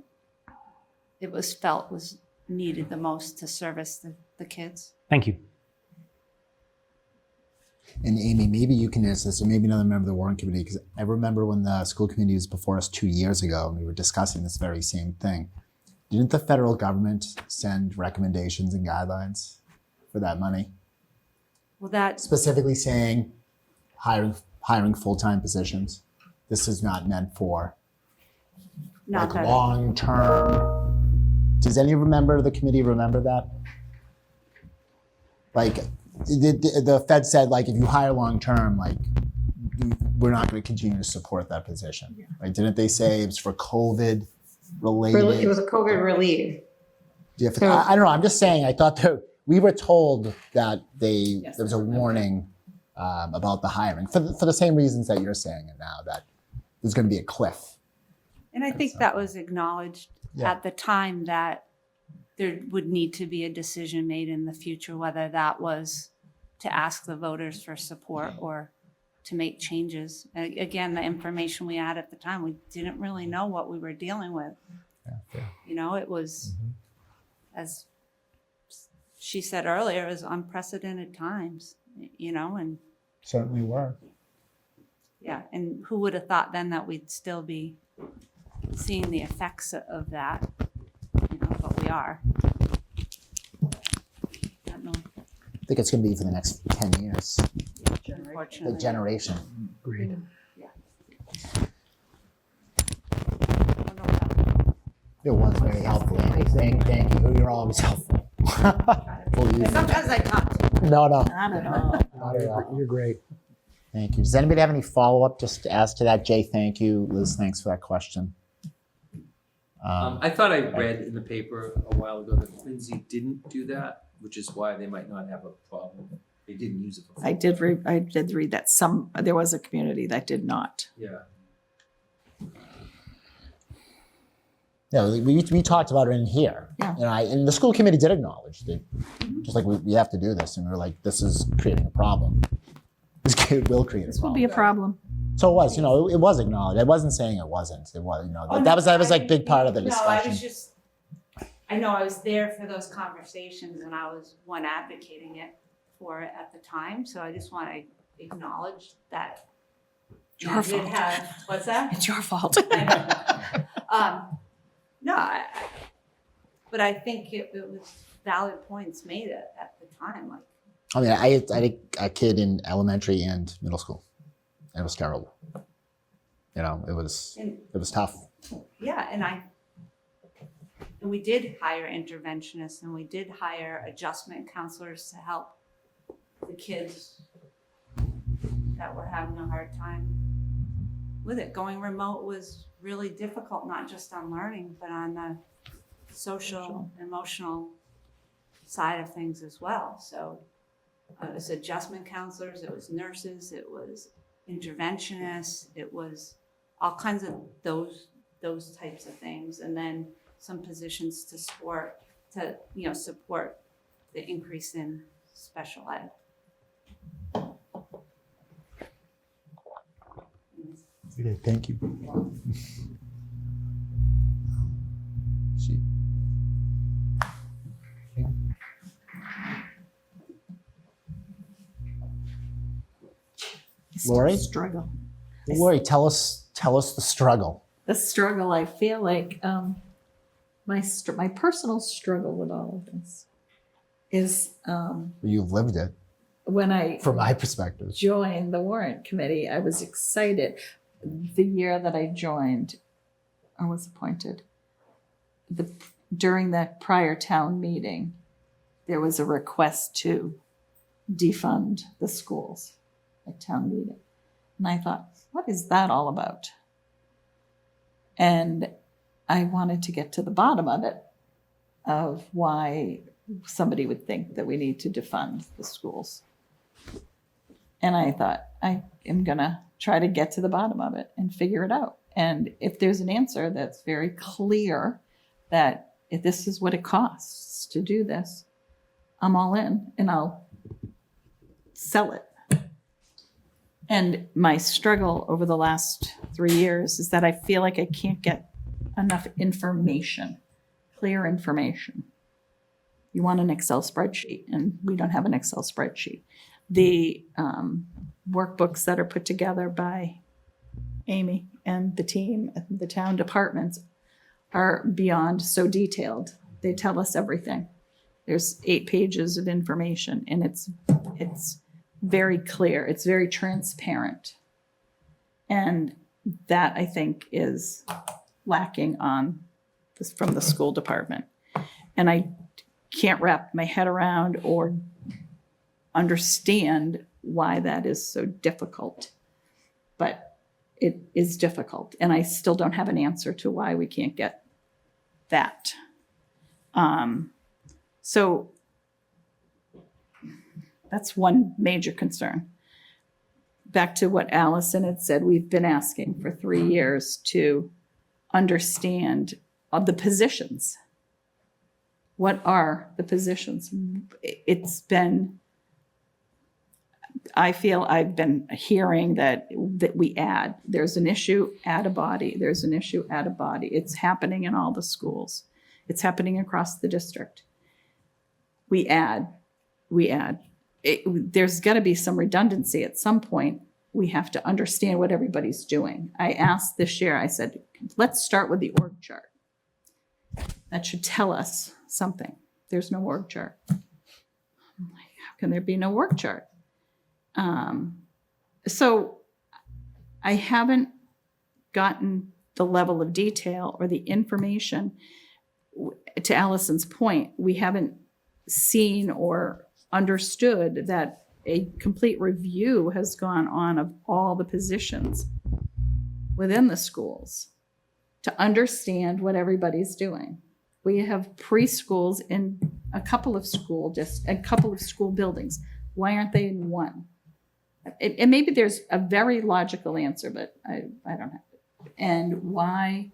it was felt was needed the most to service the kids. Thank you. And Amy, maybe you can answer this, or maybe another member of the Warrant Committee, because I remember when the school committee was before us 2 years ago, and we were discussing this very same thing. Didn't the federal government send recommendations and guidelines for that money? Well, that Specifically saying hiring full-time positions. This is not meant for not that long-term. Does any member of the committee remember that? Like, the Fed said, like, if you hire long-term, like, we're not going to continue to support that position. Right? Didn't they say it was for COVID related? It was a COVID relief. I don't know. I'm just saying, I thought that we were told that there was a warning about the hiring for the same reasons that you're saying it now, that there's going to be a cliff. And I think that was acknowledged at the time, that there would need to be a decision made in the future, whether that was to ask the voters for support or to make changes. And again, the information we had at the time, we didn't really know what we were dealing with. It was, as she said earlier, it was unprecedented times, and Certainly were. yeah, and who would have thought then that we'd still be seeing the effects of that, but we are. I don't know. I think it's going to be for the next 10 years. Unfortunately. The generation. Agreed. Yeah. It was very helpful. Thank you. You're always helpful. Sometimes I talk to No. Not at all. Not at all. You're great. Thank you. Does anybody have any follow-up just as to that? Jay, thank you. Liz, thanks for that question. I thought I read in the paper a while ago that Quincy didn't do that, which is why they might not have a problem. They didn't use it before. I did read that there was a community that did not. Yeah. Yeah, we talked about it in here. Yeah. And the school committee did acknowledge that, just like we have to do this, and we were like, this is creating a problem. This will create a problem. This will be a problem. So it was, it was acknowledged. I wasn't saying it wasn't. It was, that was like big part of the discussion. I know I was there for those conversations, and I was one advocating it for it at the time. So I just want to acknowledge that. Your fault. What's that? It's your fault. No, but I think it was valid points made at the time. I mean, I had a kid in elementary and middle school, and it was terrible. It was tough. Yeah, and we did hire interventionists, and we did hire adjustment counselors to help the kids that were having a hard time with it. Going remote was really difficult, not just on learning, but on the social, emotional side of things as well. So it was adjustment counselors, it was nurses, it was interventionists, it was all kinds of those types of things, and then some positions to support the increase in special ed. Okay, thank you. See. Okay. Lori? Struggle. Lori, tell us the struggle. The struggle, I feel like my personal struggle with all of this is You've lived it, when I from my perspective. joined the Warrant Committee. I was excited. The year that I joined, I was appointed. During that prior town meeting, there was a request to defund the schools at town meeting. And I thought, what is that all about? And I wanted to get to the bottom of it, of why somebody would think that we need to defund the schools. And I thought, I am going to try to get to the bottom of it and figure it out. And if there's an answer that's very clear that if this is what it costs to do this, I'm all in and I'll sell it. And my struggle over the last 3 years is that I feel like I can't get enough information, clear information. You want an Excel spreadsheet, and we don't have an Excel spreadsheet. The workbooks that are put together by Amy and the team, the town departments, are beyond so detailed. They tell us everything. There's 8 pages of information, and it's very clear. It's very transparent. And that, I think, is lacking on this from the school department. And I can't wrap my head around or understand why that is so difficult. But it is difficult. And I still don't have an answer to why we can't get that. So that's one major concern. Back to what Allison had said, we've been asking for 3 years to understand the positions. What are the positions? It's been, I feel I've been hearing that we add. There's an issue, add a body. There's an issue, add a body. It's happening in all the schools. It's happening across the district. We add. There's got to be some redundancy at some point. We have to understand what everybody's doing. I asked this year, I said, let's start with the org chart. That should tell us something. There's no org chart. I'm like, how can there be no org chart? So I haven't gotten the level of detail or the information. To Allison's point, we haven't seen or understood that a complete review has gone on of all the positions within the schools to understand what everybody's doing. We have preschools in a couple of school buildings. Why aren't they in one? And maybe there's a very logical answer, but I don't have it. And why,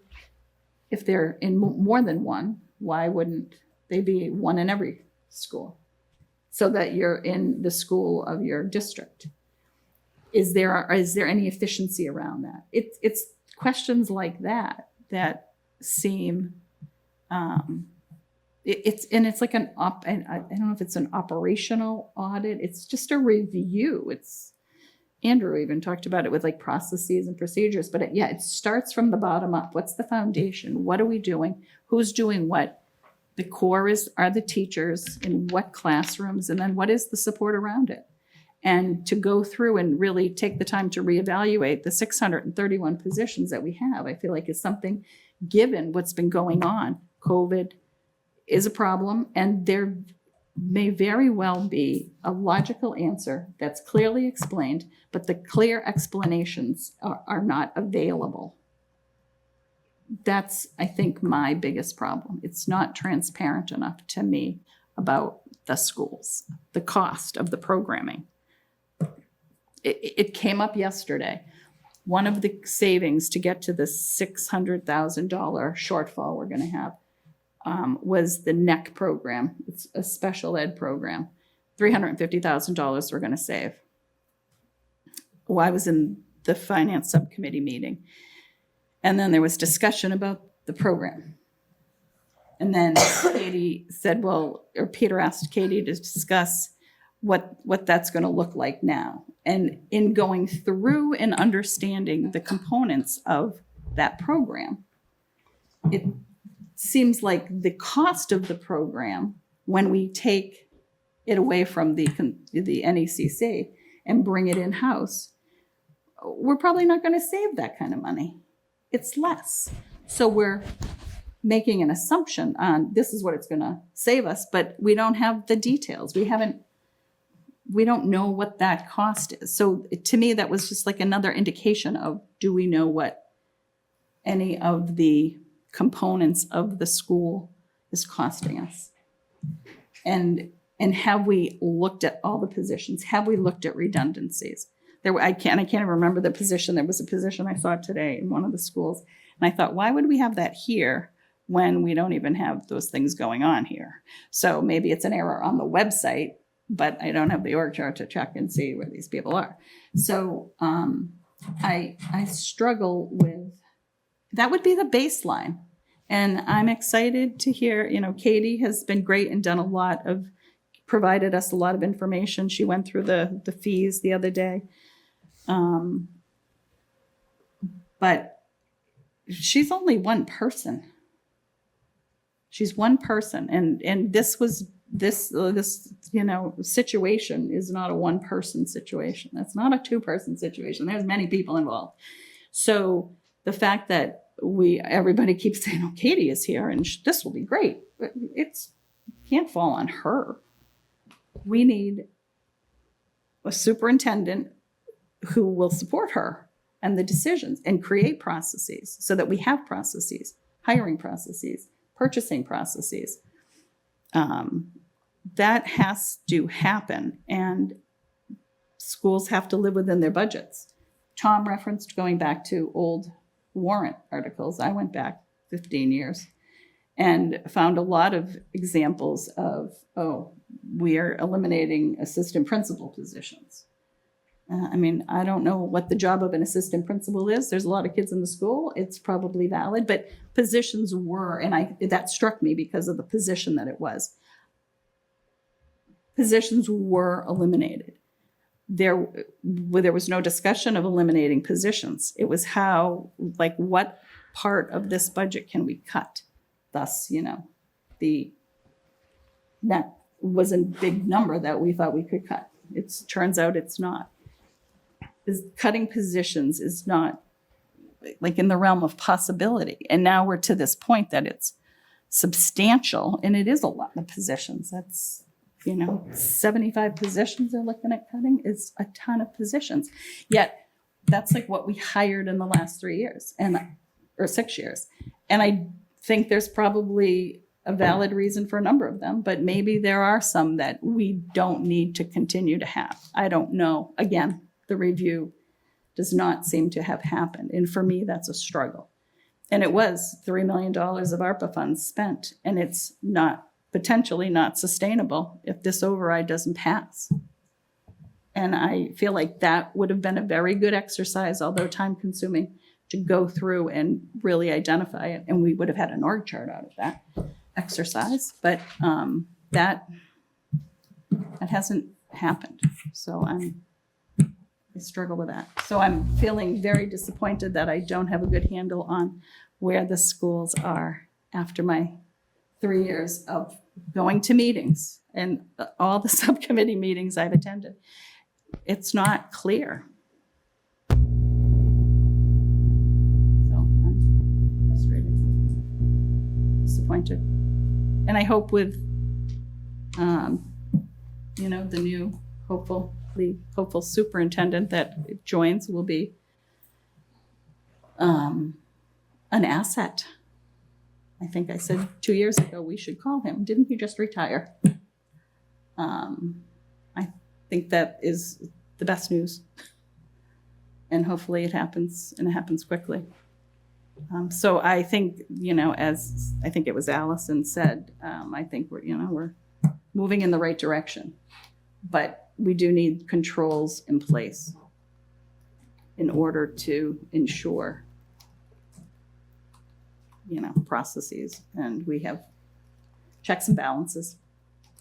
if they're in more than one, why wouldn't they be one in every school? So that you're in the school of your district. Is there any efficiency around that? It's questions like that seem, it's like I don't know if it's an operational audit. It's just a review. Andrew even talked about it with like processes and procedures, but it starts from the bottom up. What's the foundation? What are we doing? Who's doing what? The core are the teachers in what classrooms, and then what is the support around it? And to go through and really take the time to reevaluate the 631 positions that we have, I feel like is something, given what's been going on. COVID is a problem, and there may very well be a logical answer that's clearly explained, but the clear explanations are not available. That's, I think, my biggest problem. It's not transparent enough to me about the schools, the cost of the programming. It came up yesterday. One of the savings to get to the $600,000 shortfall we're going to have was the NEC program. It's a special ed program. $350,000 we're going to save. Well, I was in the finance subcommittee meeting, and then there was discussion about the program. And then Katie said, well, or Peter asked Katie to discuss what that's going to look like now. And in going through and understanding the components of that program, it seems like the cost of the program, when we take it away from the NECC and bring it in-house, we're probably not going to save that kind of money. It's less. So we're making an assumption on this is what it's going to save us, but we don't have the details. We don't know what that cost is. So to me, that was just like another indication of, do we know what any of the components of the school is costing us? And have we looked at all the positions? Have we looked at redundancies? I can't even remember the position. There was a position I saw today in one of the schools. And I thought, why would we have that here when we don't even have those things going on here? So maybe it's an error on the website, but I don't have the org chart to check and see where these people are. So I struggle with, that would be the baseline. And I'm excited to hear, Katie has been great and provided us a lot of information. She went through the fees the other day. But she's only one person. She's one person. And this situation is not a one person situation. That's not a two person situation. There's many people involved. So the fact that everybody keeps saying, oh, Katie is here and this will be great. It can't fall on her. We need a superintendent who will support her and the decisions and create processes so that we have processes, hiring processes, purchasing processes. That has to happen, and schools have to live within their budgets. Tom referenced going back to old Warrant articles. I went back 15 years and found a lot of examples of, we are eliminating assistant principal positions. I don't know what the job of an assistant principal is. There's a lot of kids in the school. It's probably valid, but positions were, and that struck me because of the position that it was. Positions were eliminated. There was no discussion of eliminating positions. It was what part of this budget can we cut? Thus, that was a big number that we thought we could cut. It turns out it's not. Cutting positions is not in the realm of possibility. And now we're to this point that it's substantial, and it is a lot of positions. That's 75 positions they're looking at cutting is a ton of positions. Yet that's what we hired in the last 3 years or 6 years. And I think there's probably a valid reason for a number of them, but maybe there are some that we don't need to continue to have. I don't know. Again, the review does not seem to have happened. And for me, that's a struggle. And it was $3 million of ARPA funds spent, and it's potentially not sustainable if this override doesn't pass. And I feel like that would have been a very good exercise, although time consuming, to go through and really identify it. And we would have had an org chart out of that exercise, but that hasn't happened. So I struggle with that. So I'm feeling very disappointed that I don't have a good handle on where the schools are after my 3 years of going to meetings and all the subcommittee meetings I've attended. It's not clear. So I'm frustrated, disappointed. And I hope with, the new hopeful superintendent that joins will be an asset. I think I said 2 years ago we should call him. Didn't he just retire? I think that is the best news. And hopefully it happens, and it happens quickly. So I think, as I think it was Allison said, I think we're moving in the right direction. But we do need controls in place in order to ensure, processes. And we have checks and balances,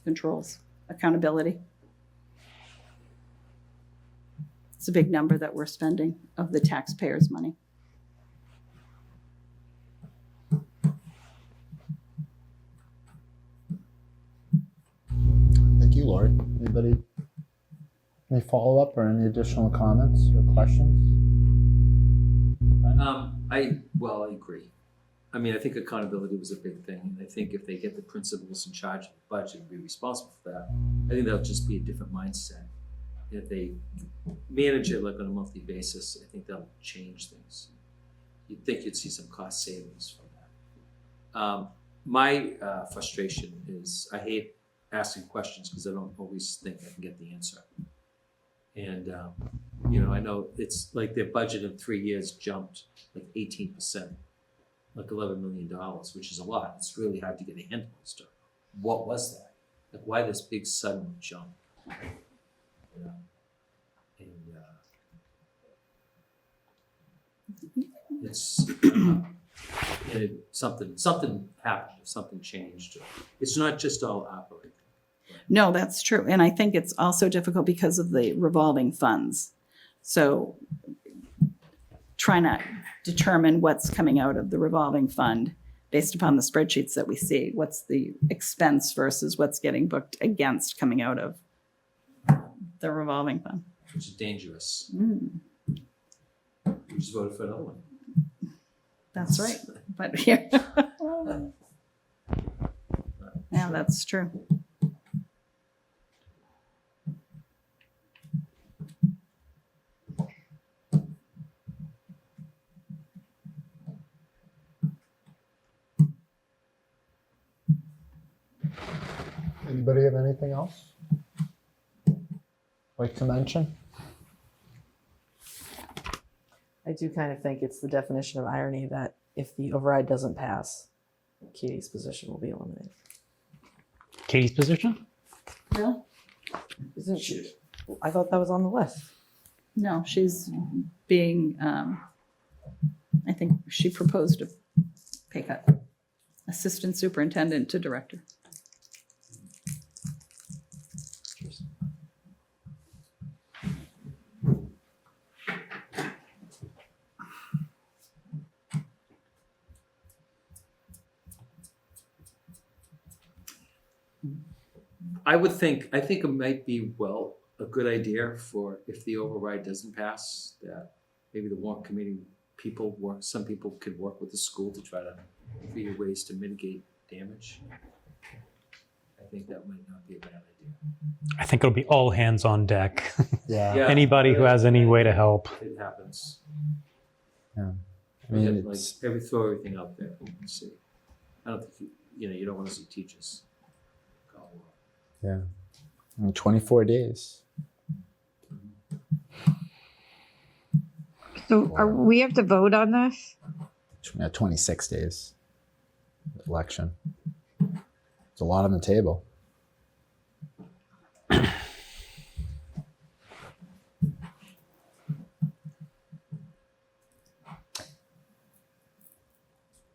controls, accountability. It's a big number that we're spending of the taxpayers' money. Thank you, Lori. Anybody? Any follow-up or any additional comments or questions? I agree. I mean, I think accountability was a big thing. And I think if they get the principals in charge of the budget and be responsible for that, I think that'll just be a different mindset. If they manage it like on a monthly basis, I think that'll change things. You'd think you'd see some cost savings from that. My frustration is I hate asking questions because I don't always think I can get the answer. And, I know it's like their budget in 3 years jumped like 18%, like $11 million, which is a lot. It's really hard to get a handle on stuff. What was that? Like, why this big sudden jump? And it's something happened, something changed. It's not just all operating. No, that's true. And I think it's also difficult because of the revolving funds. So trying to determine what's coming out of the revolving fund based upon the spreadsheets that we see. What's the expense versus what's getting booked against coming out of the revolving fund. Which is dangerous. We just voted for another one. That's right. But here. Yeah, that's true. Anybody have anything else like to mention? I do kind of think it's the definition of irony that if the override doesn't pass, Katie's position will be eliminated. Katie's position? Really? Isn't she? I thought that was on the list. No, she's being, I think she proposed a pay cut. Assistant superintendent to director. I think it might be, a good idea for if the override doesn't pass, that maybe the warrant committee some people could work with the school to try to figure ways to mitigate damage. I think that might not be a bad idea. I think it'll be all hands on deck. Yeah. Anybody who has any way to help. It happens. Yeah. I mean, Throw everything out there and see. I don't think you don't want to see teachers go. Yeah. In 24 days. So we have to vote on this? 26 days. Election. There's a lot on the table.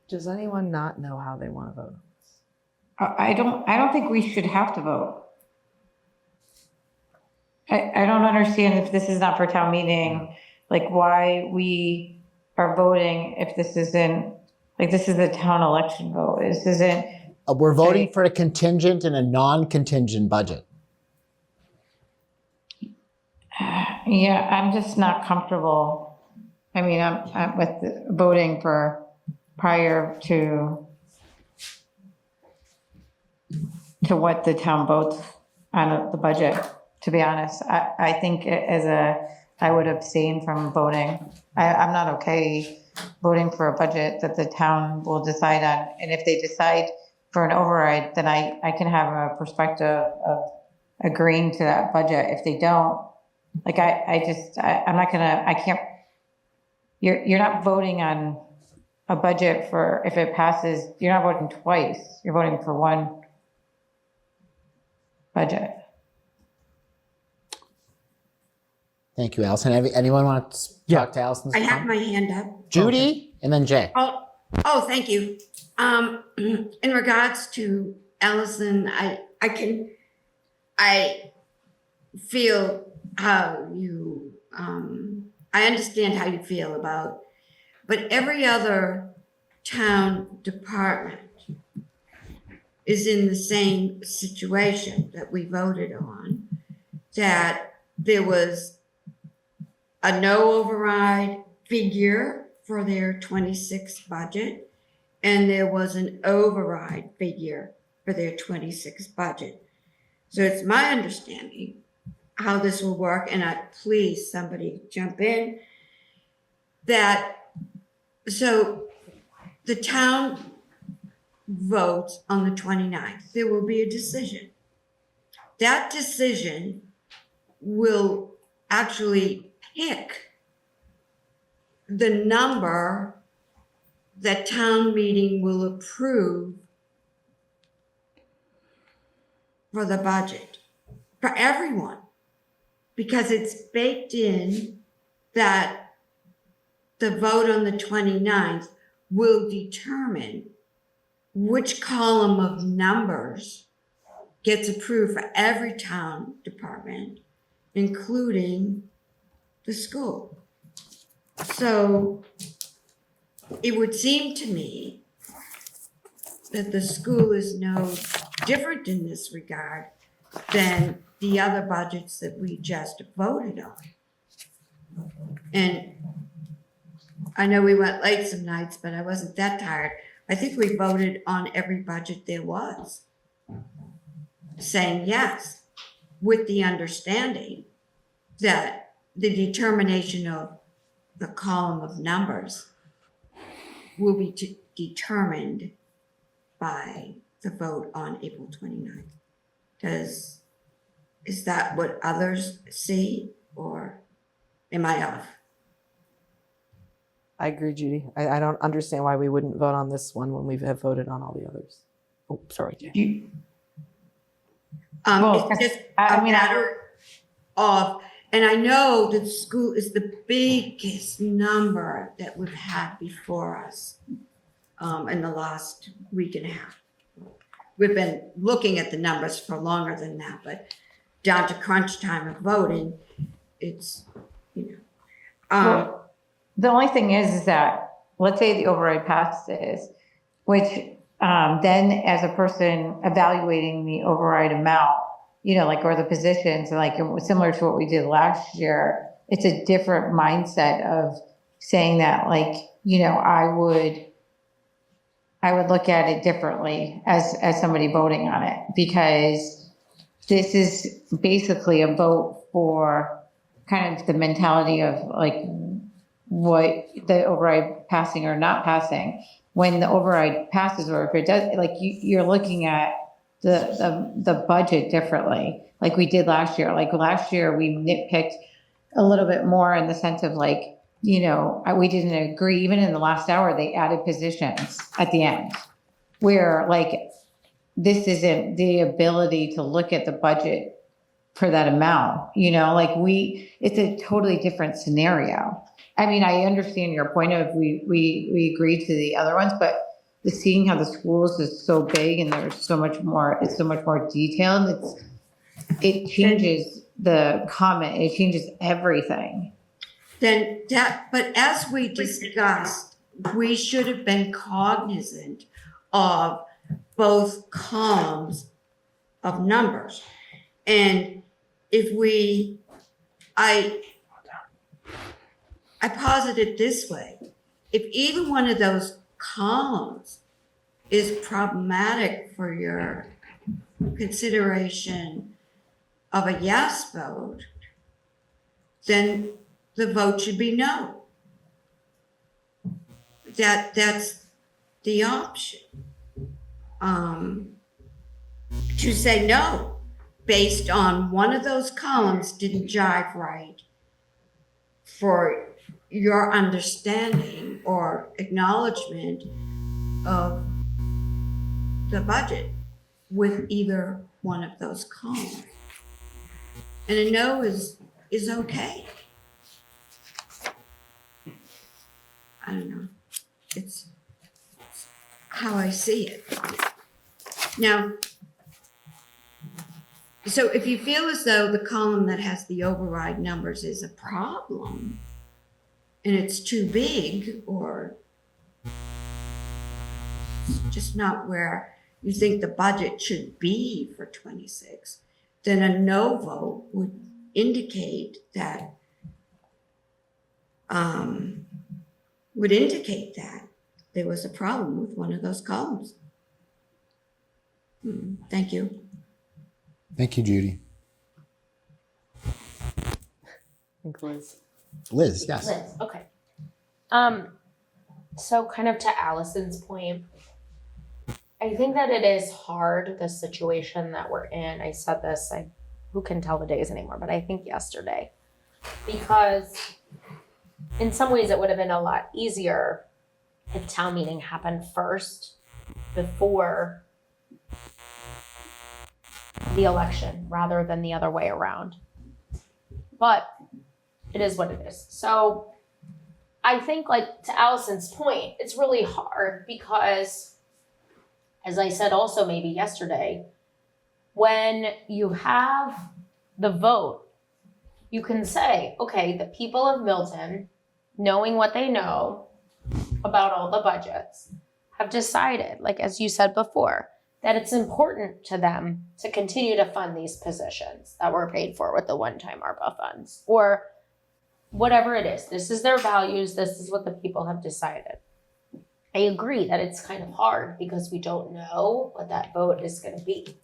Does anyone not know how they want to vote? I don't think we should have to vote. I don't understand if this is not for town meeting, like why we are voting if this isn't, like this is a town election vote. This isn't. We're voting for a contingent and a non-contingent budget. Yeah, I'm just not comfortable. I mean, I'm with voting for prior to what the town votes on the budget. To be honest, I think I would abstain from voting. I'm not okay voting for a budget that the town will decide on. And if they decide for an override, then I can have a perspective of agreeing to that budget. If they don't, like, I'm not gonna, I can't, you're not voting on a budget for, if it passes, you're not voting twice. You're voting for one budget. Thank you, Allison. Anyone want to talk to Allison? I have my hand up. Judy and then Jay. Oh, thank you. In regards to Allison, I feel how you, I understand how you feel about, but every other town department is in the same situation that we voted on, that there was a no override figure for their 26 budget, and there was an override figure for their 26 budget. So it's my understanding how this will work, and please, somebody jump in, that, so the town votes on the 29th. There will be a decision. That decision will actually pick the number that town meeting will approve for the budget, for everyone, because it's baked in that the vote on the 29th will determine which column of numbers gets approved for every town department, including the school. So it would seem to me that the school is no different in this regard than the other budgets that we just voted on. And I know we went late some nights, but I wasn't that tired. I think we voted on every budget there was, saying yes, with the understanding that the determination of the column of numbers will be determined by the vote on April 29th. Is that what others see, or am I off? I agree, Judy. I don't understand why we wouldn't vote on this one when we have voted on all the others. Oh, sorry, Jay. It's just a matter of, and I know that school is the biggest number that we've had before us in the last week and a half. We've been looking at the numbers for longer than that, but down to crunch time of voting, it's, The only thing is that, let's say the override passes, which then as a person evaluating the override amount, or the positions, like similar to what we did last year, it's a different mindset of saying that, I would look at it differently as somebody voting on it, because this is basically a vote for kind of the mentality of what the override passing or not passing. When the override passes, or if it does, you're looking at the budget differently, like we did last year. Like last year, we nitpicked a little bit more in the sense of we didn't agree. Even in the last hour, they added positions at the end, where this isn't the ability to look at the budget for that amount. It's a totally different scenario. I mean, I understand your point of we agree to the other ones, but seeing how the schools is so big and there's so much more, it's so much more detailed. It changes the comment. It changes everything. But as we discussed, we should have been cognizant of both columns of numbers. And if I posit it this way, if either one of those columns is problematic for your consideration of a yes vote, then the vote should be no. That's the option. To say no, based on one of those columns didn't jive right for your understanding or acknowledgement of the budget with either one of those columns. And a no is okay. I don't know. It's how I see it. Now, so if you feel as though the column that has the override numbers is a problem and it's too big or just not where you think the budget should be for 26, then a no vote would indicate that there was a problem with one of those columns. Thank you. Thank you, Judy. I think Liz. Liz, yes. Liz, okay. So kind of to Allison's point, I think that it is hard, the situation that we're in. I said this, who can tell the days anymore, but I think yesterday, because in some ways it would have been a lot easier if town meeting happened first before the election rather than the other way around. But it is what it is. So I think, like, to Allison's point, it's really hard because, as I said also maybe yesterday, when you have the vote, you can say, okay, the people of Milton, knowing what they know about all the budgets, have decided, like as you said before, that it's important to them to continue to fund these positions that were paid for with the one-time ARPA funds, or whatever it is. This is their values. This is what the people have decided. I agree that it's kind of hard because we don't know what that vote is going to be.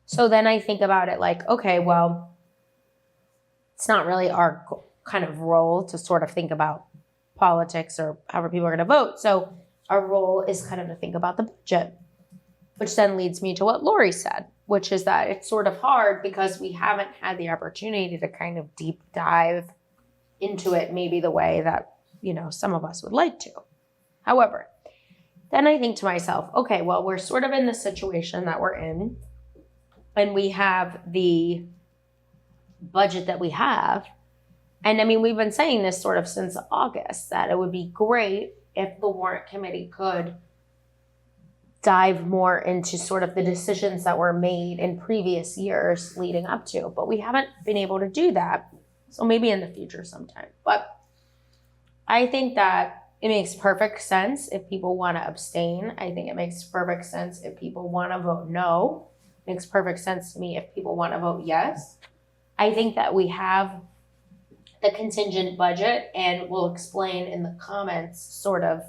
So then I think about it like, okay, well, it's not really our kind of role to sort of think about politics or however people are going to vote. So our role is kind of to think about the budget, which then leads me to what Lori said, which is that it's sort of hard because we haven't had the opportunity to kind of deep dive into it maybe the way that, you know, some of us would like to. However, then I think to myself, okay, well, we're sort of in the situation that we're in, and we have the budget that we have. And I mean, we've been saying this sort of since August, that it would be great if the warrant committee could dive more into sort of the decisions that were made in previous years leading up to, but we haven't been able to do that. So maybe in the future sometime. But I think that it makes perfect sense if people want to abstain. I think it makes perfect sense if people want to vote no. It makes perfect sense to me if people want to vote yes. I think that we have the contingent budget, and we'll explain in the comments sort of,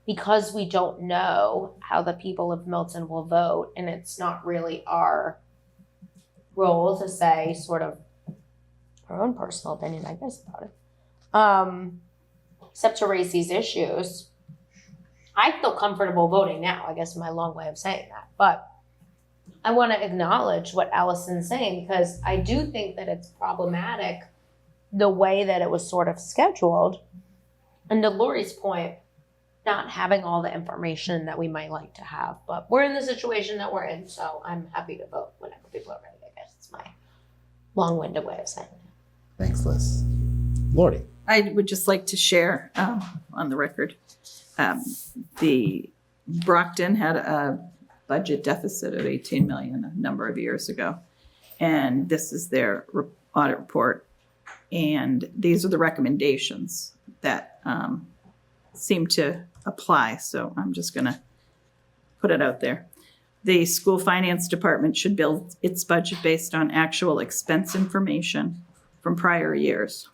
because we don't know how the people of Milton will vote, and it's not really our role to say sort of our own personal opinion, I guess, about it. Except to raise these issues. I feel comfortable voting now, I guess, my long way of saying that. But I want to acknowledge what Allison's saying, because I do think that it's problematic the way that it was sort of scheduled. And to Lori's point, not having all the information that we might like to have. But we're in the situation that we're in, so I'm happy to vote whenever people are ready. I guess it's my long-winded way of saying it. Thanks, Liz. Lori. I would just like to share on the record, the Brockton had a budget deficit of 18 million a number of years ago. And this is their audit report. And these are the recommendations that seem to apply. So I'm just going to put it out there. The school finance department should build its budget based on actual expense information from prior years.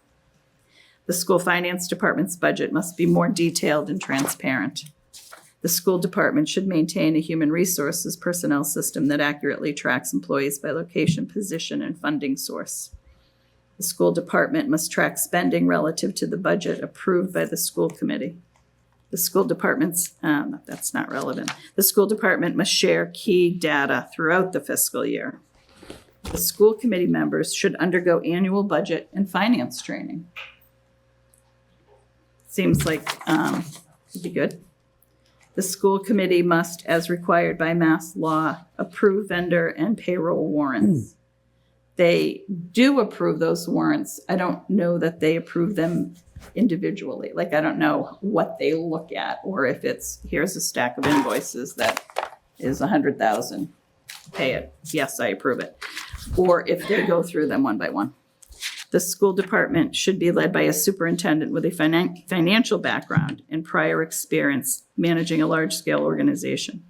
The school finance department's budget must be more detailed and transparent. The school department should maintain a human resources personnel system that accurately tracks employees by location, position, and funding source. The school department must track spending relative to the budget approved by the school committee. The school department's, that's not relevant. The school department must share key data throughout the fiscal year. The school committee members should undergo annual budget and finance training. Seems like it'd be good. The school committee must, as required by mass law, approve vendor and payroll warrants. They do approve those warrants. I don't know that they approve them individually. Like, I don't know what they look at, or if it's, here's a stack of invoices that is 100,000, pay it. Yes, I approve it. Or if they go through them one by one. The school department should be led by a superintendent with a financial background and prior experience managing a large-scale organization.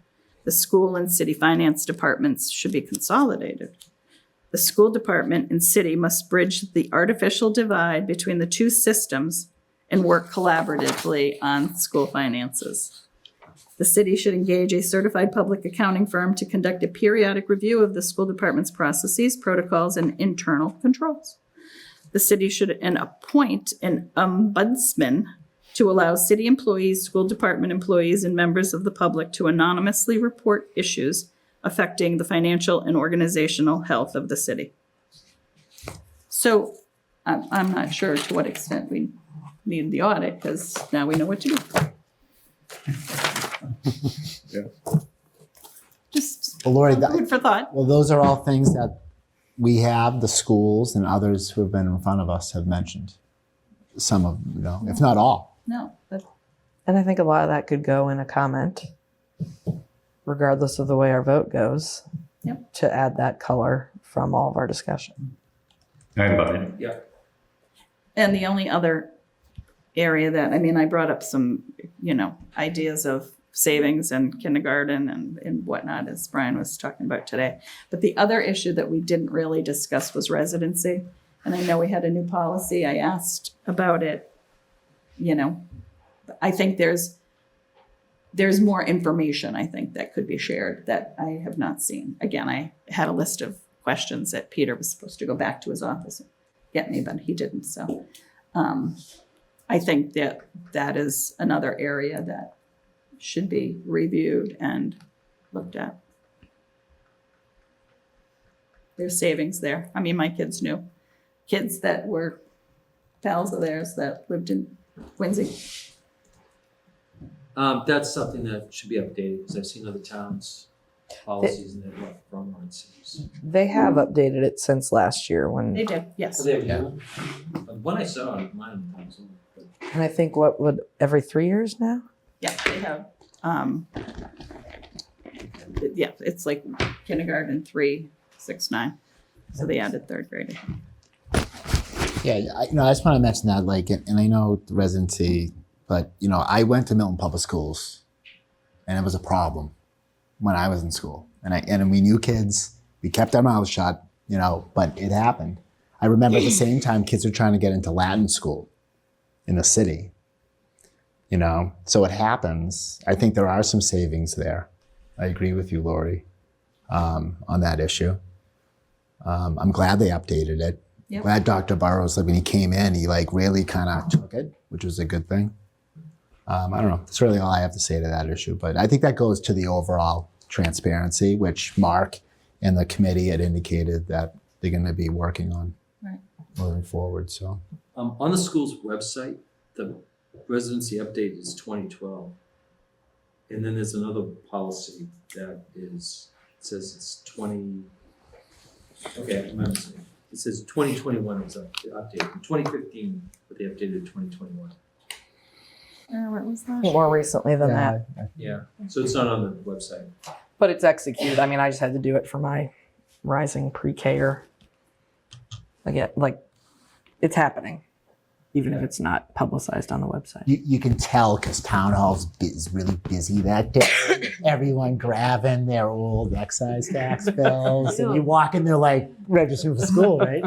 The school and city finance departments should be consolidated. The school department and city must bridge the artificial divide between the two systems and work collaboratively on school finances. The city should engage a certified public accounting firm to conduct a periodic review of the school department's processes, protocols, and internal controls. The city should appoint an ombudsman to allow city employees, school department employees, and members of the public to anonymously report issues affecting the financial and organizational health of the city. So I'm not sure to what extent we need the audit, because now we know what to do. Just Well, Lori, food for thought. well, those are all things that we have, the schools and others who have been in front of us have mentioned. Some of, if not all. No, but And I think a lot of that could go in a comment, regardless of the way our vote goes, to add that color from all of our discussion. I love it. Yeah. And the only other area that, I brought up some, ideas of savings and kindergarten and whatnot, as Brian was talking about today. But the other issue that we didn't really discuss was residency. And I know we had a new policy. I asked about it. I think there's more information, I think, that could be shared that I have not seen. Again, I had a list of questions that Peter was supposed to go back to his office and get me, but he didn't. So I think that is another area that should be reviewed and looked at. There's savings there. My kids knew. Kids that were pals of theirs that lived in Quincy. That's something that should be updated, because I've seen other towns' policies and they've left from on cities. They have updated it since last year They did, yes. So they have, when I saw it, mine was on. and I think every 3 years now? Yeah, they have, it's like kindergarten 3, 6, 9. So they added third grade. Yeah, I just want to mention that, and I know the residency, but, I went to Milton Public Schools, and it was a problem when I was in school. And we knew kids, we kept our mouths shut, but it happened. I remember at the same time, kids were trying to get into Latin school in the city, So it happens. I think there are some savings there. I agree with you, Lori, on that issue. I'm glad they updated it. Yep. Glad Dr. Burrows, when he came in, he really kind of took it, which was a good thing. I don't know. That's really all I have to say to that issue. But I think that goes to the overall transparency, which Mark and the committee had indicated that they're going to be working on moving forward. So On the school's website, the residency update is 2012. And then there's another policy that says it's 20. Okay, I'm missing. It says 2021 was updated. In 2015, but they updated 2021. What was that? More recently than that. Yeah, so it's not on the website. But it's executed. I just had to do it for my rising pre-K-er. Again, it's happening, even if it's not publicized on the website. you can tell because town hall's is really busy that day. Everyone grabbing their old excise tax bills. And you walk in there registering for school, right?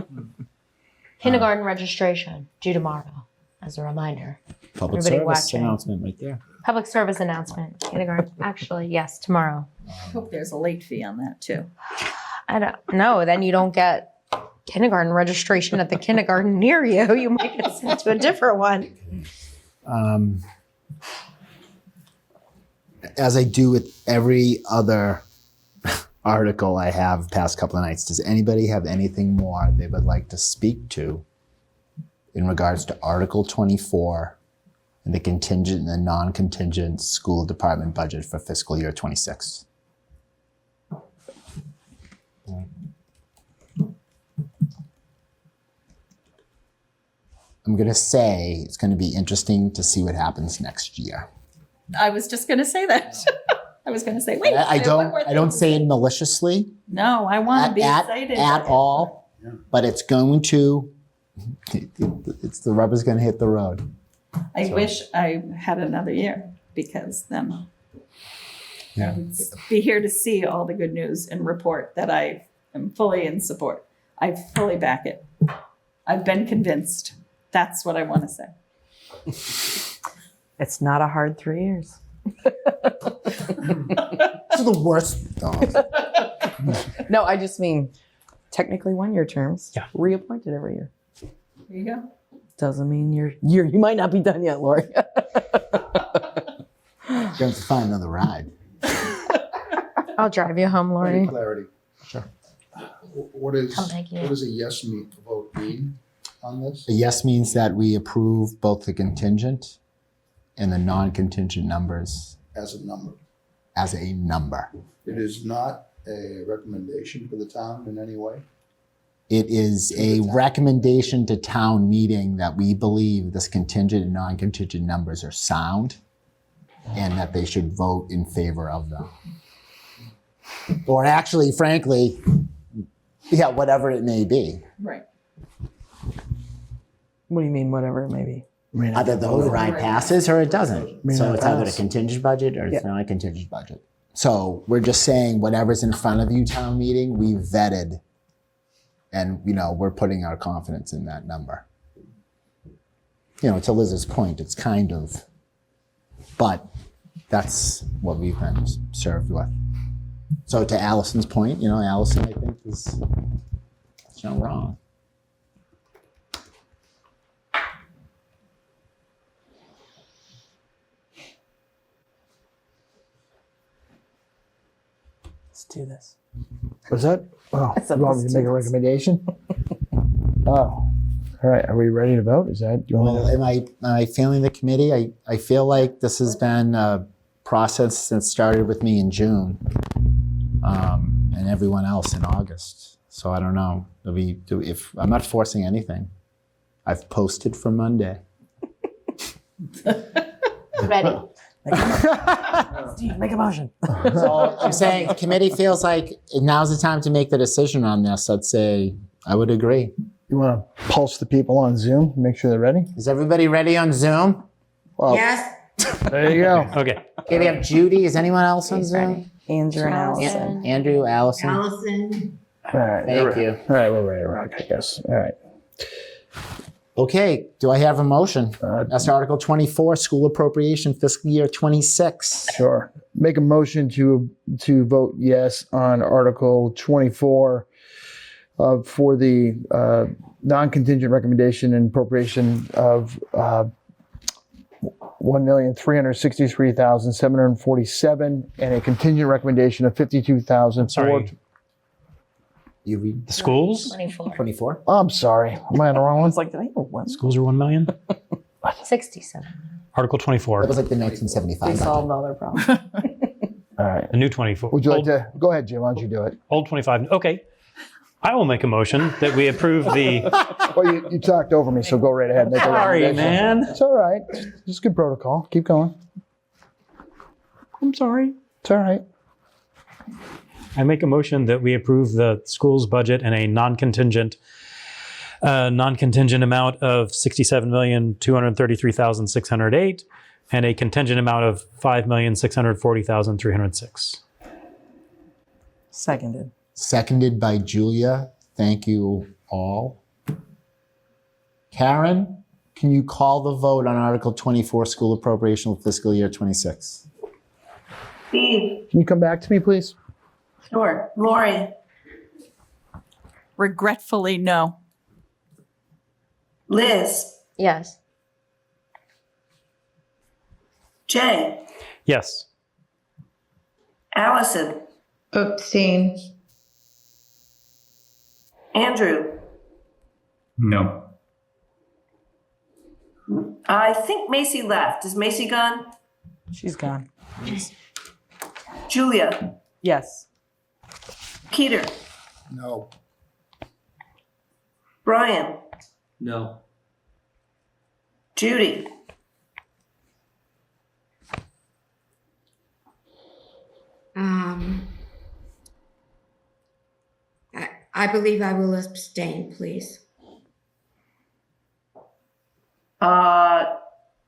Kindergarten registration due tomorrow, as a reminder. Public Everybody service watching. announcement right there. Public service announcement. Kindergarten. Actually, yes, tomorrow. I hope there's a late fee on that too. I don't know. Then you don't get kindergarten registration at the kindergarten near you. You might get sent to a different one. As I do with every other article I have past couple of nights. Does anybody have anything more they would like to speak to in regards to Article 24 and the contingent and the non-contingent school department budget for fiscal year 26? I'm going to say it's going to be interesting to see what happens next year. I was just going to say that. I was going to say, wait. I there's one more don't thing. say it maliciously No, I want to be excited. at all, but it's going to, it's the rubber's going to hit the road. I wish I had another year because then I would be here to see all the good news and report that I am fully in support. I fully back it. I've been convinced. That's what I want to say. It's not a hard 3 years. This is the worst. No, I just mean technically 1-year terms. Yeah. Reappointed every year. There you go. Doesn't mean you might not be done yet, Lori. You're going to have to find another ride. I'll drive you home, Lori. Clarity. Sure. What is, Come take you. what does a yes vote mean on this? A yes means that we approve both the contingent and the non-contingent numbers As a number. as a number. It is not a recommendation for the town in any way. It is a recommendation to town meeting that we believe this contingent and non-contingent numbers are sound and that they should vote in favor of them. Or actually, frankly, yeah, whatever it may be. Right. What do you mean, whatever it may be? Either the override passes or it doesn't. May So not it's either a pass. contingent budget or it's Yeah. not a contingent budget. So we're just saying whatever's in front of you, town meeting, we vetted. And, we're putting our confidence in that number. To Liz's point, it's kind of, but that's what we've been served with. So to Allison's point, Allison, I think it's not wrong. Let's do this. Was that? Oh, I said you want me let's to make do a this. recommendation? Oh, all right. Are we ready to vote? Is that? You want me Well, am I failing the committee? I feel like this has been a process that started with me in June, and everyone else in August. So I don't know. If I'm not forcing anything, I've posted for Monday. Ready. Steve, make a motion. So I'm saying the committee feels like now's the time to make the decision on this. I'd say I would agree. You want to pulse the people on Zoom, make sure they're ready? Is everybody ready on Zoom? Well, Yes, there you go. Okay. Okay, we have Judy. Is anyone else on Zoom? Andrew and Allison. Allison. Andrew, Allison. Allison. All right. Thank you. All right, we're ready to rock, I guess. All right. Okay, do I have a motion? That's Article 24, School Appropriation, Fiscal Year 26. Sure. Make a motion to vote yes on Article 24 for the non-contingent recommendation and appropriation of $1,363,747 and a contingent recommendation of $52,000. Sorry. You read The schools? 24. 24? I'm sorry. Am I on the wrong I one? was like, did I hear one? Schools are 1 million? 67. Article 24. That was like the They 1975. solved all their problems. All right. The new 24. Would you like old, to go ahead, Jim? Why don't you do it? Old 25. Okay. I will make a motion that we approve the. Well, you talked over me, so go right ahead. Make a Sorry, recommendation. man. It's all right. It's good protocol. Keep going. I'm sorry. It's all right. I make a motion that we approve the school's budget in a non-contingent amount of $67,233,608 and a contingent amount of $5,640,306. Seconded. Seconded by Julia. Thank you all. Karen, can you call the vote on Article 24, School Appropriation for Fiscal Year 26? Steve, Can you come back to me, please? sure. Lori, Regretfully, no. Liz, Yes. Jay, Yes. Allison, Abstain. Andrew? No. I think Macy left. Is Macy gone? She's gone. Julia? Yes. Peter? No. Brian? No. Judy? I believe I will abstain, please.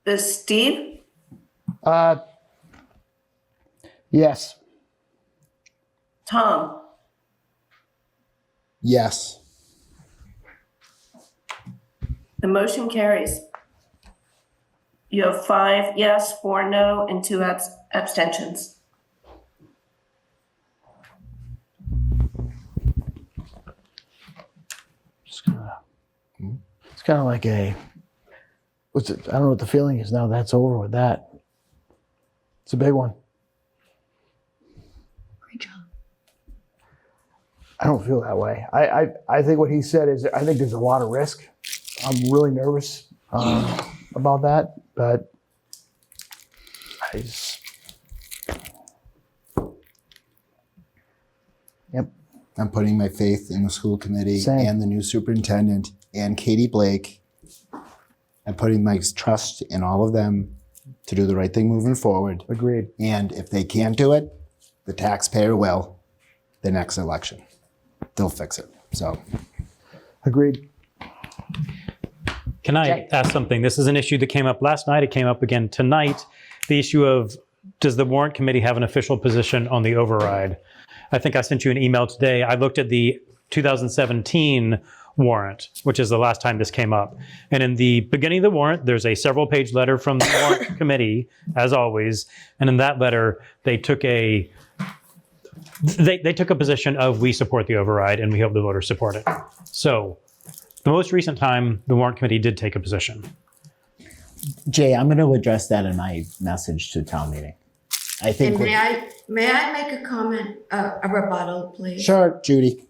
Is Steve? Yes. Tom? Yes. The motion carries. You have 5 yes, 4 no, and 2 abstentions. It's kind of like I don't know what the feeling is now. That's over with that. It's a big one. Great job. I don't feel that way. I think what he said is, I think there's a lot of risk. I'm really nervous about that, but yep. I'm putting my faith in the school committee Same. and the new superintendent and Katie Blake. I'm putting my trust in all of them to do the right thing moving forward. Agreed. And if they can't do it, the taxpayer will the next election. They'll fix it. So, Agreed. Can I ask something? This is an issue that came up last night. It came up again tonight. The issue of, does the warrant committee have an official position on the override? I think I sent you an email today. I looked at the 2017 warrant, which is the last time this came up. And in the beginning of the warrant, there's a several-page letter from the warrant committee, as always. And in that letter, they took a position of, we support the override and we hope the voters support it. So the most recent time, the warrant committee did take a position. Jay, I'm going to address that in my message to town meeting. I think. And may I make a comment, a rebuttal, please? Sure, Judy.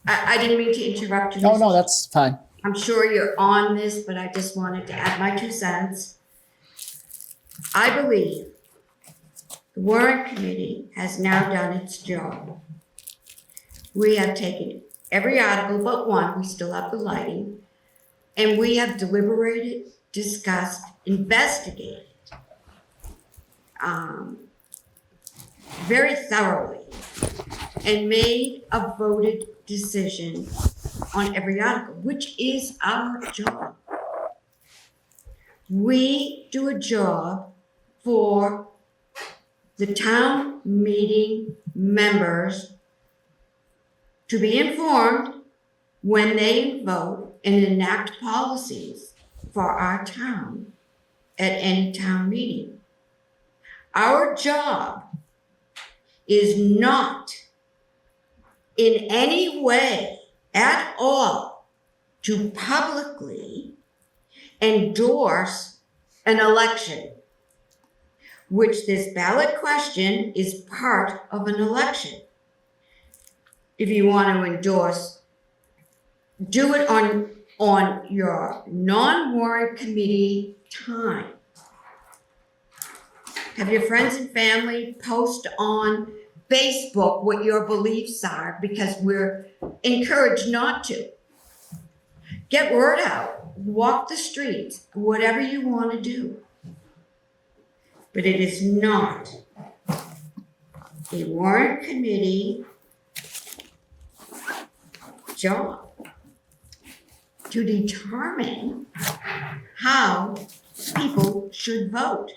I didn't mean to interrupt you. Oh, no, that's fine. I'm sure you're on this, but I just wanted to add my 2 cents. I believe the warrant committee has now done its job. We have taken every article but one, we still have the lighting, and we have deliberated, discussed, investigated very thoroughly and made a voted decision on every article, which is our job. We do a job for the town meeting members to be informed when they vote and enact policies for our town at any town meeting. Our job is not in any way at all to publicly endorse an election, which this ballot question is part of an election. If you want to endorse, do it on your non-warrant committee time. Have your friends and family post on Facebook what your beliefs are, because we're encouraged not to. Get word out, walk the streets, whatever you want to do. But it is not a warrant committee job to determine how people should vote.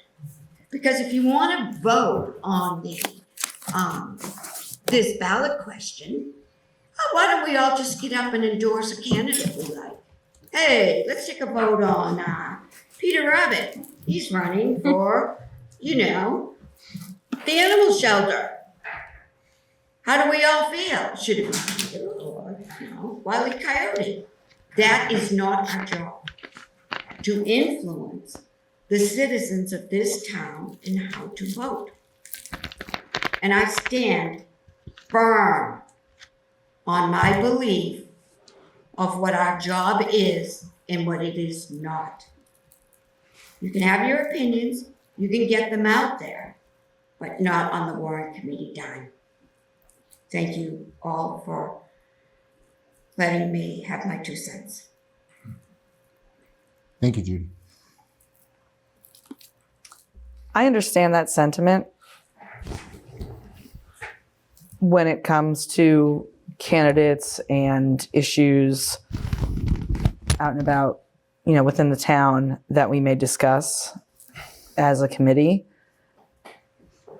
Because if you want to vote on the this ballot question, why don't we all just get up and endorse a candidate we like? Hey, let's take a vote on Peter Rabbit. He's running for, the animal shelter. How do we all feel? Should it be Peter or, Wile E. Coyote? That is not our job, to influence the citizens of this town in how to vote. And I stand firm on my belief of what our job is and what it is not. You can have your opinions, you can get them out there, but not on the Warrant Committee dime. Thank you all for letting me have my 2 cents. Thank you, Judy. I understand that sentiment when it comes to candidates and issues out and about, within the town that we may discuss as a committee.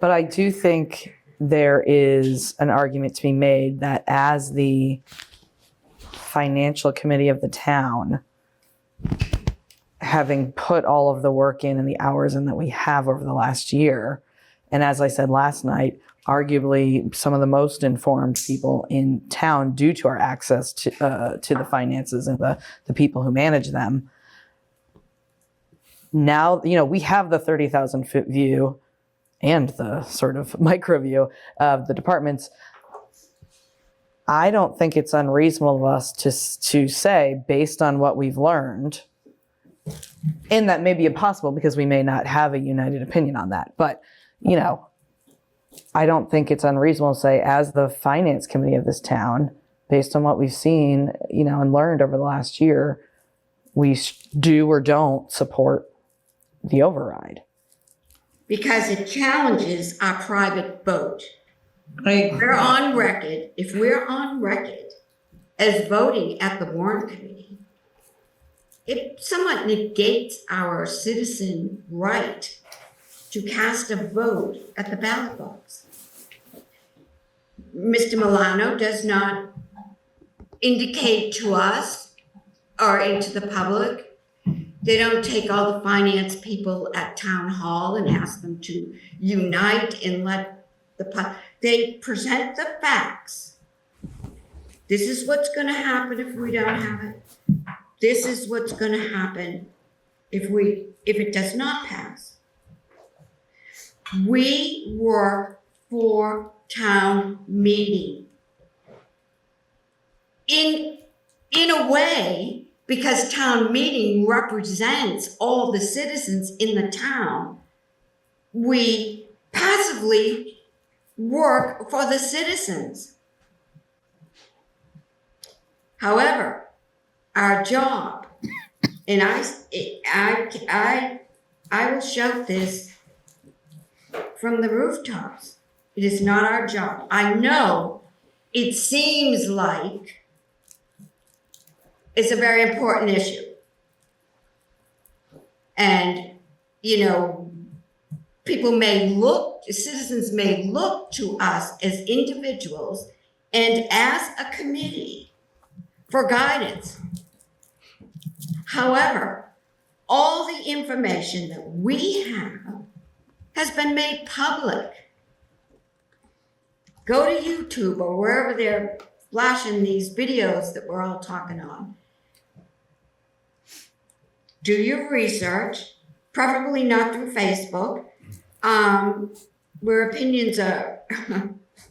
But I do think there is an argument to be made that as the financial committee of the town, having put all of the work in and the hours in that we have over the last year, and as I said last night, arguably some of the most informed people in town due to our access to the finances and the people who manage them. Now, we have the 30,000 foot view and the sort of micro view of the departments. I don't think it's unreasonable of us to say, based on what we've learned, and that may be impossible because we may not have a united opinion on that, but, I don't think it's unreasonable to say, as the finance committee of this town, based on what we've seen, and learned over the last year, we do or don't support the override. Because it challenges our private vote. If we're on record as voting at the Warrant Committee, it somewhat negates our citizen right to cast a vote at the ballot box. Mr. Milano does not indicate to us or to the public. They don't take all the finance people at town hall and ask them to unite and let they present the facts. This is what's going to happen if we don't have it. This is what's going to happen if it does not pass. We work for town meeting. In a way, because town meeting represents all the citizens in the town, we passively work for the citizens. However, our job, and I will shout this from the rooftops, it is not our job. I know it seems like it's a very important issue. And, citizens may look to us as individuals and as a committee for guidance. However, all the information that we have has been made public. Go to YouTube or wherever they're flashing these videos that we're all talking on. Do your research, preferably not through Facebook, where opinions are,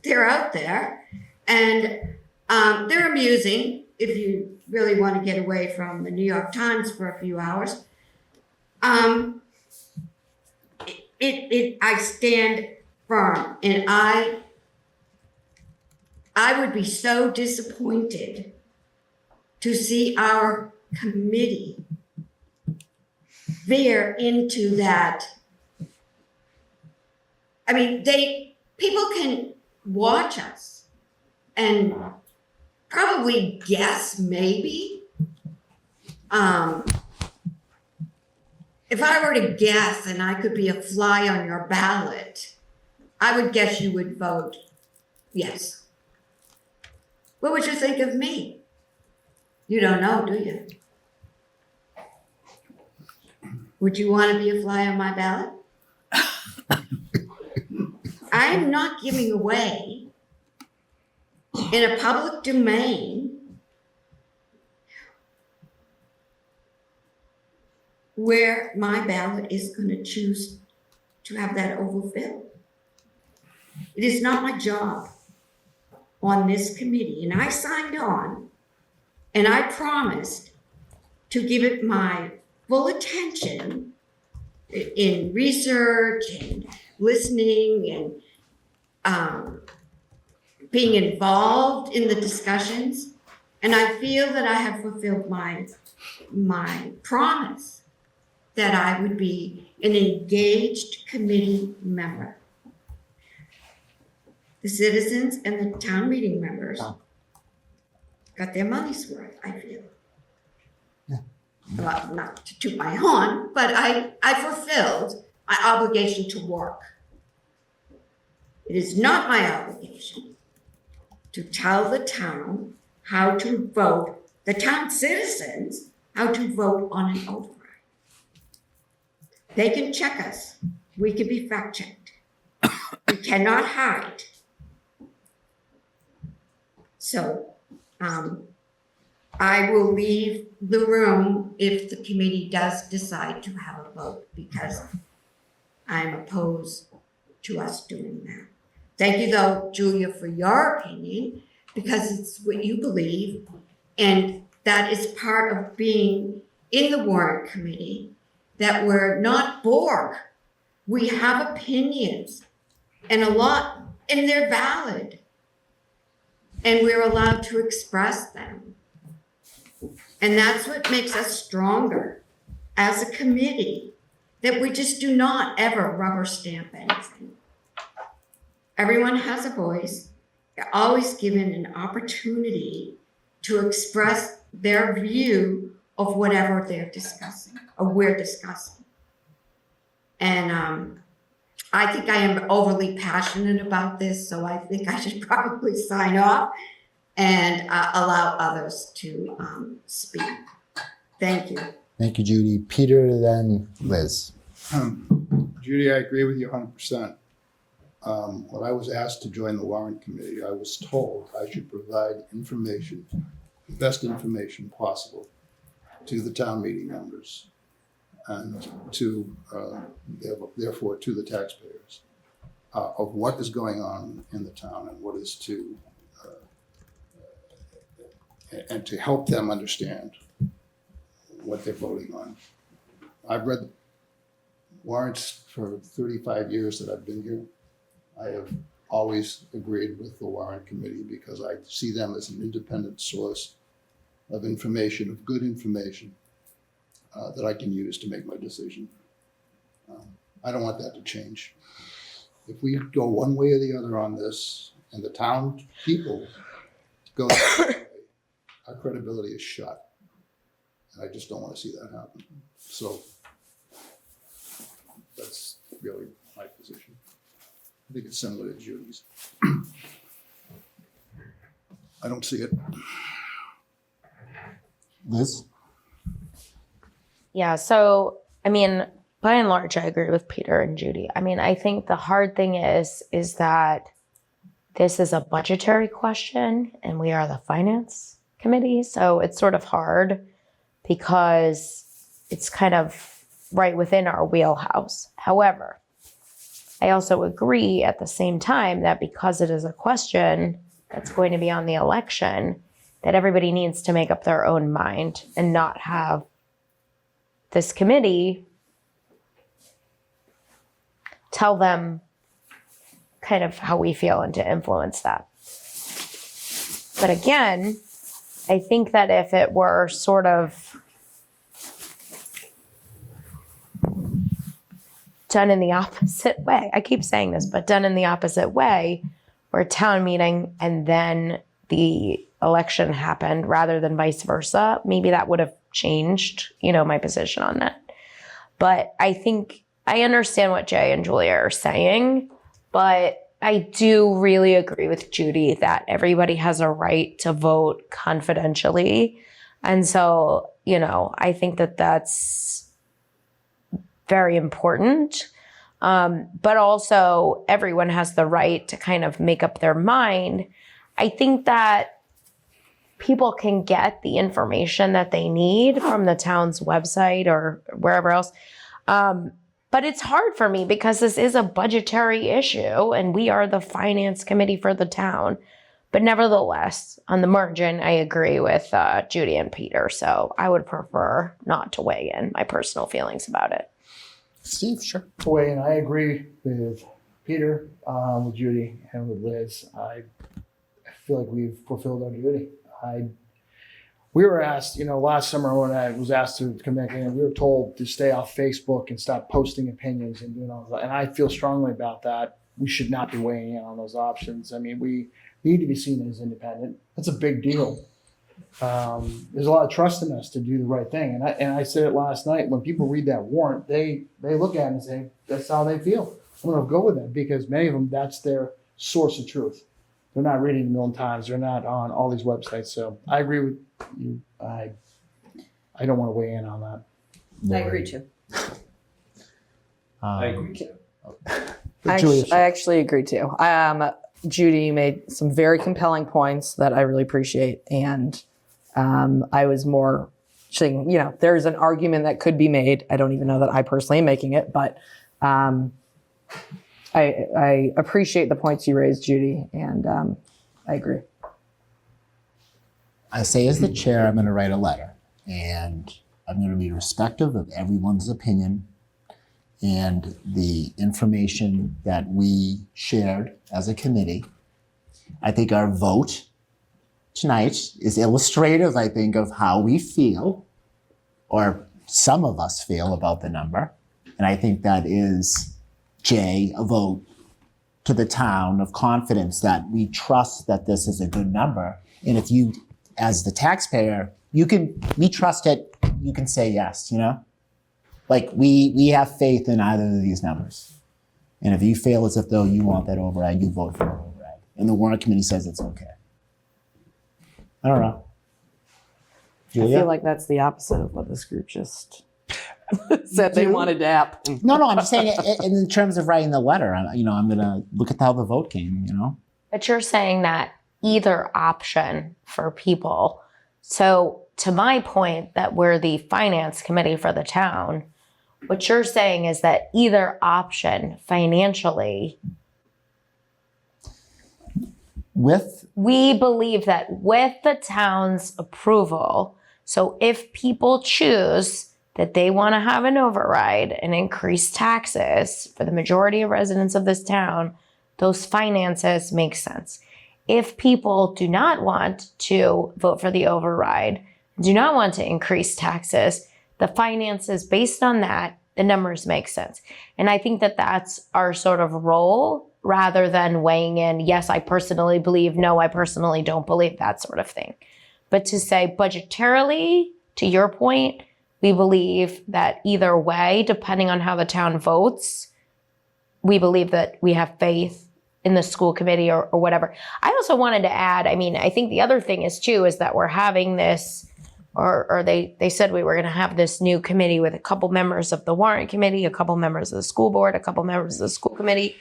they're out there, and they're amusing if you really want to get away from the New York Times for a few hours. I stand firm, and I would be so disappointed to see our committee veer into that. I mean, people can watch us and probably guess maybe. If I were to guess and I could be a fly on your ballot, I would guess you would vote yes. What would you think of me? You don't know, do you? Would you want to be a fly on my ballot? I am not giving away in a public domain where my ballot is going to choose to have that overfilled. It is not my job. on this committee, and I signed on, and I promised to give it my full attention in research and listening and being involved in the discussions. And I feel that I have fulfilled my promise that I would be an engaged committee member. The citizens and the town meeting members got their money's worth, I feel. Well, not to toot my horn, but I fulfilled my obligation to work. It is not my obligation to tell the town how to vote, the town citizens, how to vote on an override. They can check us. We can be fact checked. We cannot hide. So, I will leave the room if the committee does decide to have a vote, because I'm opposed to us doing that. Thank you though, Julia, for your opinion, because it's what you believe, and that is part of being in the Warrant Committee, that we're not Borg. We have opinions, and and they're valid, and we're allowed to express them. And that's what makes us stronger as a committee, that we just do not ever rubber stamp anything. Everyone has a voice. They're always given an opportunity to express their view of whatever they're discussing or we're discussing. And I think I am overly passionate about this, so I think I should probably sign off and allow others to speak. Thank you. Thank you, Judy. Peter, then Liz. Judy, I agree with you 100%. When I was asked to join the Warrant Committee, I was told I should provide information, the best information possible, to the town meeting members and to, therefore, to the taxpayers of what is going on in the town and what is to, and to help them understand what they're voting on. I've read warrants for 35 years that I've been here. I have always agreed with the Warrant Committee because I see them as an independent source of information, of good information that I can use to make my decision. I don't want that to change. If we go one way or the other on this and the town people go that way, our credibility is shot. And I just don't want to see that happen. So that's really my position. I think it's similar to Judy's. I don't see it. Liz? Yeah, so, I mean, by and large, I agree with Peter and Judy. I mean, I think the hard thing is that this is a budgetary question and we are the finance committee. So it's sort of hard because it's kind of right within our wheelhouse. However, I also agree at the same time that because it is a question that's going to be on the election, that everybody needs to make up their own mind and not have this committee tell them kind of how we feel and to influence that. But again, I think that if it were sort of done in the opposite way, I keep saying this, but done in the opposite way, where a town meeting and then the election happened rather than vice versa, maybe that would have changed, my position on that. But I think I understand what Jay and Julia are saying, but I do really agree with Judy that everybody has a right to vote confidentially. And so, I think that that's very important. But also everyone has the right to kind of make up their mind. I think that people can get the information that they need from the town's website or wherever else. But it's hard for me because this is a budgetary issue and we are the finance committee for the town. But nevertheless, on the margin, I agree with Judy and Peter. So I would prefer not to weigh in my personal feelings about it. Steve, sure. Way, and I agree with Peter, with Judy, and with Liz. I feel like we've fulfilled our duty. We were asked, last summer when I was asked to come back in, we were told to stay off Facebook and stop posting opinions and doing all that. And I feel strongly about that. We should not be weighing in on those options. I mean, we need to be seen as independent. That's a big deal. There's a lot of trust in us to do the right thing. And I said it last night, when people read that warrant, they look at it and say, that's how they feel. I'm going to go with it because many of them, that's their source of truth. They're not reading the Milton Times. They're not on all these websites. So I agree with you. I don't want to weigh in on that. I agree too. I agree too. I actually agree too. Judy made some very compelling points that I really appreciate. And I was more saying, there's an argument that could be made. I don't even know that I personally am making it, but I appreciate the points you raised, Judy, and I agree. I say as the chair, I'm going to write a letter, and I'm going to be respectful of everyone's opinion and the information that we shared as a committee. I think our vote tonight is illustrative, I think, of how we feel, or some of us feel about the number. And I think that is, Jay, a vote to the town of confidence that we trust that this is a good number. And if you, as the taxpayer, we trust it, you can say yes, Like we have faith in either of these numbers. And if you feel as if though you want that override, you vote for the override. And the warrant committee says it's okay. I don't know. Julia? I feel like that's the opposite of what this group just said they wanted to happen. No, I'm just saying in terms of writing the letter, I'm going to look at how the vote came, But you're saying that either option for people. So to my point that we're the finance committee for the town, what you're saying is that either option financially, we believe that with the town's approval, so if people choose that they want to have an override and increase taxes for the majority of residents of this town, those finances make sense. If people do not want to vote for the override, do not want to increase taxes, the finances based on that, the numbers make sense. And I think that that's our sort of role rather than weighing in, yes, I personally believe, no, I personally don't believe, that sort of thing. But to say budgetarily, to your point, we believe that either way, depending on how the town votes, we believe that we have faith in the school committee or whatever. I also wanted to add, I think the other thing is that we're having this, or they said we were going to have this new committee with a couple members of the warrant committee, a couple members of the school board, a couple members of the school committee.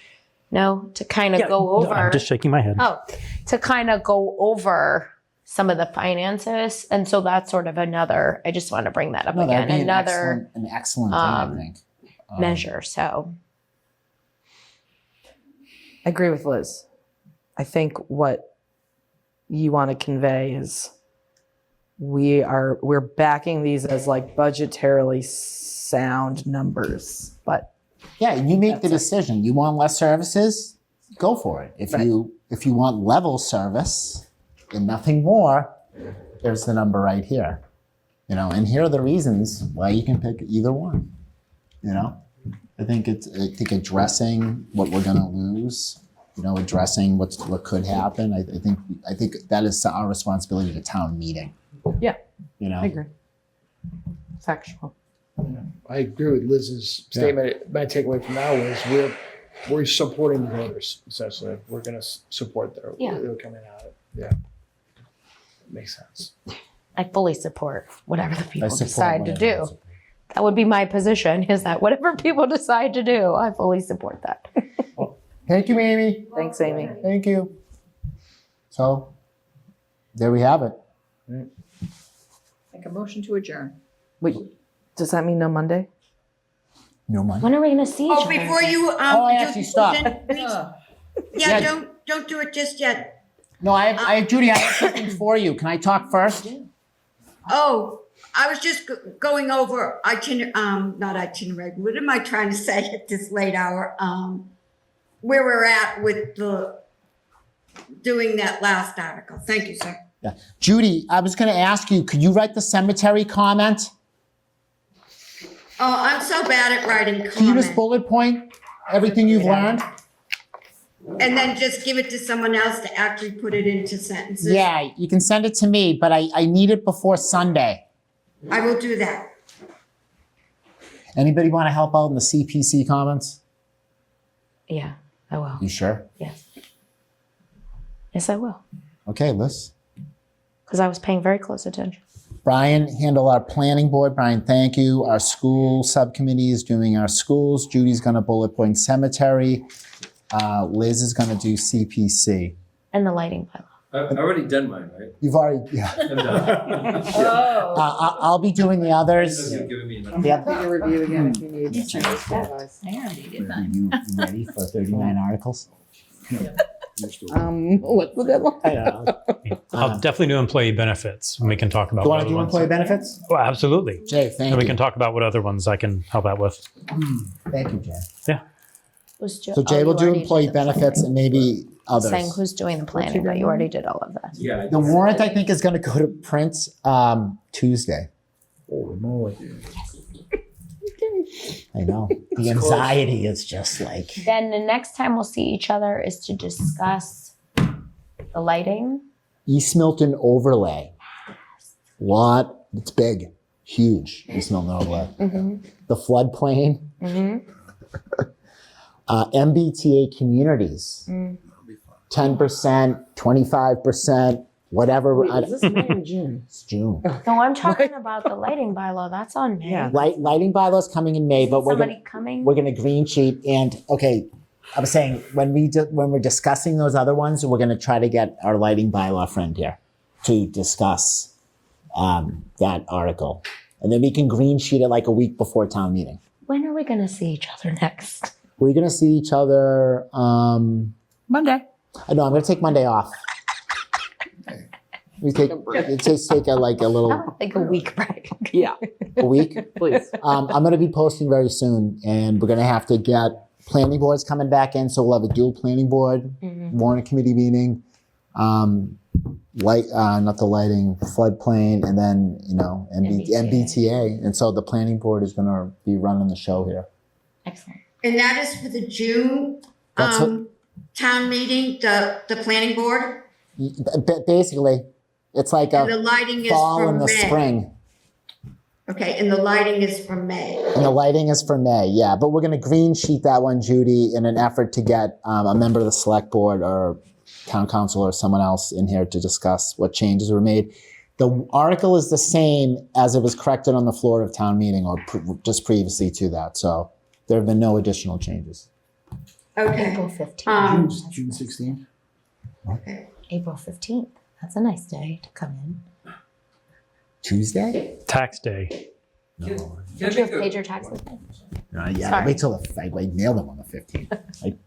No, to kind of go over. I'm just shaking my head. Oh, to kind of go over some of the finances. And so that's sort of another, I just want to bring that up again. Another an excellent thing, I think. Measure. So I agree with Liz. I think what you want to convey is we're backing these as like budgetarily sound numbers, but yeah, you make the decision. You want less services, go for it. If you want level service and nothing more, there's the number right here. And here are the reasons why you can pick either one. I think addressing what we're going to lose, addressing what could happen. I think that is our responsibility to town meeting. Yeah, I agree. Factual. I agree with Liz's statement. My takeaway from that was we're supporting the voters, essentially. We're going to support their coming out of it. Yeah. Makes sense. I fully support whatever the people decide to do. That would be my position, is that whatever people decide to do, I fully support that. Thank you, Amy. Thanks, Amy. Thank you. So, there we have it. Make a motion to adjourn. Wait, does that mean no Monday? No Monday. When are we going to see each other? Before you actually stop. Yeah, don't do it just yet. No, Judy, I have something for you. Can I talk first? Oh, I was just going over not itinerary. What am I trying to say at this late hour? Where we're at with doing that last article. Thank you, sir. Yeah. Judy, I was going to ask you, could you write the cemetery comment? Oh, I'm so bad at writing comments. Can you just bullet point everything you've learned? And then just give it to someone else to actually put it into sentences? Yeah, you can send it to me, but I need it before Sunday. I will do that. Anybody want to help out in the CPC comments? Yeah, I will. You sure? Yes. Yes, I will. Okay, Liz. Because I was paying very close attention. Brian, handle our planning board. Brian, thank you. Our school subcommittee is doing our schools. Judy's going to bullet point cemetery. Liz is going to do CPC. And the lighting bylaw. I've already done mine, right? You've already, yeah. I'm done. I'll be doing the others. You've given me enough. Yeah. Review again if you need. You ready for 39 articles? What's the deadline? I'll definitely do employee benefits, and we can talk about. Do you want what to do other employee ones- benefits? Well, absolutely. Jay, thank And we you. can talk about what other ones I can help out with. Thank you, Jay. Yeah. So Jay will do employee benefits and maybe others. Saying who's doing the planning, but you already did all of that. Yeah. The warrant, I think, is going to go to print Tuesday. Holy moly. I know. The anxiety is just like. Then the next time we'll see each other is to discuss the lighting. East Milton overlay. It's big, huge, East Milton overlay. Mm-hmm. The floodplain. Mm-hmm. MBTA communities. 10%, 25%, whatever. Wait, is this May or June? It's June. No, I'm talking about the lighting bylaw. That's on May. Yeah. Lighting bylaws coming in May, but Somebody coming? we're gonna green sheet and okay. I was saying when we're discussing those other ones, we're gonna try to get our lighting bylaw friend here to discuss that article, and then we can green sheet it like a week before town meeting. When are we going to see each other next? We're gonna see each other. Monday. No, I'm gonna take Monday off. We take a little Like a week break. Yeah, a week. please. I'm going to be posting very soon, and we're going to have to get planning boards coming back in, so we'll have a dual planning board, warrant committee meeting, not the lighting, floodplain, and then MBTA, and so the planning board is going to be running the show here. Excellent. And that is for the June That's town meeting, the planning board? Basically, it's like And the a lighting is fall for and the May. spring. Okay, and the lighting is for May. And the lighting is for May, yeah. But we're going to green sheet that one, Judy, in an effort to get a member of the select board or town council or someone else in here to discuss what changes were made. The article is the same as it was corrected on the floor of town meeting or just previously to that. So there have been no additional changes. Okay. April 15th. June 16th. Okay. April 15th. That's a nice day to come in. Tuesday? Tax day. No. Don't you have paid your taxes? Yeah, Sorry. wait till I mail them on the 15th.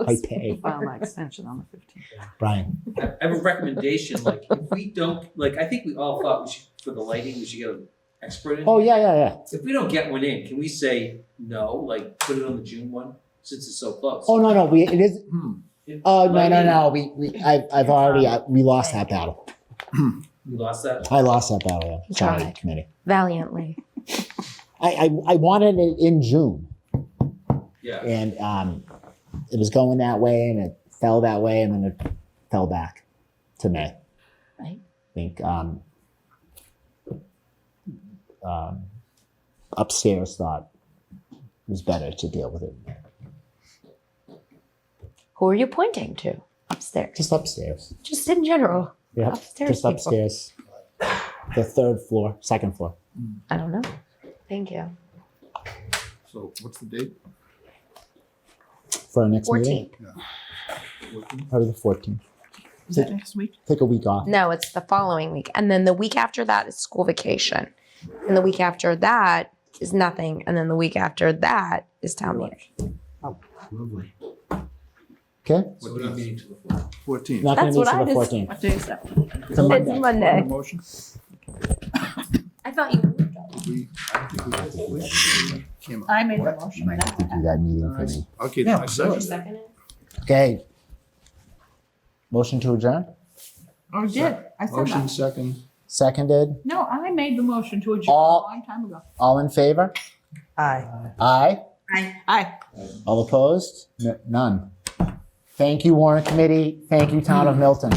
I pay. File my extension on the 15th. Brian. I have a recommendation, like, if we don't, like, I think we all thought we should, for the lighting, we should get an expert in. Oh, yeah. If we don't get one in, can we say no, like, put it on the June one, since it's so close? Oh, no, it is. It- Oh, lighting- no. I've already, we lost that battle. You lost that? I lost that battle. You Sorry, tried. committee. Valiantly. I wanted it in June. Yeah. And it was going that way and it fell that way and then it fell back to May. Right. I think upstairs thought it was better to deal with it. Who are you pointing to upstairs? Just upstairs. Just in general. Yeah, Upstairs just people. upstairs. The second floor. I don't know. Thank you. So what's the date? For our next meeting? 14th. Probably the 14th. Is that next week? Take a week off. No, it's the following week. And then the week after that is school vacation. And the week after that is nothing. And then the week after that is town meeting. Lovely. Okay? So we're not meeting till the 4th. 14th. Not going That's to meet what till I the just- 14th. What day is that? It's a Monday. It's Monday. Motion? I thought you moved on. Came up. I made the motion. Might have to do that meeting for me. Okay, Yeah, I second. Second it? Okay. Motion to adjourn? Oh, did. I said Motion that. second. Seconded. No, I made the motion to adjourn a All- long time ago. All in favor? Aye. Aye. Aye. All opposed? None. Thank you, Warrant Committee. Thank you, Town of Milton.